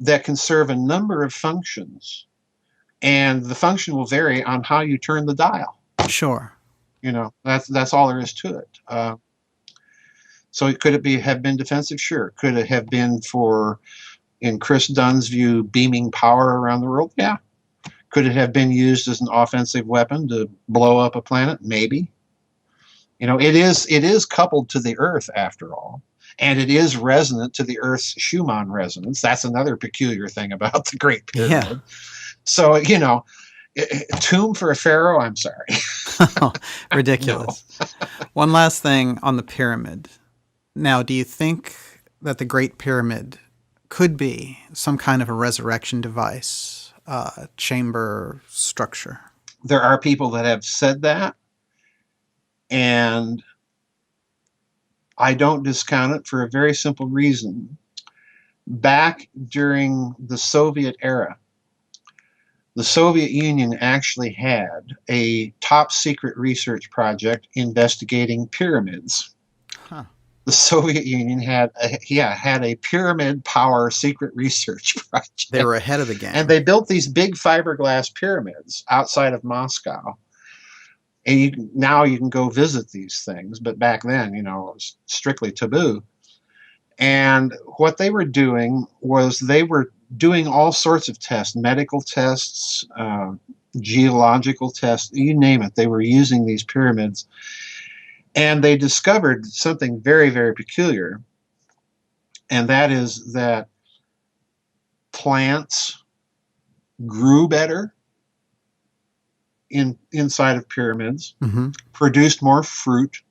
that can serve a number of functions, and the function will vary on how you turn the dial. Sure. That's all there is to it. So could it have been defensive? Sure. Could it have been for, in Chris Dunn's view, beaming power around the world? Yeah. Could it have been used as an offensive weapon to blow up a planet? Maybe. It is coupled to the Earth after all, and it is resonant to the Earth's Schumann resonance. That's another peculiar thing about the Great Pyramid. Yeah. So, tomb for a pharaoh, I'm sorry. Ridiculous. No. One last thing on the pyramid. Now, do you think that the Great Pyramid could be some kind of a resurrection device, chamber structure? There are people that have said that, and I don't discount it for a very simple reason. Back during the Soviet era, the Soviet Union actually had a top secret research project investigating pyramids. Huh. The Soviet Union had a pyramid power secret research project. They were ahead of the game. And they built these big fiberglass pyramids outside of Moscow. And now you can go visit these things, but back then, it was strictly taboo. And what they were doing was they were doing all sorts of tests, medical tests, geological tests, you name it. They were using these pyramids. And they discovered something very, very peculiar. and that is that plants grew better inside of pyramids, produced more fruit.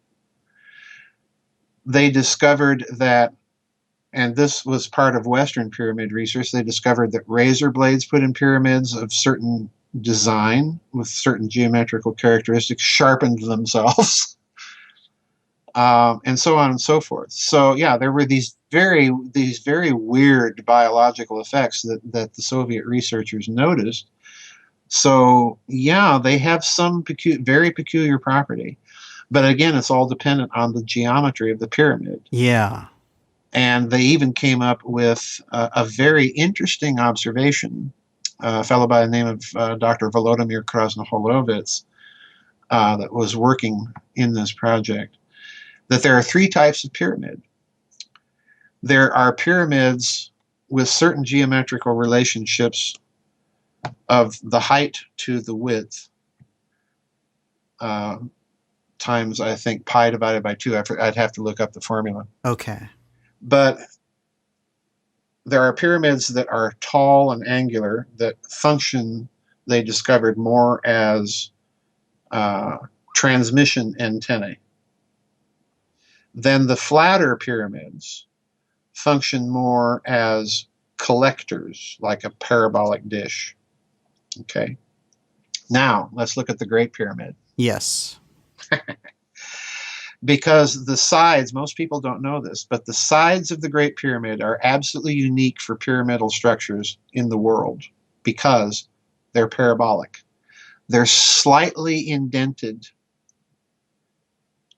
They discovered that, and this was part of Western pyramid research, they discovered that razor blades put in pyramids of certain design with certain geometrical characteristics sharpened themselves. And so on and so forth. So yeah, there were these very weird biological effects that the Soviet researchers noticed. So yeah, they have some very peculiar property, but again, it's all dependent on the geometry of the pyramid. Yeah. And they even came up with a very interesting observation. A fellow by the name of Dr. Volodymyr Krasnoholovets that was working in this project, that there are three types of pyramid. There are pyramids with certain geometrical relationships of the height to the width times, I think, pi divided by 2. I'd have to look up the formula. Okay. But there are pyramids that are tall and angular that function, they discovered, more as transmission antennae. Then the flatter pyramids function more as collectors, like a parabolic dish. Okay. Now, let's look at the Great Pyramid. Yes. Because the sides, most people don't know this, but the sides of the Great Pyramid are absolutely unique for pyramidal structures in the world because they're parabolic. They're slightly indented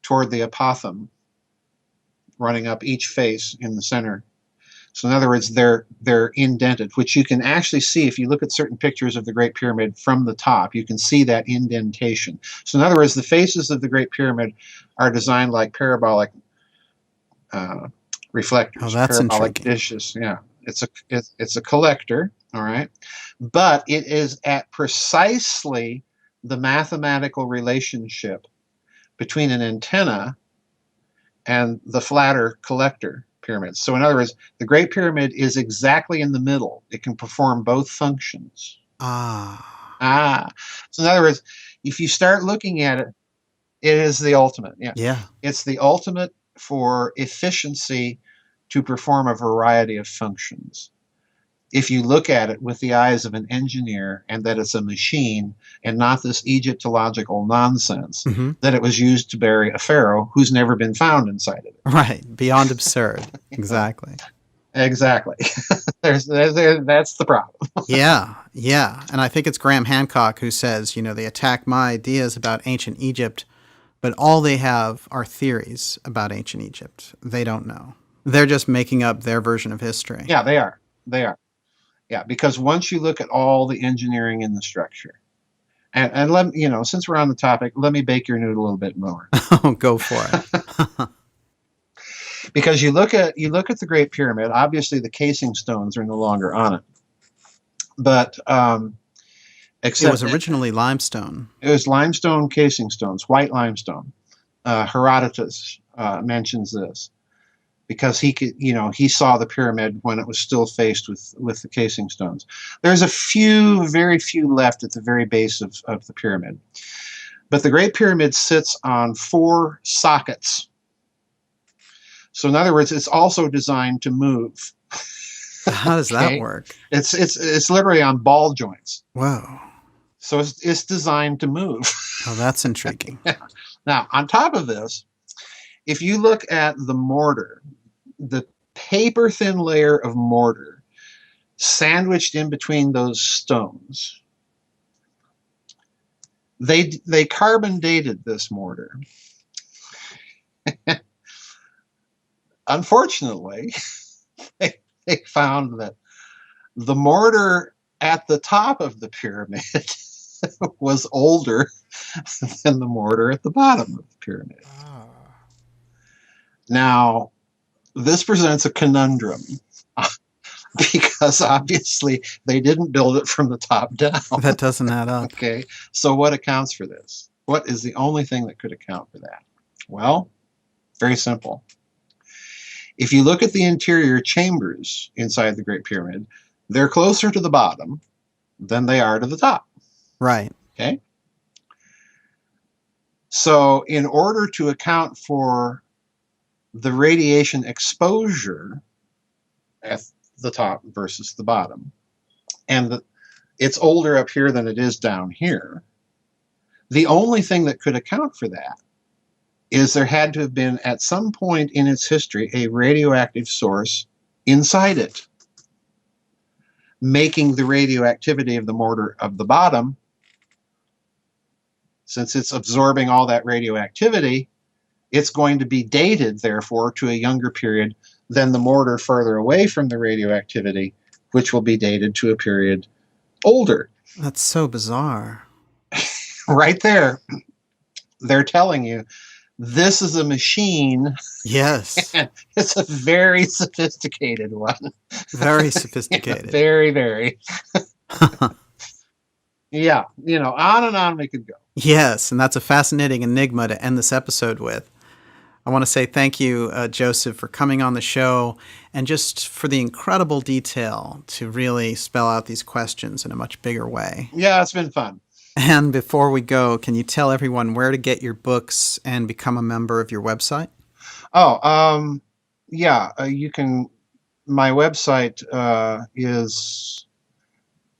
toward the apothem, running up each face in the center. So in other words, they're indented, which you can actually see if you look at certain pictures of the Great Pyramid from the top. You can see that indentation. So in other words, the faces of the Great Pyramid are designed like parabolic reflectors. Oh, that's parabolic intriguing. dishes. Yeah, it's a collector, all right, but it is at precisely the mathematical relationship between an antenna and the flatter collector pyramids. So in other words, the Great Pyramid is exactly in the middle. It can perform both functions. So in other words, if you start looking at it, it is the ultimate. Yeah. It's the ultimate for efficiency to perform a variety of functions. If you look at it with the eyes of an engineer and that it's a machine and not this Egyptological nonsense that it was used to bury a pharaoh who's never been found inside of it. Right. Beyond absurd. Exactly. Exactly. That's the problem. Yeah. And I think it's Graham Hancock who says, they attack my ideas about ancient Egypt, but all they have are theories about ancient Egypt. They don't know. They're just making up their version of history. Yeah, they are. Yeah, because once you look at all the engineering in the structure, and let since we're on the topic, let me bake your noodle a little bit more. Oh, go for it. Because you look at the Great Pyramid, obviously the casing stones are no longer on it, but It was originally limestone. It was limestone casing stones, white limestone. Herodotus mentions this. Because he saw the pyramid when it was still faced with the casing stones. There's very few left at the very base of the pyramid. But the Great Pyramid sits on 4 sockets. So in other words, it's also designed to move. How does that work? It's literally on ball joints. Whoa. So it's designed to move. Oh, that's intriguing. Now, on top of this, if you look at the mortar, the paper-thin layer of mortar sandwiched in between those stones, they carbon dated this mortar. Unfortunately, they found that the mortar at the top of the pyramid was older than the mortar at the bottom of the pyramid. Now, this presents a conundrum because obviously they didn't build it from the top down. That doesn't add up. Okay, so what accounts for this? What is the only thing that could account for that? Well, very simple. If you look at the interior chambers inside the Great Pyramid, they're closer to the bottom than they are to the top. Right. Okay? So in order to account for the radiation exposure at the top versus the bottom, and it's older up here than it is down here, the only thing that could account for that is there had to have been, at some point in its history, a radioactive source inside it, making the radioactivity of the mortar of the bottom, since it's absorbing all that radioactivity, it's going to be dated, therefore, to a younger period than the mortar further away from the radioactivity, which will be dated to a period older. That's so bizarre. Right there, they're telling you, this is a machine. Yes. And it's a very sophisticated one. Very sophisticated. Yeah, very, very. Yeah, on and on we could go. Yes, and that's a fascinating enigma to end this episode with. I want to say thank you, Joseph, for coming on the show and just for the incredible detail to really spell out these questions in a much bigger way. Yeah, it's been fun. And before we go, can you tell everyone where to get your books and become a member of your website? You can. My website is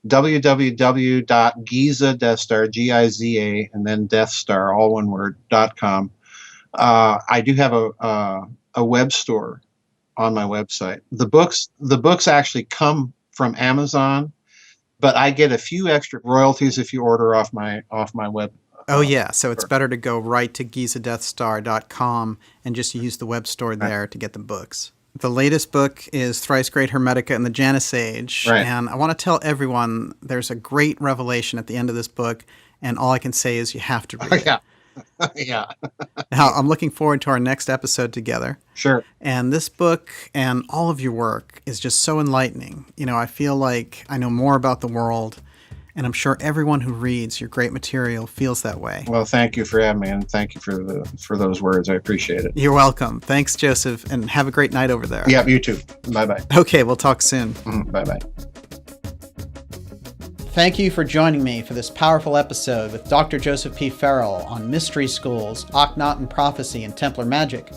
www.giza-deathstar, Giza, and then Death Star, all one word, .com. I do have a web store on my website. The books actually come from Amazon, but I get a few extra royalties if you order off my web. Oh, yeah. So it's better to go right to gizadeathstar.com and just use the web store there to get the books. The latest book is Thrice Great Hermetica and the Janus Age. Right. And I want to tell everyone there's a great revelation at the end of this book, and all I can say is you have to read it. Yeah. Yeah. Now, I'm looking forward to our next episode together. Sure. And this book and all of your work is just so enlightening. I feel like I know more about the world, and I'm sure everyone who reads your great material feels that way. Well, thank you for having me, and thank you for those words. I appreciate it. You're welcome. Thanks, Joseph, and have a great night over there. Yeah, you too. Bye-bye. Okay, we'll talk soon. Bye-bye. Thank you for joining me for this powerful episode with Dr. Joseph P. Farrell on mystery schools, Akhenaten prophecy, and Templar magic.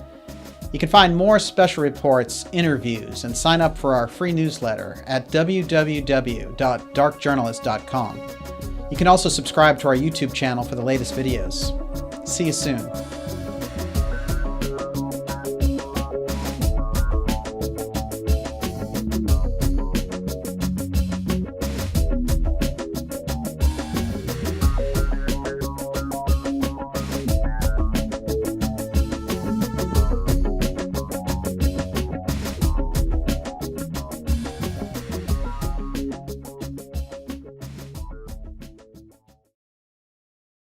You can find more special reports, interviews, and sign up for our free newsletter at www.darkjournalist.com. You can also subscribe to our YouTube channel for the latest videos. See you soon.